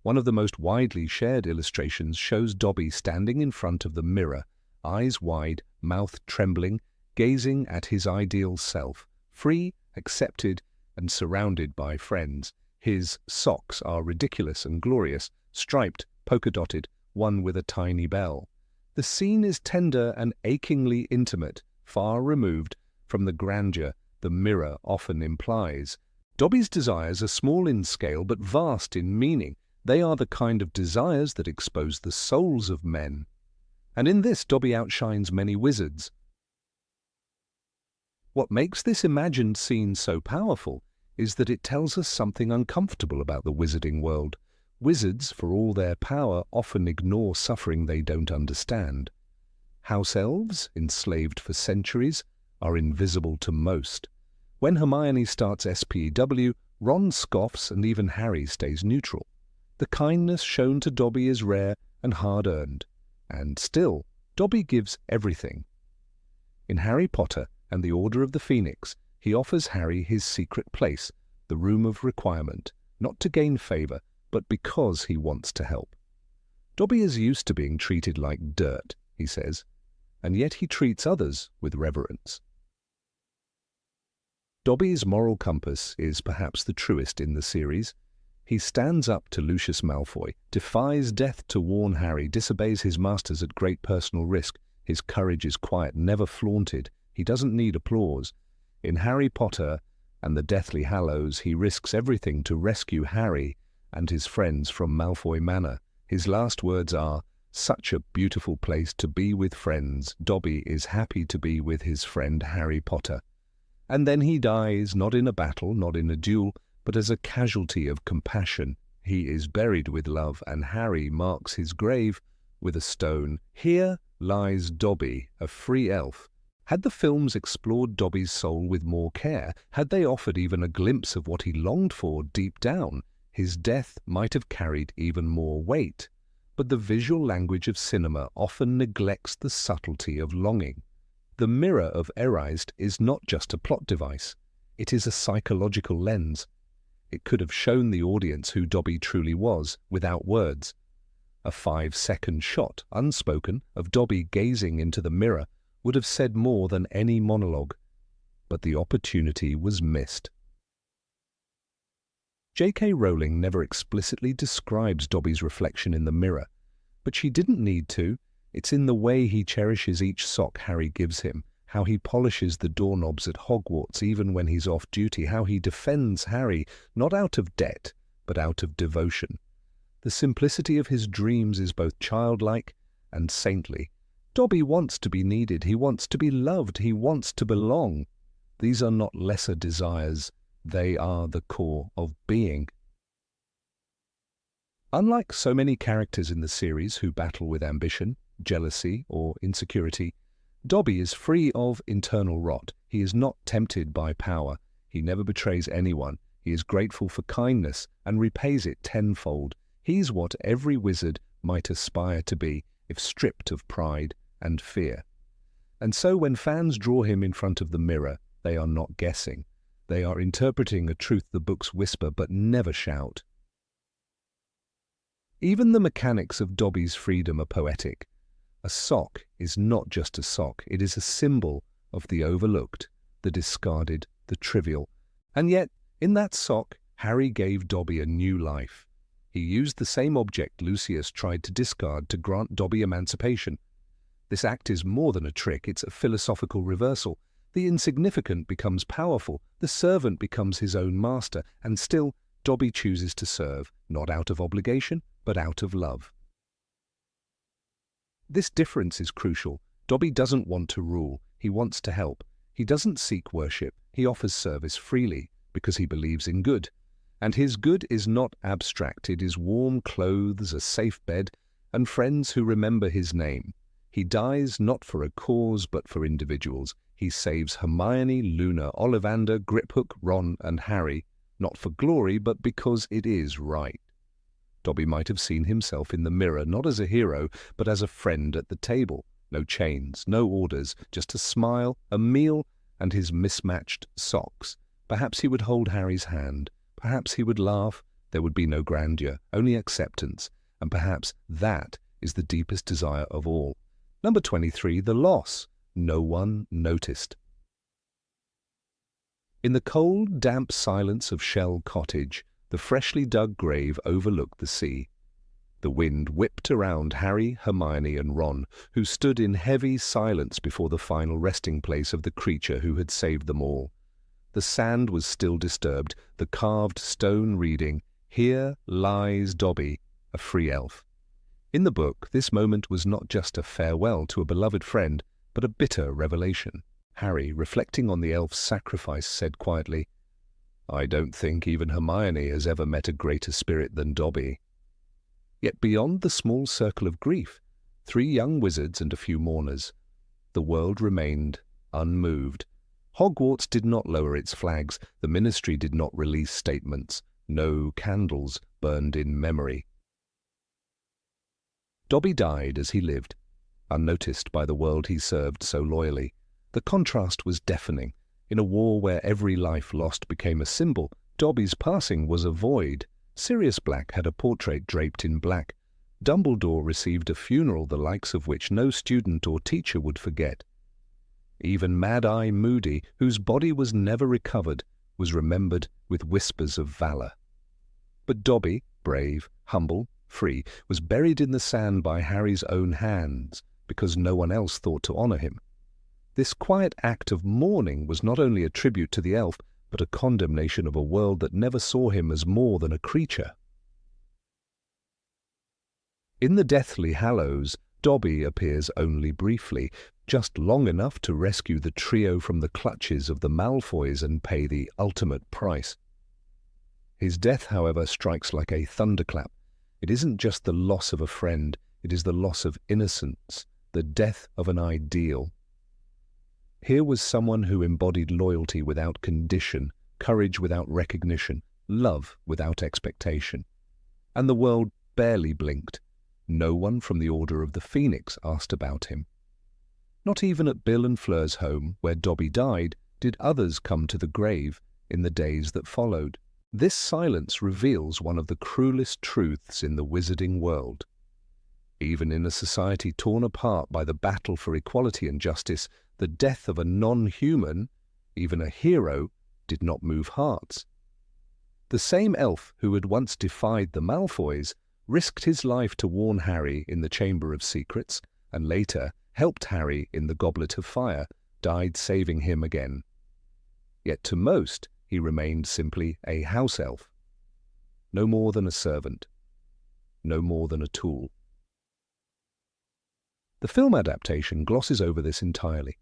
One of the most widely shared illustrations shows Dobby standing in front of the mirror, eyes wide, mouth trembling, gazing at his ideal self, free, accepted, and surrounded by friends. His socks are ridiculous and glorious, striped, polka-dotted, one with a tiny bell. The scene is tender and achingly intimate, far removed from the grandeur the mirror often implies. Dobby's desires are small in scale but vast in meaning. They are the kind of desires that expose the souls of men. And in this, Dobby outshines many wizards. What makes this imagined scene so powerful is that it tells us something uncomfortable about the wizarding world. Wizards, for all their power, often ignore suffering they don't understand. House elves, enslaved for centuries, are invisible to most. When Hermione starts SPEW, Ron scoffs and even Harry stays neutral. The kindness shown to Dobby is rare and hard-earned. And still, Dobby gives everything. In Harry Potter and the Order of the Phoenix, he offers Harry his secret place, the Room of Requirement, not to gain favour, but because he wants to help. Dobby is used to being treated like dirt, he says, and yet he treats others with reverence. Dobby's moral compass is perhaps the truest in the series. He stands up to Lucius Malfoy, defies death to warn Harry, disobeys his masters at great personal risk. His courage is quiet, never flaunted. He doesn't need applause. In Harry Potter, and the Deathly Hallows, he risks everything to rescue Harry and his friends from Malfoy Manor. His last words are, "Such a beautiful place to be with friends. Dobby is happy to be with his friend Harry Potter." And then he dies, not in a battle, not in a duel, but as a casualty of compassion. He is buried with love, and Harry marks his grave with a stone. Here lies Dobby, a free elf. Had the films explored Dobby's soul with more care, had they offered even a glimpse of what he longed for deep down, his death might have carried even more weight. But the visual language of cinema often neglects the subtlety of longing. The mirror of Erised is not just a plot device. It is a psychological lens. It could have shown the audience who Dobby truly was, without words. A 5-second shot, unspoken, of Dobby gazing into the mirror would have said more than any monologue. But the opportunity was missed. J.K. Rowling never explicitly describes Dobby's reflection in the mirror, but she didn't need to. It's in the way he cherishes each sock Harry gives him, how he polishes the doorknobs at Hogwarts even when he's off duty, how he defends Harry, not out of debt, but out of devotion. The simplicity of his dreams is both childlike and saintly. Dobby wants to be needed, he wants to be loved, he wants to belong. These are not lesser desires, they are the core of being. Unlike so many characters in the series who battle with ambition, jealousy, or insecurity, Dobby is free of internal rot. He is not tempted by power. He never betrays anyone. He is grateful for kindness and repays it tenfold. He's what every wizard might aspire to be if stripped of pride and fear. And so when fans draw him in front of the mirror, they are not guessing. They are interpreting a truth the books whisper but never shout. Even the mechanics of Dobby's freedom are poetic. A sock is not just a sock, it is a symbol of the overlooked, the discarded, the trivial. And yet, in that sock, Harry gave Dobby a new life. He used the same object Lucius tried to discard to grant Dobby emancipation. This act is more than a trick, it's a philosophical reversal. The insignificant becomes powerful, the servant becomes his own master, and still Dobby chooses to serve, not out of obligation, but out of love. This difference is crucial. Dobby doesn't want to rule, he wants to help. He doesn't seek worship, he offers service freely, because he believes in good. And his good is not abstract, it is warm clothes, a safe bed, and friends who remember his name. He dies not for a cause, but for individuals. He saves Hermione, Luna, Ollivander, Griphook, Ron, and Harry, not for glory, but because it is right. Dobby might have seen himself in the mirror not as a hero, but as a friend at the table. No chains, no orders, just a smile, a meal, and his mismatched socks. Perhaps he would hold Harry's hand. Perhaps he would laugh. There would be no grandeur, only acceptance. And perhaps that is the deepest desire of all. Number 23, the loss. No one noticed. In the cold, damp silence of Shell Cottage, the freshly dug grave overlooked the sea. The wind whipped around Harry, Hermione, and Ron, who stood in heavy silence before the final resting place of the creature who had saved them all. The sand was still disturbed, the carved stone reading, "Here lies Dobby, a free elf." In the book, this moment was not just a farewell to a beloved friend, but a bitter revelation. Harry, reflecting on the elf's sacrifice, said quietly, "I don't think even Hermione has ever met a greater spirit than Dobby." Yet beyond the small circle of grief, 3 young wizards and a few mourners, the world remained unmoved. Hogwarts did not lower its flags, the ministry did not release statements, no candles burned in memory. Dobby died as he lived, unnoticed by the world he served so loyally. The contrast was deafening. In a war where every life lost became a symbol, Dobby's passing was a void. Sirius Black had a portrait draped in black. Dumbledore received a funeral the likes of which no student or teacher would forget. Even Mad-Eye Moody, whose body was never recovered, was remembered with whispers of valor. But Dobby, brave, humble, free, was buried in the sand by Harry's own hands, because no one else thought to honor him. This quiet act of mourning was not only a tribute to the elf, but a condemnation of a world that never saw him as more than a creature. In the Deathly Hallows, Dobby appears only briefly, just long enough to rescue the trio from the clutches of the Malfoys and pay the ultimate price. His death, however, strikes like a thunderclap. It isn't just the loss of a friend, it is the loss of innocence, the death of an ideal. Here was someone who embodied loyalty without condition, courage without recognition, love without expectation. And the world barely blinked. No one from the Order of the Phoenix asked about him. Not even at Bill and Fleur's home, where Dobby died, did others come to the grave in the days that followed. This silence reveals one of the cruelest truths in the wizarding world. Even in a society torn apart by the battle for equality and justice, the death of a non-human, even a hero, did not move hearts. The same elf who had once defied the Malfoys risked his life to warn Harry in the Chamber of Secrets, and later helped Harry in the Goblet of Fire, died saving him again. Yet to most, he remained simply a house elf. No more than a servant. No more than a tool. The film adaptation glosses over this entirely.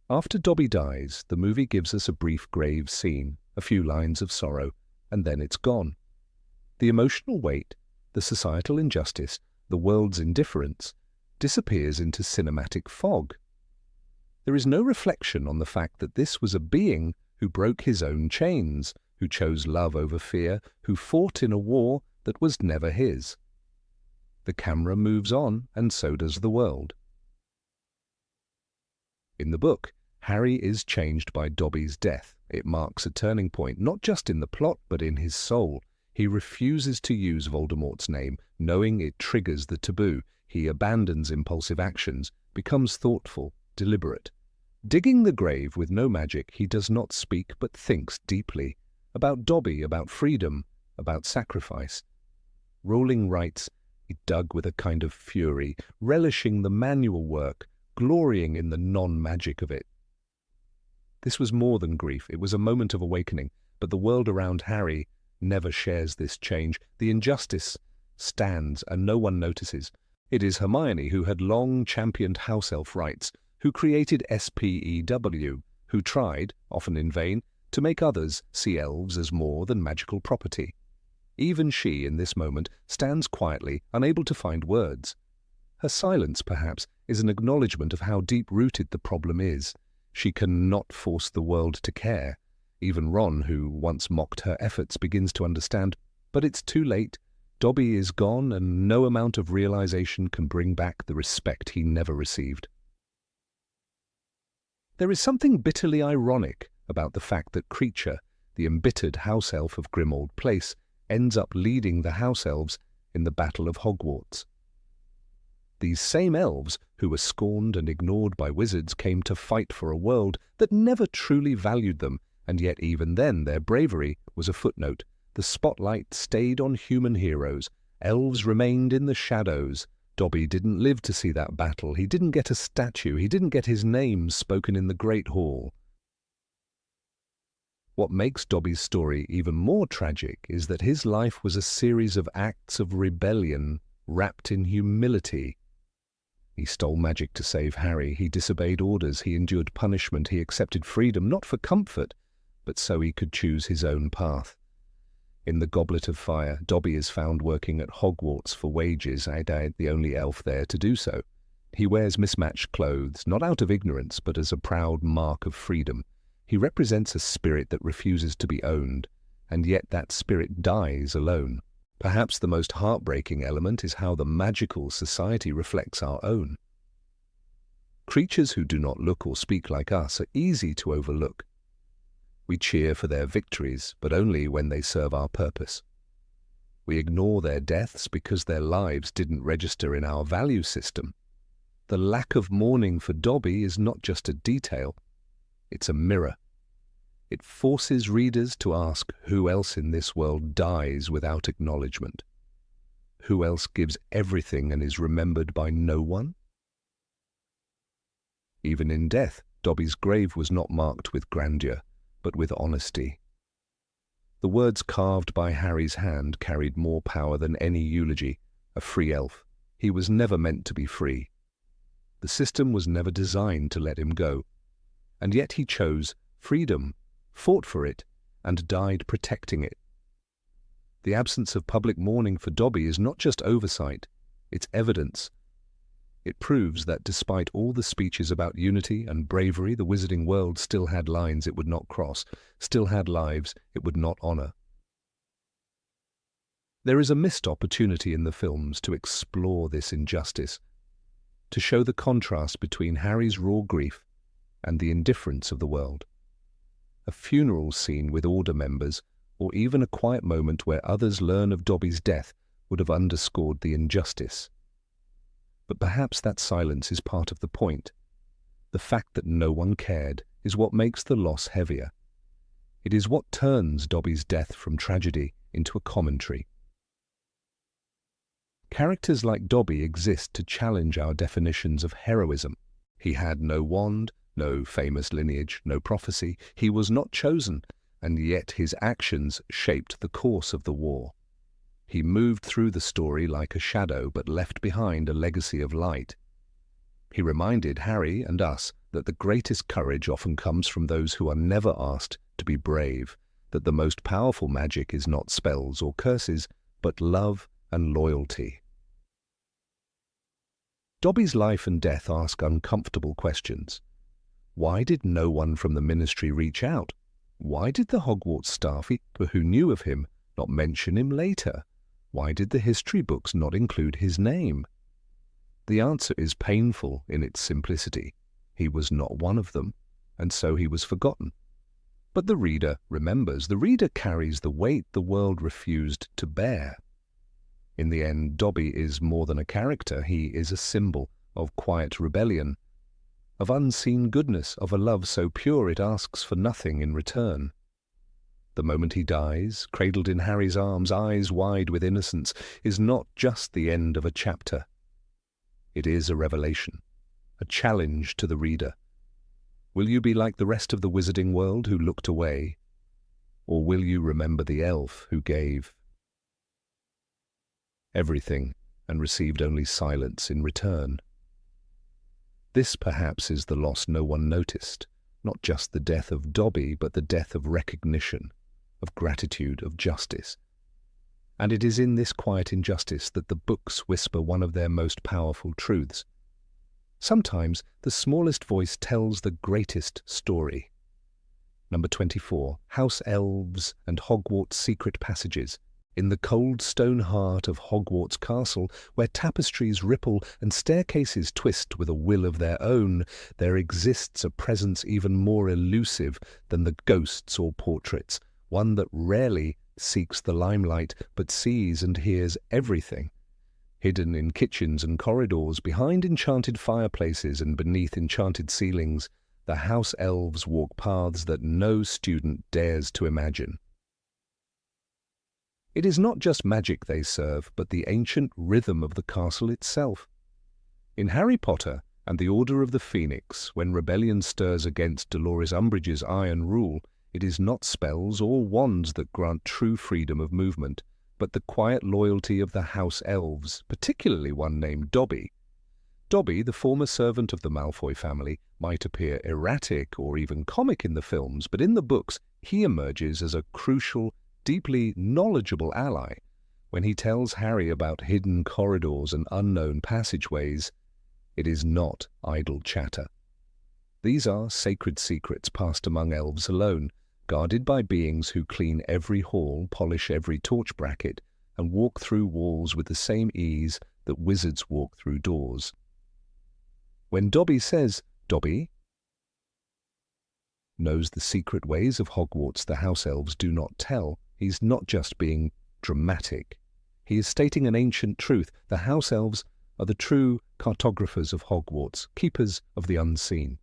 After Dobby dies, the movie gives us a brief grave scene, a few lines of sorrow, and then it's gone. The emotional weight, the societal injustice, the world's indifference, disappears into cinematic fog. There is no reflection on the fact that this was a being who broke his own chains, who chose love over fear, who fought in a war that was never his. The camera moves on, and so does the world. In the book, Harry is changed by Dobby's death. It marks a turning point, not just in the plot, but in his soul. He refuses to use Voldemort's name, knowing it triggers the taboo. He abandons impulsive actions, becomes thoughtful, deliberate. Digging the grave with no magic, he does not speak but thinks deeply. About Dobby, about freedom, about sacrifice. Rowling writes, he dug with a kind of fury, relishing the manual work, glorying in the non-magic of it. This was more than grief, it was a moment of awakening, but the world around Harry never shares this change. The injustice stands and no one notices. It is Hermione who had long championed house elf rights, who created SPEW, who tried, often in vain, to make others see elves as more than magical property. Even she, in this moment, stands quietly, unable to find words. Her silence, perhaps, is an acknowledgement of how deep-rooted the problem is. She cannot force the world to care. Even Ron, who once mocked her efforts, begins to understand. But it's too late. Dobby is gone, and no amount of realization can bring back the respect he never received. There is something bitterly ironic about the fact that Kreacher, the embittered house elf of Grimmauld Place, ends up leading the house elves in the Battle of Hogwarts. These same elves, who were scorned and ignored by wizards, came to fight for a world that never truly valued them, and yet even then their bravery was a footnote. The spotlight stayed on human heroes. Elves remained in the shadows. Dobby didn't live to see that battle. He didn't get a statue. He didn't get his name spoken in the Great Hall. What makes Dobby's story even more tragic is that his life was a series of acts of rebellion wrapped in humility. He stole magic to save Harry. He disobeyed orders. He endured punishment. He accepted freedom, not for comfort, but so he could choose his own path. In the Goblet of Fire, Dobby is found working at Hogwarts for wages, the only elf there to do so. He wears mismatched clothes, not out of ignorance, but as a proud mark of freedom. He represents a spirit that refuses to be owned, and yet that spirit dies alone. Perhaps the most heartbreaking element is how the magical society reflects our own. Creatures who do not look or speak like us are easy to overlook. We cheer for their victories, but only when they serve our purpose. We ignore their deaths because their lives didn't register in our value system. The lack of mourning for Dobby is not just a detail, it's a mirror. It forces readers to ask who else in this world dies without acknowledgement. Who else gives everything and is remembered by no one? Even in death, Dobby's grave was not marked with grandeur. but with honesty. The words carved by Harry's hand carried more power than any eulogy. A free elf. He was never meant to be free. The system was never designed to let him go. And yet he chose freedom, fought for it, and died protecting it. The absence of public mourning for Dobby is not just oversight, it's evidence. It proves that despite all the speeches about unity and bravery, the wizarding world still had lines it would not cross, still had lives it would not honor. There is a missed opportunity in the films to explore this injustice, to show the contrast between Harry's raw grief and the indifference of the world. A funeral scene with order members, or even a quiet moment where others learn of Dobby's death, would have underscored the injustice. But perhaps that silence is part of the point. The fact that no one cared is what makes the loss heavier. It is what turns Dobby's death from tragedy into a commentary. Characters like Dobby exist to challenge our definitions of heroism. He had no wand, no famous lineage, no prophecy. He was not chosen, and yet his actions shaped the course of the war. He moved through the story like a shadow, but left behind a legacy of light. He reminded Harry and us that the greatest courage often comes from those who are never asked to be brave, that the most powerful magic is not spells or curses, but love and loyalty. Dobby's life and death ask uncomfortable questions. Why did no one from the ministry reach out? Why did the Hogwarts staff, who knew of him, not mention him later? Why did the history books not include his name? The answer is painful in its simplicity. He was not one of them, and so he was forgotten. But the reader remembers. The reader carries the weight the world refused to bear. In the end, Dobby is more than a character. He is a symbol of quiet rebellion, of unseen goodness, of a love so pure it asks for nothing in return. The moment he dies, cradled in Harry's arms, eyes wide with innocence, is not just the end of a chapter. It is a revelation, a challenge to the reader. Will you be like the rest of the wizarding world who looked away? Or will you remember the elf who gave everything and received only silence in return? This perhaps is the loss no one noticed, not just the death of Dobby, but the death of recognition, of gratitude, of justice. And it is in this quiet injustice that the books whisper one of their most powerful truths. Sometimes the smallest voice tells the greatest story. Number 24, House Elves and Hogwarts Secret Passages. In the cold stone heart of Hogwarts Castle, where tapestries ripple and staircases twist with a will of their own, there exists a presence even more elusive than the ghosts or portraits, one that rarely seeks the limelight but sees and hears everything. Hidden in kitchens and corridors, behind enchanted fireplaces and beneath enchanted ceilings, the house elves walk paths that no student dares to imagine. It is not just magic they serve, but the ancient rhythm of the castle itself. In Harry Potter and the Order of the Phoenix, when rebellion stirs against Dolores Umbridge's iron rule, it is not spells or wands that grant true freedom of movement, but the quiet loyalty of the house elves, particularly one named Dobby. Dobby, the former servant of the Malfoy family, might appear erratic or even comic in the films, but in the books he emerges as a crucial, deeply knowledgeable ally. When he tells Harry about hidden corridors and unknown passageways, it is not idle chatter. These are sacred secrets passed among elves alone, guarded by beings who clean every hall, polish every torch bracket, and walk through walls with the same ease that wizards walk through doors. When Dobby says, "Dobby," knows the secret ways of Hogwarts the house elves do not tell, he's not just being dramatic. He is stating an ancient truth. The house elves are the true cartographers of Hogwarts, keepers of the unseen.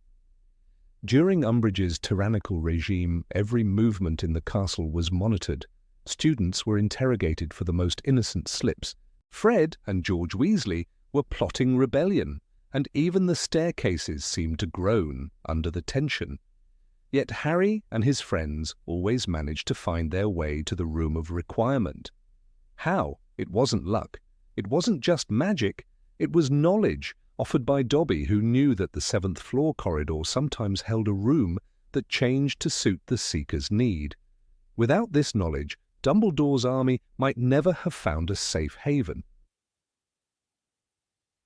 During Umbridge's tyrannical regime, every movement in the castle was monitored. Students were interrogated for the most innocent slips. Fred and George Weasley were plotting rebellion, and even the staircases seemed to groan under the tension. Yet Harry and his friends always managed to find their way to the room of requirement. How? It wasn't luck. It wasn't just magic. It was knowledge offered by Dobby, who knew that the seventh floor corridor sometimes held a room that changed to suit the seeker's need. Without this knowledge, Dumbledore's army might never have found a safe haven.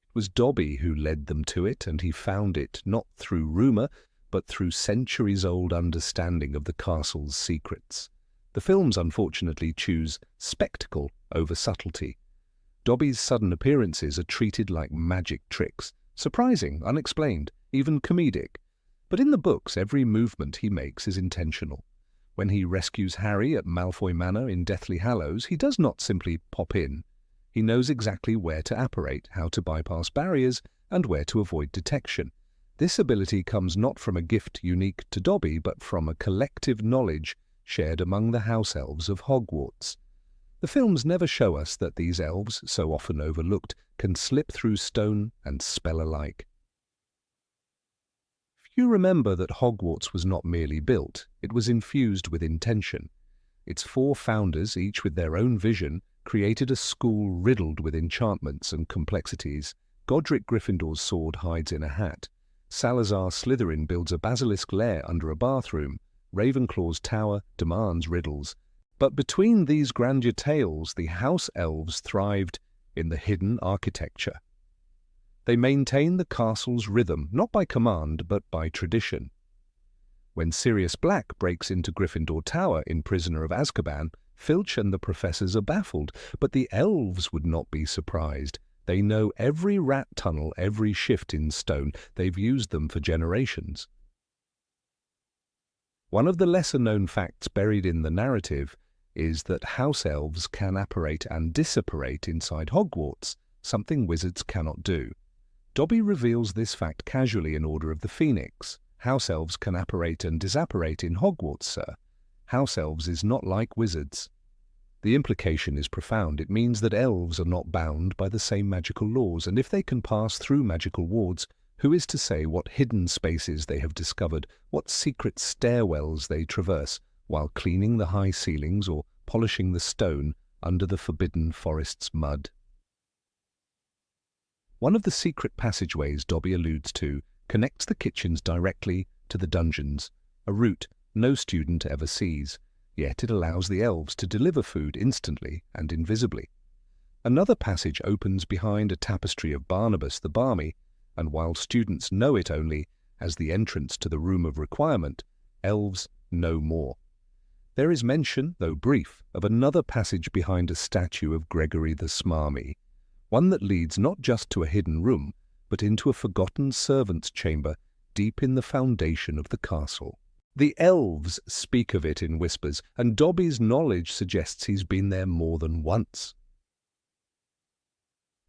It was Dobby who led them to it, and he found it not through rumour, but through centuries-old understanding of the castle's secrets. The films unfortunately choose spectacle over subtlety. Dobby's sudden appearances are treated like magic tricks, surprising, unexplained, even comedic. But in the books, every movement he makes is intentional. When he rescues Harry at Malfoy Manor in Deathly Hallows, he does not simply pop in. He knows exactly where to apparate, how to bypass barriers, and where to avoid detection. This ability comes not from a gift unique to Dobby, but from a collective knowledge shared among the house elves of Hogwarts. The films never show us that these elves, so often overlooked, can slip through stone and spell alike. Few remember that Hogwarts was not merely built, it was infused with intention. Its 4 founders, each with their own vision, created a school riddled with enchantments and complexities. Godric Gryffindor's sword hides in a hat. Salazar Slytherin builds a basilisk lair under a bathroom. Ravenclaw's tower demands riddles. But between these grandeur tales, the house elves thrived in the hidden architecture. They maintain the castle's rhythm, not by command, but by tradition. When Sirius Black breaks into Gryffindor Tower in Prisoner of Azkaban, Filch and the professors are baffled, but the elves would not be surprised. They know every rat tunnel, every shift in stone. They've used them for generations. One of the lesser-known facts buried in the narrative is that house elves can apparate and disapparate inside Hogwarts, something wizards cannot do. Dobby reveals this fact casually in Order of the Phoenix. House elves can apparate and disapparate in Hogwarts, sir. House elves is not like wizards. The implication is profound. It means that elves are not bound by the same magical laws, and if they can pass through magical wards, who is to say what hidden spaces they have discovered, what secret stairwells they traverse, while cleaning the high ceilings or polishing the stone under the forbidden forest's mud? One of the secret passageways Dobby alludes to connects the kitchens directly to the dungeons, a route no student ever sees, yet it allows the elves to deliver food instantly and invisibly. Another passage opens behind a tapestry of Barnabas the Barmy, and while students know it only as the entrance to the room of requirement, elves know more. There is mention, though brief, of another passage behind a statue of Gregory the Smarmy, one that leads not just to a hidden room, but into a forgotten servant's chamber deep in the foundation of the castle. The elves speak of it in whispers, and Dobby's knowledge suggests he's been there more than once.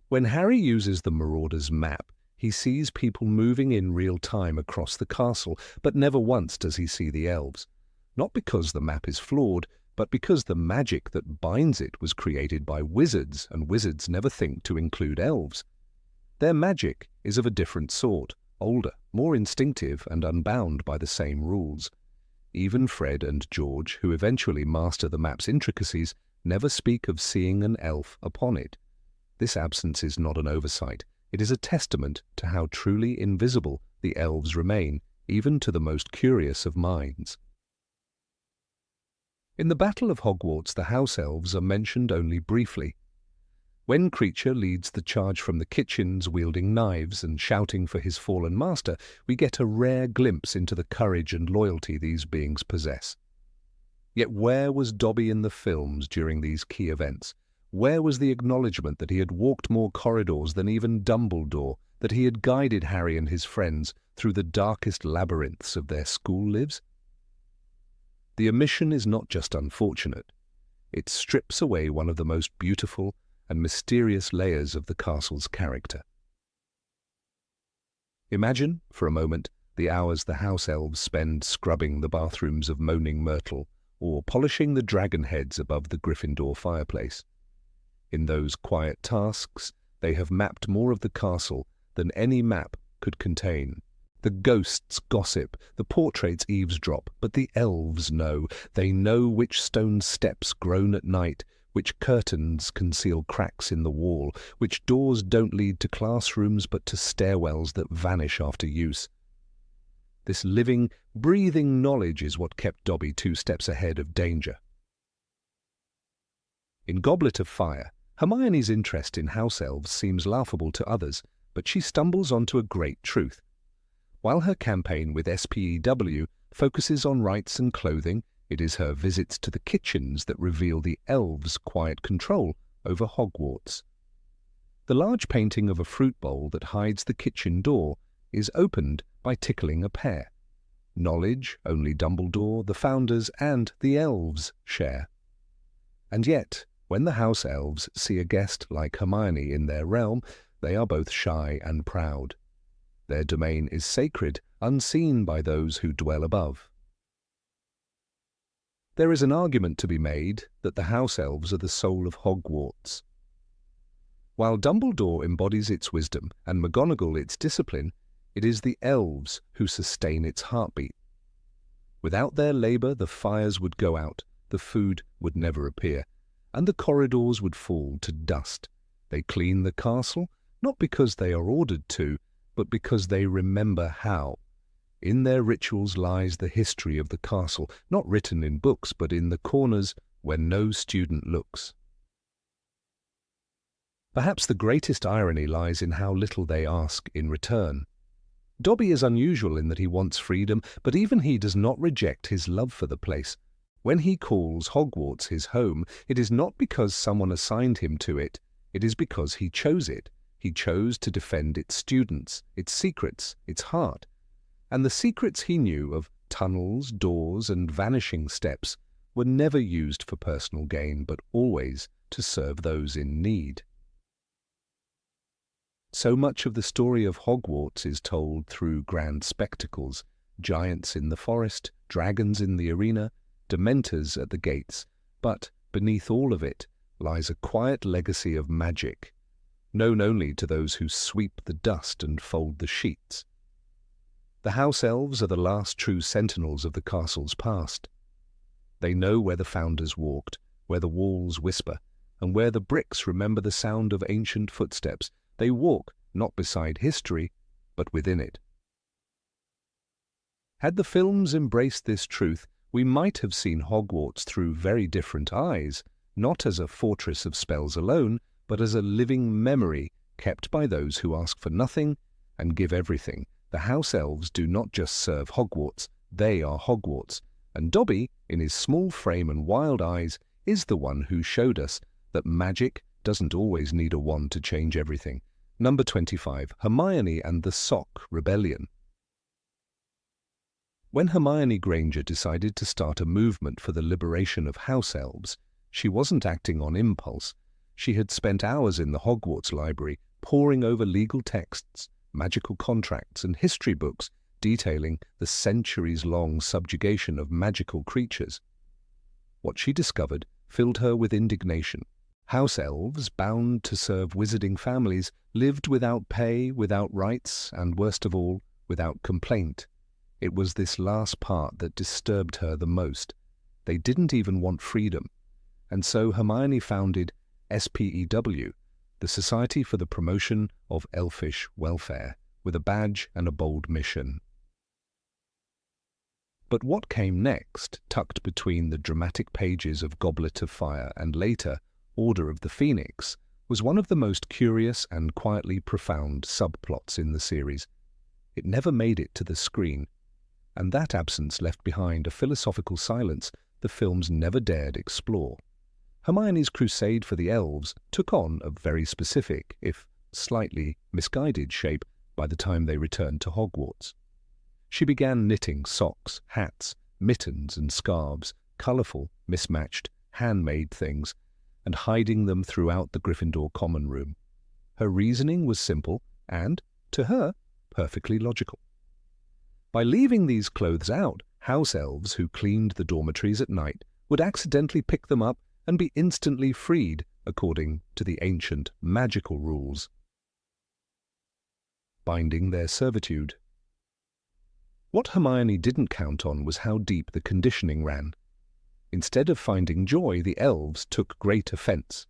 When Harry uses the Marauder's map, he sees people moving in real time across the castle, but never once does he see the elves. Not because the map is flawed, but because the magic that binds it was created by wizards, and wizards never think to include elves. Their magic is of a different sort, older, more instinctive, and unbound by the same rules. Even Fred and George, who eventually master the map's intricacies, never speak of seeing an elf upon it. This absence is not an oversight. It is a testament to how truly invisible the elves remain, even to the most curious of minds. In the Battle of Hogwarts, the house elves are mentioned only briefly. When Kreacher leads the charge from the kitchens wielding knives and shouting for his fallen master, we get a rare glimpse into the courage and loyalty these beings possess. Yet where was Dobby in the films during these key events? Where was the acknowledgement that he had walked more corridors than even Dumbledore, that he had guided Harry and his friends through the darkest labyrinths of their school lives? The omission is not just unfortunate. It strips away one of the most beautiful and mysterious layers of the castle's character. Imagine, for a moment, the hours the house elves spend scrubbing the bathrooms of Moaning Myrtle or polishing the dragon heads above the Gryffindor fireplace. In those quiet tasks, they have mapped more of the castle than any map could contain. The ghosts gossip, the portraits eavesdrop, but the elves know. They know which stone steps groan at night, which curtains conceal cracks in the wall, which doors don't lead to classrooms but to stairwells that vanish after use. This living, breathing knowledge is what kept Dobby 2 steps ahead of danger. In Goblet of Fire, Hermione's interest in house elves seems laughable to others, but she stumbles onto a great truth. While her campaign with SPEW focuses on rights and clothing, it is her visits to the kitchens that reveal the elves' quiet control over Hogwarts. The large painting of a fruit bowl that hides the kitchen door is opened by tickling a pear. Knowledge only Dumbledore, the Founders, and the elves share. And yet, when the house elves see a guest like Hermione in their realm, they are both shy and proud. Their domain is sacred, unseen by those who dwell above. There is an argument to be made that the house elves are the soul of Hogwarts. While Dumbledore embodies its wisdom and McGonagall its discipline, it is the elves who sustain its heartbeat. Without their labour, the fires would go out, the food would never appear, and the corridors would fall to dust. They clean the castle, not because they are ordered to, but because they remember how. In their rituals lies the history of the castle, not written in books, but in the corners where no student looks. Perhaps the greatest irony lies in how little they ask in return. Dobby is unusual in that he wants freedom, but even he does not reject his love for the place. When he calls Hogwarts his home, it is not because someone assigned him to it, it is because he chose it. He chose to defend its students, its secrets, its heart. And the secrets he knew of tunnels, doors, and vanishing steps were never used for personal gain, but always to serve those in need. So much of the story of Hogwarts is told through grand spectacles, giants in the forest, dragons in the arena, dementors at the gates, but beneath all of it lies a quiet legacy of magic, known only to those who sweep the dust and fold the sheets. The house elves are the last true sentinels of the castle's past. They know where the Founders walked, where the walls whisper, and where the bricks remember the sound of ancient footsteps. They walk not beside history, but within it. Had the films embraced this truth, we might have seen Hogwarts through very different eyes, not as a fortress of spells alone, but as a living memory kept by those who ask for nothing and give everything. The house elves do not just serve Hogwarts, they are Hogwarts, and Dobby, in his small frame and wild eyes, is the one who showed us that magic doesn't always need a wand to change everything. Number 25, Hermione and the Sock Rebellion. When Hermione Granger decided to start a movement for the liberation of house elves, she wasn't acting on impulse. She had spent hours in the Hogwarts library poring over legal texts, magical contracts, and history books detailing the centuries-long subjugation of magical creatures. What she discovered filled her with indignation. House elves, bound to serve wizarding families, lived without pay, without rights, and worst of all, without complaint. It was this last part that disturbed her the most. They didn't even want freedom. And so Hermione founded SPEW, the Society for the Promotion of Elfish Welfare, with a badge and a bold mission. But what came next, tucked between the dramatic pages of Goblet of Fire and later Order of the Phoenix, was one of the most curious and quietly profound subplots in the series. It never made it to the screen, and that absence left behind a philosophical silence the films never dared explore. Hermione's crusade for the elves took on a very specific, if slightly misguided shape by the time they returned to Hogwarts. She began knitting socks, hats, mittens and scarves, colourful, mismatched, handmade things, and hiding them throughout the Gryffindor common room. Her reasoning was simple and, to her, perfectly logical. By leaving these clothes out, house elves who cleaned the dormitories at night would accidentally pick them up and be instantly freed according to the ancient magical rules, binding their servitude. What Hermione didn't count on was how deep the conditioning ran. Instead of finding joy, the elves took great offence.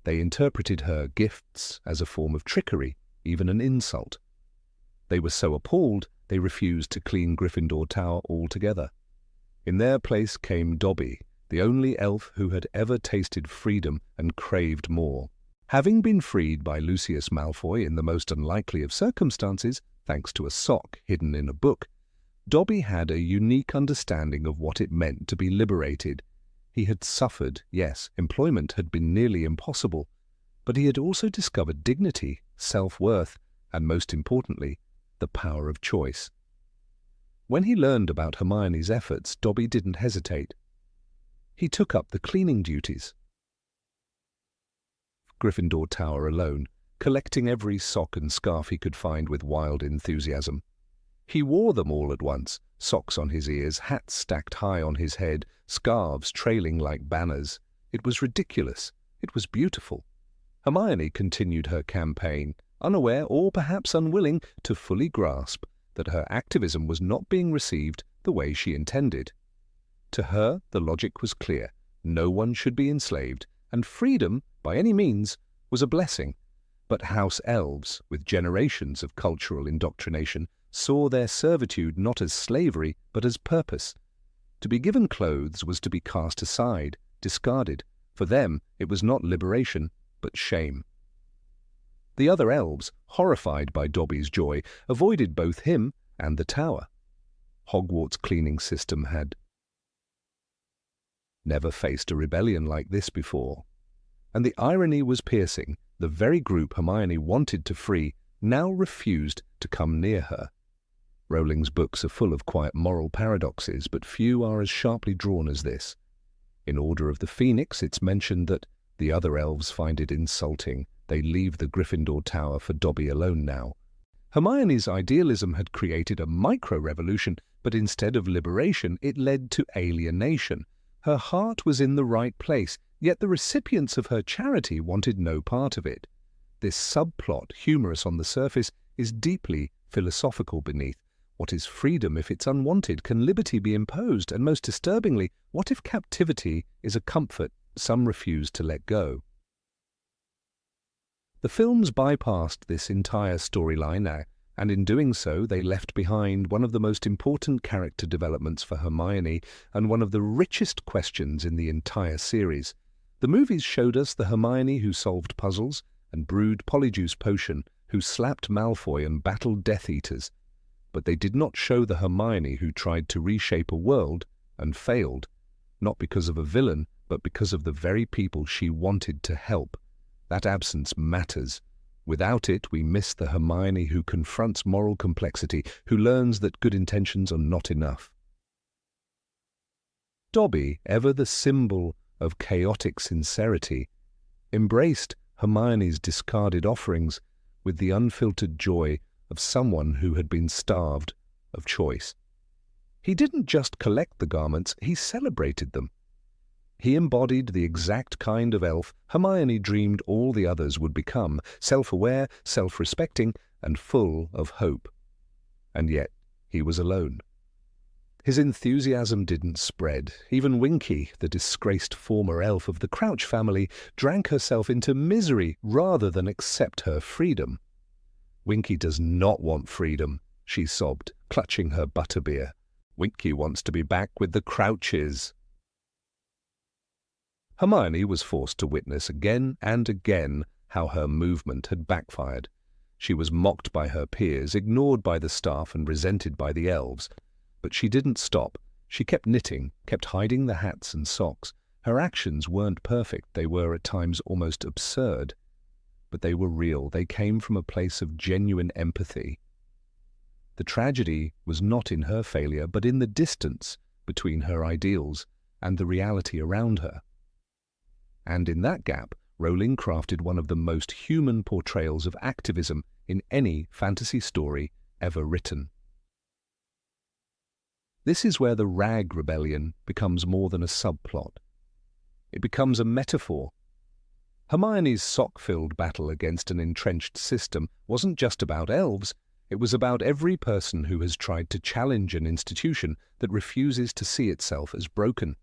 They interpreted her gifts as a form of trickery, even an insult. They were so appalled, they refused to clean Gryffindor Tower altogether. In their place came Dobby, the only elf who had ever tasted freedom and craved more. Having been freed by Lucius Malfoy in the most unlikely of circumstances, thanks to a sock hidden in a book, Dobby had a unique understanding of what it meant to be liberated. He had suffered, yes, employment had been nearly impossible, but he had also discovered dignity, self-worth, and most importantly, the power of choice. When he learned about Hermione's efforts, Dobby didn't hesitate. He took up the cleaning duties. Gryffindor Tower alone, collecting every sock and scarf he could find with wild enthusiasm. He wore them all at once, socks on his ears, hats stacked high on his head, scarves trailing like banners. It was ridiculous. It was beautiful. Hermione continued her campaign, unaware or perhaps unwilling to fully grasp that her activism was not being received the way she intended. To her, the logic was clear. No one should be enslaved, and freedom, by any means, was a blessing. But House Elves, with generations of cultural indoctrination, saw their servitude not as slavery, but as purpose. To be given clothes was to be cast aside, discarded. For them, it was not liberation, but shame. The other elves, horrified by Dobby's joy, avoided both him and the tower. Hogwarts' cleaning system had never faced a rebellion like this before. And the irony was piercing. The very group Hermione wanted to free now refused to come near her. Rowling's books are full of quiet moral paradoxes, but few are as sharply drawn as this. In Order of the Phoenix, it's mentioned that the other elves find it insulting. They leave the Gryffindor Tower for Dobby alone now. Hermione's idealism had created a micro-revolution, but instead of liberation, it led to alienation. Her heart was in the right place, yet the recipients of her charity wanted no part of it. This subplot, humorous on the surface, is deeply philosophical beneath. What is freedom if it's unwanted? Can liberty be imposed? And most disturbingly, what if captivity is a comfort some refuse to let go? The films bypassed this entire storyline now, and in doing so they left behind one of the most important character developments for Hermione and one of the richest questions in the entire series. The movies showed us the Hermione who solved puzzles and brewed Polyjuice Potion, who slapped Malfoy and battled Death Eaters. But they did not show the Hermione who tried to reshape a world and failed, not because of a villain, but because of the very people she wanted to help. That absence matters. Without it, we miss the Hermione who confronts moral complexity, who learns that good intentions are not enough. Dobby, ever the symbol of chaotic sincerity, embraced Hermione's discarded offerings with the unfiltered joy of someone who had been starved of choice. He didn't just collect the garments, he celebrated them. He embodied the exact kind of elf Hermione dreamed all the others would become, self-aware, self-respecting, and full of hope. And yet, he was alone. His enthusiasm didn't spread. Even Winky, the disgraced former elf of the Crouch family, drank herself into misery rather than accept her freedom. Winky does not want freedom, she sobbed, clutching her butterbeer. Winky wants to be back with the Crouches. Hermione was forced to witness again and again how her movement had backfired. She was mocked by her peers, ignored by the staff, and resented by the elves. But she didn't stop. She kept knitting, kept hiding the hats and socks. Her actions weren't perfect. They were at times almost absurd. But they were real. They came from a place of genuine empathy. The tragedy was not in her failure, but in the distance between her ideals and the reality around her. And in that gap, Rowling crafted one of the most human portrayals of activism in any fantasy story ever written. This is where the Rag Rebellion becomes more than a subplot. It becomes a metaphor. Hermione's sock-filled battle against an entrenched system wasn't just about elves, It was about every person who has tried to challenge an institution that refuses to see itself as broken.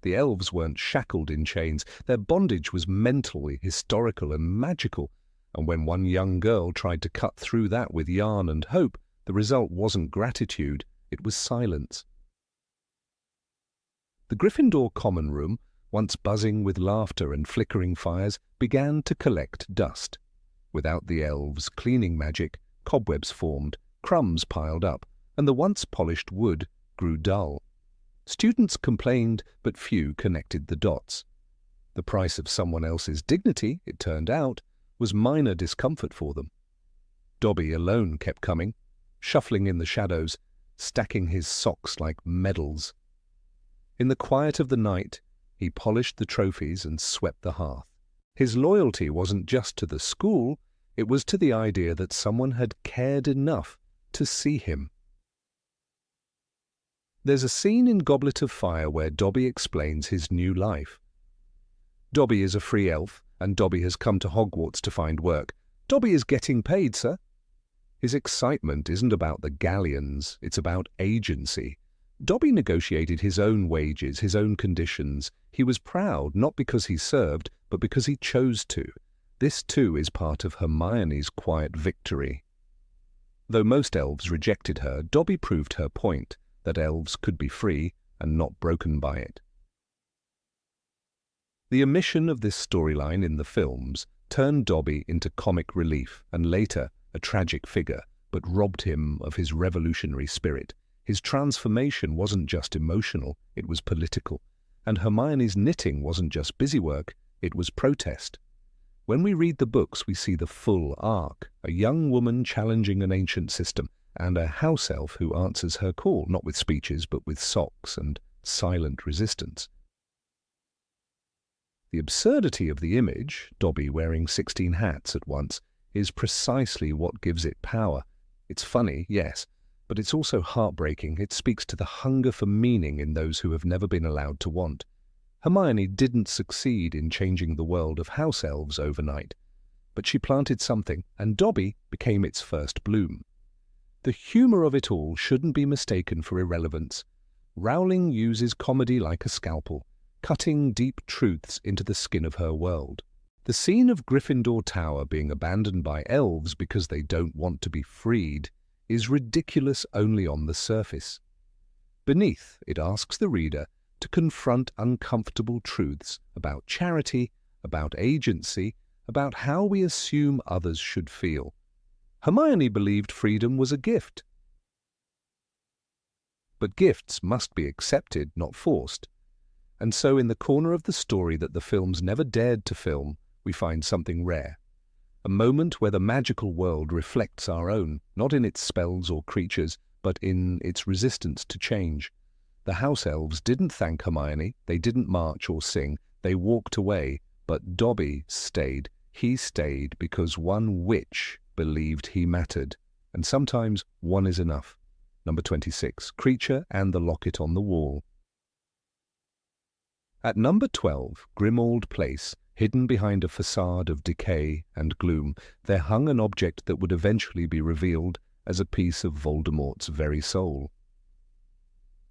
The elves weren't shackled in chains. Their bondage was mental, historical, and magical. And when one young girl tried to cut through that with yarn and hope, the result wasn't gratitude, it was silence. The Gryffindor common room, once buzzing with laughter and flickering fires, began to collect dust. Without the elves' cleaning magic, cobwebs formed, crumbs piled up, and the once polished wood grew dull. Students complained, but few connected the dots. The price of someone else's dignity, it turned out, was minor discomfort for them. Dobby alone kept coming, shuffling in the shadows, stacking his socks like medals. In the quiet of the night, he polished the trophies and swept the hearth. His loyalty wasn't just to the school, it was to the idea that someone had cared enough to see him. There's a scene in Goblet of Fire where Dobby explains his new life. Dobby is a free elf, and Dobby has come to Hogwarts to find work. Dobby is getting paid, sir. His excitement isn't about the galleons, it's about agency. Dobby negotiated his own wages, his own conditions. He was proud, not because he served, but because he chose to. This, too, is part of Hermione's quiet victory. Though most elves rejected her, Dobby proved her point, that elves could be free and not broken by it. The omission of this storyline in the films turned Dobby into comic relief and later a tragic figure, but robbed him of his revolutionary spirit. His transformation wasn't just emotional, it was political. And Hermione's knitting wasn't just busywork, it was protest. When we read the books, we see the full arc, a young woman challenging an ancient system, and a house elf who answers her call, not with speeches, but with socks and silent resistance. The absurdity of the image, Dobby wearing 16 hats at once, is precisely what gives it power. It's funny, yes, but it's also heartbreaking. It speaks to the hunger for meaning in those who have never been allowed to want. Hermione didn't succeed in changing the world of house elves overnight, but she planted something, and Dobby became its first bloom. The humour of it all shouldn't be mistaken for irrelevance. Rowling uses comedy like a scalpel, cutting deep truths into the skin of her world. The scene of Gryffindor Tower being abandoned by elves because they don't want to be freed is ridiculous only on the surface. Beneath, it asks the reader to confront uncomfortable truths about charity, about agency, about how we assume others should feel. Hermione believed freedom was a gift. But gifts must be accepted, not forced. And so in the corner of the story that the films never dared to film, we find something rare. A moment where the magical world reflects our own, not in its spells or creatures, but in its resistance to change. The house elves didn't thank Hermione, they didn't march or sing, they walked away, but Dobby stayed. He stayed because one witch believed he mattered, and sometimes one is enough. Number 26, Kreacher and the Locket on the Wall. At number 12, Grimmauld Place, hidden behind a facade of decay and gloom, there hung an object that would eventually be revealed as a piece of Voldemort's very soul.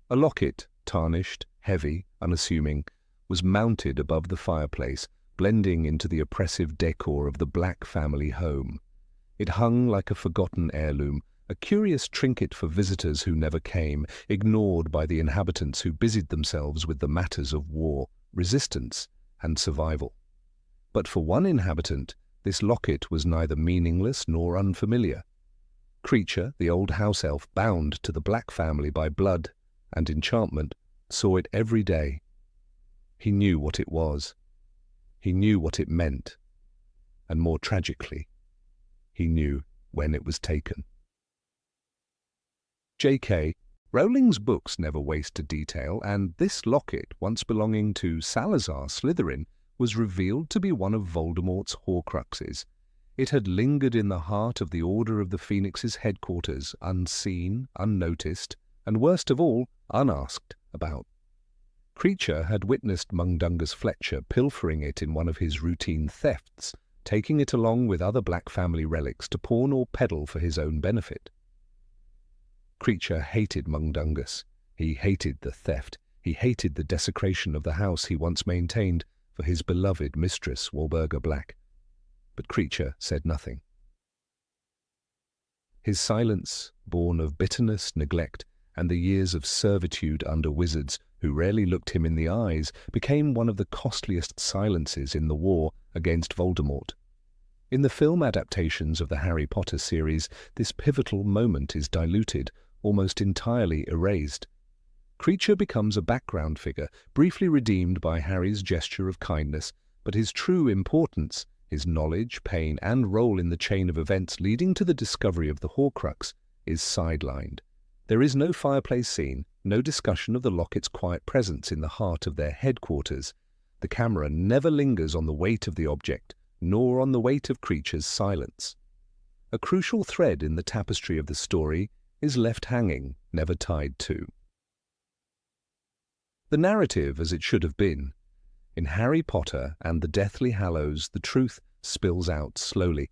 A locket, tarnished, heavy, unassuming, was mounted above the fireplace, blending into the oppressive decor of the Black family home. It hung like a forgotten heirloom, a curious trinket for visitors who never came, ignored by the inhabitants who busied themselves with the matters of war, resistance, and survival. But for one inhabitant, this locket was neither meaningless nor unfamiliar. Kreacher, the old house elf bound to the Black family by blood and enchantment, saw it every day. He knew what it was. He knew what it meant. And more tragically, he knew when it was taken. J.K. Rowling's books never waste a detail, and this locket, once belonging to Salazar Slytherin, was revealed to be one of Voldemort's Horcruxes. It had lingered in the heart of the Order of the Phoenix's headquarters, unseen, unnoticed, and worst of all, unasked about. Kreacher had witnessed Mundungus Fletcher pilfering it in one of his routine thefts, taking it along with other Black family relics to pawn or peddle for his own benefit. Kreacher hated Mundungus. He hated the theft. He hated the desecration of the house he once maintained for his beloved mistress, Walburga Black. But Kreacher said nothing. His silence, born of bitterness, neglect, and the years of servitude under wizards who rarely looked him in the eyes, became one of the costliest silences in the war against Voldemort. In the film adaptations of the Harry Potter series, this pivotal moment is diluted, almost entirely erased. Kreacher becomes a background figure, briefly redeemed by Harry's gesture of kindness, but his true importance, his knowledge, pain, and role in the chain of events leading to the discovery of the Horcrux, is sidelined. There is no fireplace scene, no discussion of the locket's quiet presence in the heart of their headquarters. The camera never lingers on the weight of the object, nor on the weight of Kreacher's silence. A crucial thread in the tapestry of the story is left hanging, never tied to. The narrative as it should have been. In Harry Potter and the Deathly Hallows, the truth spills out slowly.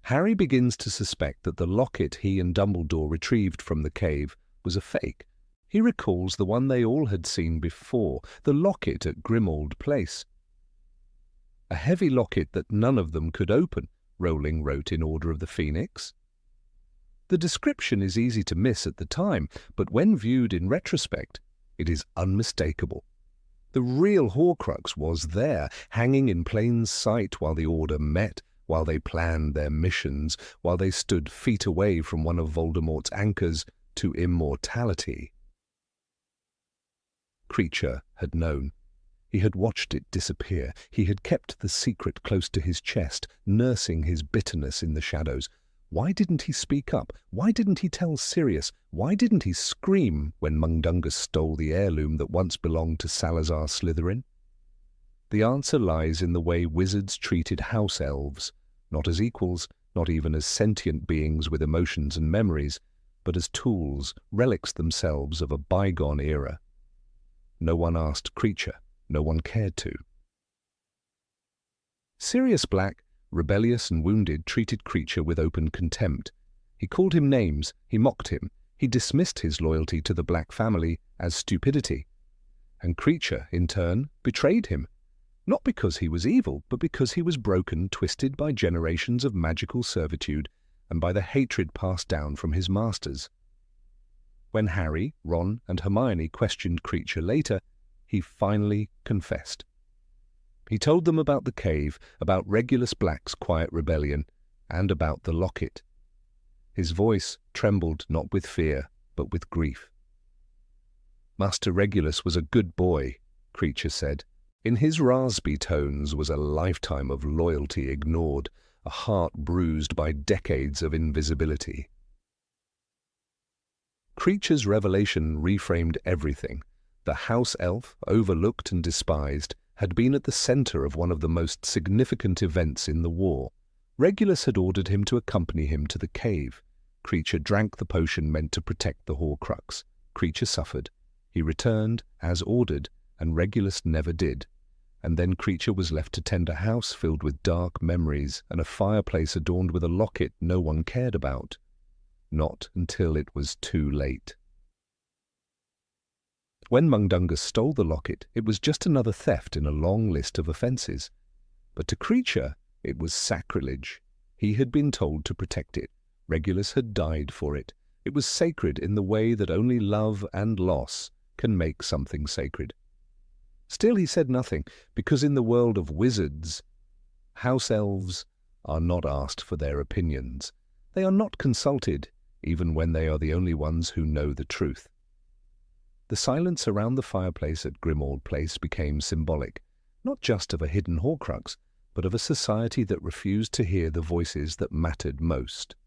Harry begins to suspect that the locket he and Dumbledore retrieved from the cave was a fake. He recalls the one they all had seen before, the locket at Grimmauld Place. A heavy locket that none of them could open, Rowling wrote in Order of the Phoenix. The description is easy to miss at the time, but when viewed in retrospect, it is unmistakable. The real Horcrux was there, hanging in plain sight while the Order met, while they planned their missions, while they stood feet away from one of Voldemort's anchors to immortality. Kreacher had known. He had watched it disappear. He had kept the secret close to his chest, nursing his bitterness in the shadows. Why didn't he speak up? Why didn't he tell Sirius? Why didn't he scream when Mundungus stole the heirloom that once belonged to Salazar Slytherin? The answer lies in the way wizards treated house elves, not as equals, not even as sentient beings with emotions and memories, but as tools, relics themselves of a bygone era. No one asked Kreacher, no one cared to. Sirius Black, rebellious and wounded, treated Kreacher with open contempt. He called him names, he mocked him, he dismissed his loyalty to the Black family as stupidity. And Kreacher, in turn, betrayed him. Not because he was evil, but because he was broken, twisted by generations of magical servitude and by the hatred passed down from his masters. When Harry, Ron, and Hermione questioned Kreacher later, he finally confessed. He told them about the cave, about Regulus Black's quiet rebellion, and about the locket. His voice trembled not with fear, but with grief. Master Regulus was a good boy, Kreacher said. In his raspy tones was a lifetime of loyalty ignored, a heart bruised by decades of invisibility. Kreacher's revelation reframed everything. The house elf, overlooked and despised, had been at the center of one of the most significant events in the war. Regulus had ordered him to accompany him to the cave. Kreacher drank the potion meant to protect the Horcrux. Kreacher suffered. He returned, as ordered, and Regulus never did. And then Kreacher was left to tend a house filled with dark memories and a fireplace adorned with a locket no one cared about. Not until it was too late. When Mundungus stole the locket, it was just another theft in a long list of offences. But to Kreacher, it was sacrilege. He had been told to protect it. Regulus had died for it. It was sacred in the way that only love and loss can make something sacred. Still he said nothing, because in the world of wizards, house elves are not asked for their opinions. They are not consulted, even when they are the only ones who know the truth. The silence around the fireplace at Grimmauld Place became symbolic, not just of a hidden Horcrux, but of a society that refused to hear the voices that mattered most.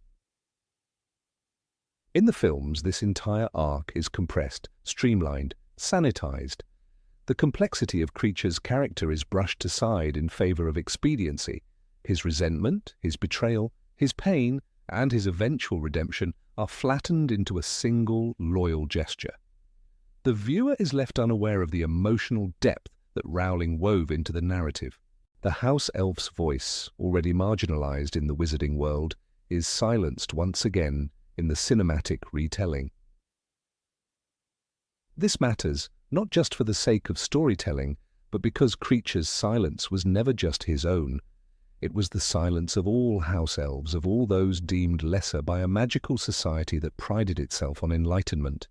In the films, this entire arc is compressed, streamlined, sanitized. The complexity of Kreacher's character is brushed aside in favor of expediency. His resentment, his betrayal, his pain, and his eventual redemption are flattened into a single loyal gesture. The viewer is left unaware of the emotional depth that Rowling wove into the narrative. The house elf's voice, already marginalized in the wizarding world, is silenced once again in the cinematic retelling. This matters not just for the sake of storytelling, but because Kreacher's silence was never just his own. It was the silence of all house elves, of all those deemed lesser by a magical society that prided itself on enlightenment.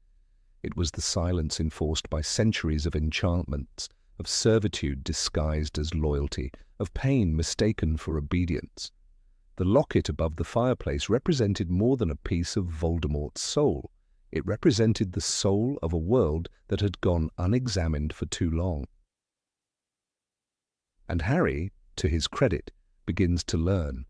It was the silence enforced by centuries of enchantments, of servitude disguised as loyalty, of pain mistaken for obedience. The locket above the fireplace represented more than a piece of Voldemort's soul. It represented the soul of a world that had gone unexamined for too long. And Harry, to his credit, begins to learn.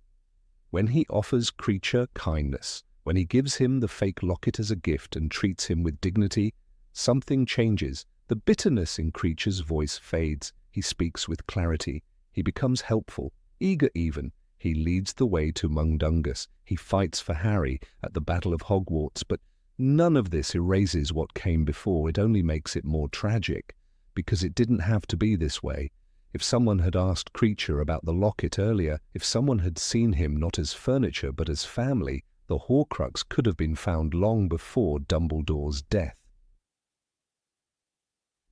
When he offers Kreacher kindness, when he gives him the fake locket as a gift and treats him with dignity, something changes. The bitterness in Kreacher's voice fades. He speaks with clarity. He becomes helpful, eager even. He leads the way to Mundungus. He fights for Harry at the Battle of Hogwarts, but none of this erases what came before. It only makes it more tragic, because it didn't have to be this way. If someone had asked Kreacher about the locket earlier, if someone had seen him not as furniture but as family, the Horcrux could have been found long before Dumbledore's death.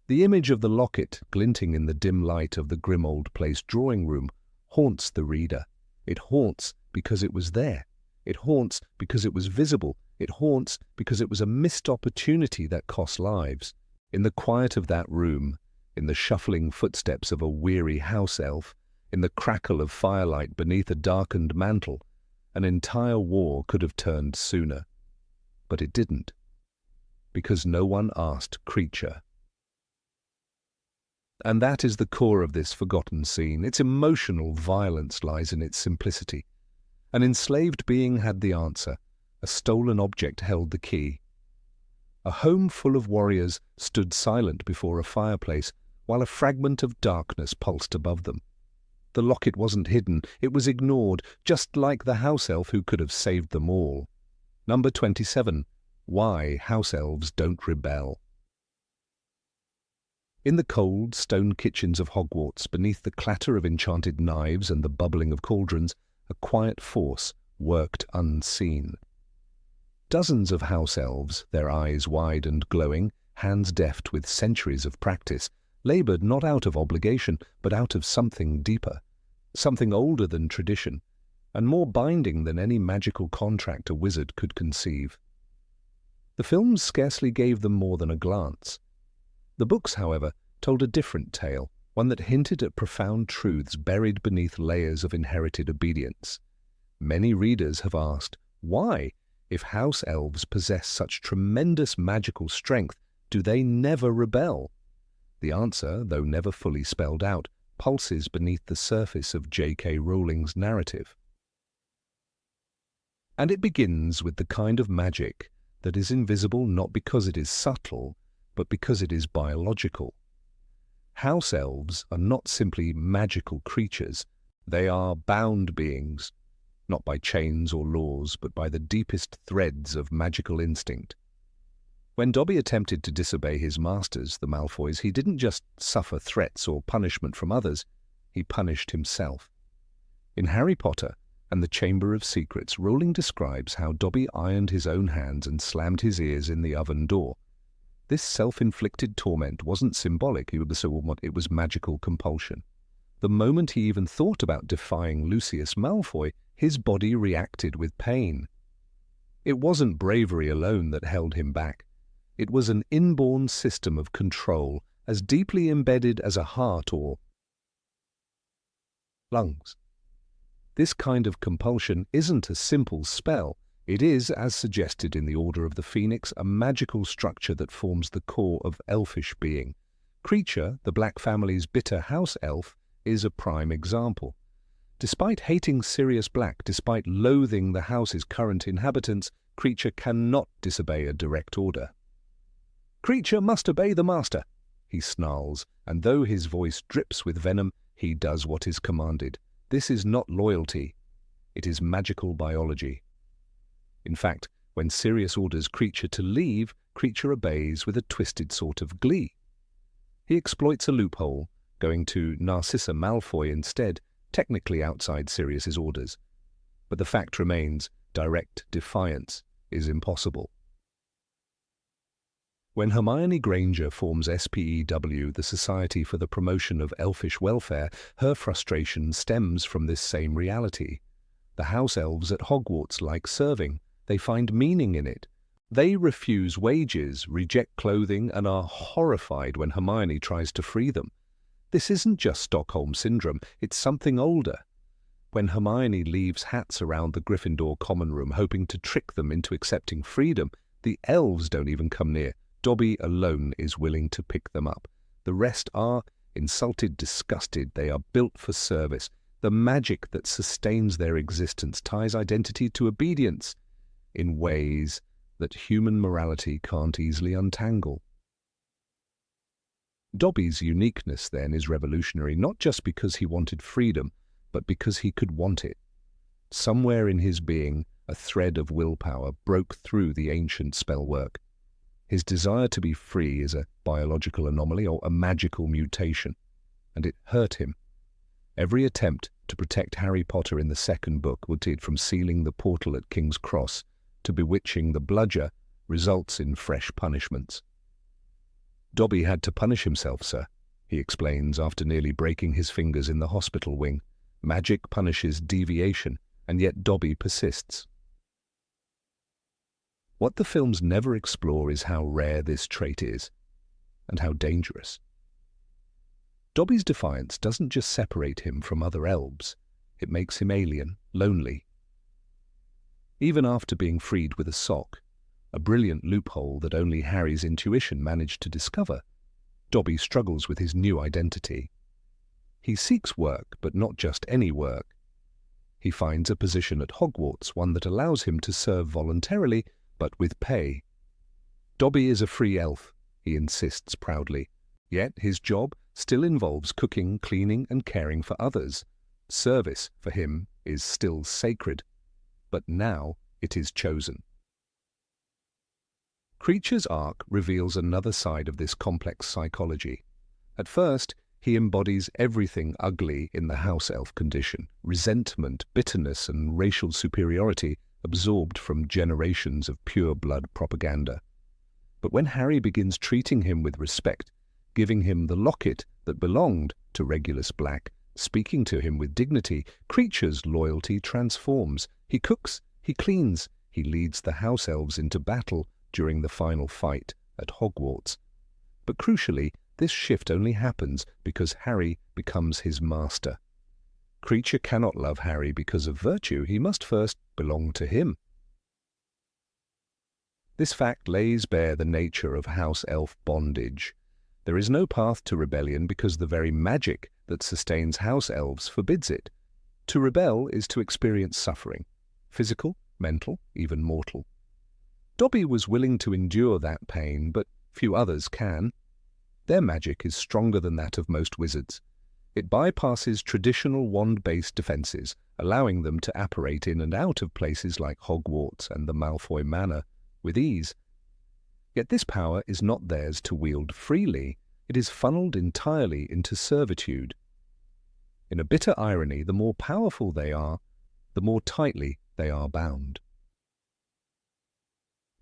The image of the locket, glinting in the dim light of the grim old place drawing room, haunts the reader. It haunts because it was there. It haunts because it was visible. It haunts because it was a missed opportunity that cost lives. In the quiet of that room, in the shuffling footsteps of a weary house elf, in the crackle of firelight beneath a darkened mantle, an entire war could have turned sooner. But it didn't, because no one asked Kreacher. And that is the core of this forgotten scene. Its emotional violence lies in its simplicity. An enslaved being had the answer. A stolen object held the key. A home full of warriors stood silent before a fireplace, while a fragment of darkness pulsed above them. The locket wasn't hidden, it was ignored, just like the house elf who could have saved them all. Number 27. Why House Elves Don't Rebel. In the cold, stone kitchens of Hogwarts, beneath the clatter of enchanted knives and the bubbling of cauldrons, a quiet force worked unseen. Dozens of house elves, their eyes wide and glowing, hands deft with centuries of practice, laboured not out of obligation, but out of something deeper, something older than tradition, and more binding than any magical contract a wizard could conceive. The films scarcely gave them more than a glance. The books, however, told a different tale, one that hinted at profound truths buried beneath layers of inherited obedience. Many readers have asked, why, if house elves possess such tremendous magical strength, do they never rebel? The answer, though never fully spelled out, pulses beneath the surface of J.K. Rowling's narrative. And it begins with the kind of magic that is invisible not because it is subtle, but because it is biological. House elves are not simply magical creatures. They are bound beings, not by chains or laws, but by the deepest threads of magical instinct. When Dobby attempted to disobey his masters, the Malfoys, he didn't just suffer threats or punishment from others, he punished himself. In Harry Potter and the Chamber of Secrets, Rowling describes how Dobby ironed his own hands and slammed his ears in the oven door. This self-inflicted torment wasn't symbolic, it was magical compulsion. The moment he even thought about defying Lucius Malfoy, his body reacted with pain. It wasn't bravery alone that held him back. It was an inborn system of control, as deeply embedded as a heart or lungs. This kind of compulsion isn't a simple spell. It is, as suggested in the Order of the Phoenix, a magical structure that forms the core of elfish being. Kreacher, the Black family's bitter house elf, is a prime example. Despite hating Sirius Black, despite loathing the house's current inhabitants, Kreacher cannot disobey a direct order. "Kreacher must obey the master," he snarls, and though his voice drips with venom, he does what is commanded. This is not loyalty. It is magical biology. In fact, when Sirius orders Kreacher to leave, Kreacher obeys with a twisted sort of glee. He exploits a loophole, going to Narcissa Malfoy instead, technically outside Sirius's orders. But the fact remains, direct defiance is impossible. When Hermione Granger forms SPEW, the Society for the Promotion of Elfish Welfare, her frustration stems from this same reality. The house elves at Hogwarts like serving. They find meaning in it. They refuse wages, reject clothing, and are horrified when Hermione tries to free them. This isn't just Stockholm Syndrome, it's something older. When Hermione leaves hats around the Gryffindor common room hoping to trick them into accepting freedom, the elves don't even come near. Dobby alone is willing to pick them up. The rest are insulted, disgusted. They are built for service. The magic that sustains their existence ties identity to obedience in ways that human morality can't easily untangle. Dobby's uniqueness, then, is revolutionary, not just because he wanted freedom, but because he could want it. Somewhere in his being, a thread of willpower broke through the ancient spellwork. His desire to be free is a biological anomaly or a magical mutation, and it hurt him. Every attempt to protect Harry Potter in the second book, from sealing the portal at King's Cross to bewitching the bludger, results in fresh punishments. Dobby had to punish himself, sir, he explains after nearly breaking his fingers in the hospital wing. Magic punishes deviation, and yet Dobby persists. What the films never explore is how rare this trait is, and how dangerous. Dobby's defiance doesn't just separate him from other elves, it makes him alien, lonely. Even after being freed with a sock, a brilliant loophole that only Harry's intuition managed to discover, Dobby struggles with his new identity. He seeks work, but not just any work. He finds a position at Hogwarts, one that allows him to serve voluntarily, but with pay. Dobby is a free elf, he insists proudly, yet his job still involves cooking, cleaning, and caring for others. Service, for him, is still sacred, but now it is chosen. Kreacher's arc reveals another side of this complex psychology. At first, he embodies everything ugly in the house elf condition: resentment, bitterness, and racial superiority absorbed from generations of pure-blood propaganda. But when Harry begins treating him with respect, giving him the locket that belonged to Regulus Black, speaking to him with dignity, Kreacher's loyalty transforms. He cooks, he cleans, he leads the house elves into battle during the final fight at Hogwarts. But crucially, this shift only happens because Harry becomes his master. Kreacher cannot love Harry because of virtue. He must first belong to him. This fact lays bare the nature of house elf bondage. There is no path to rebellion because the very magic that sustains house elves forbids it. To rebel is to experience suffering, physical, mental, even mortal. Dobby was willing to endure that pain, but few others can. Their magic is stronger than that of most wizards. It bypasses traditional wand-based defenses, allowing them to apparate in and out of places like Hogwarts and the Malfoy Manor with ease. Yet this power is not theirs to wield freely. It is funneled entirely into servitude. In a bitter irony, the more powerful they are, the more tightly they are bound.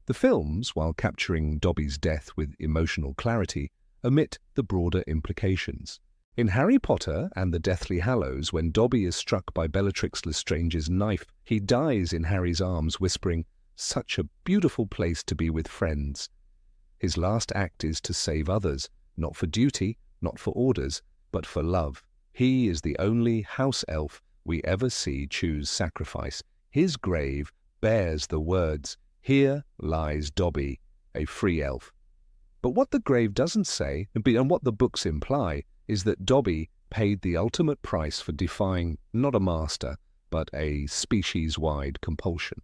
The films, while capturing Dobby's death with emotional clarity, omit the broader implications. In Harry Potter and the Deathly Hallows, when Dobby is struck by Bellatrix Lestrange's knife, he dies in Harry's arms, whispering, "Such a beautiful place to be with friends." His last act is to save others, not for duty, not for orders, but for love. He is the only house elf we ever see choose sacrifice. His grave bears the words, "Here lies Dobby, a free elf." But what the grave doesn't say, and what the books imply, is that Dobby paid the ultimate price for defying not a master, but a species-wide compulsion.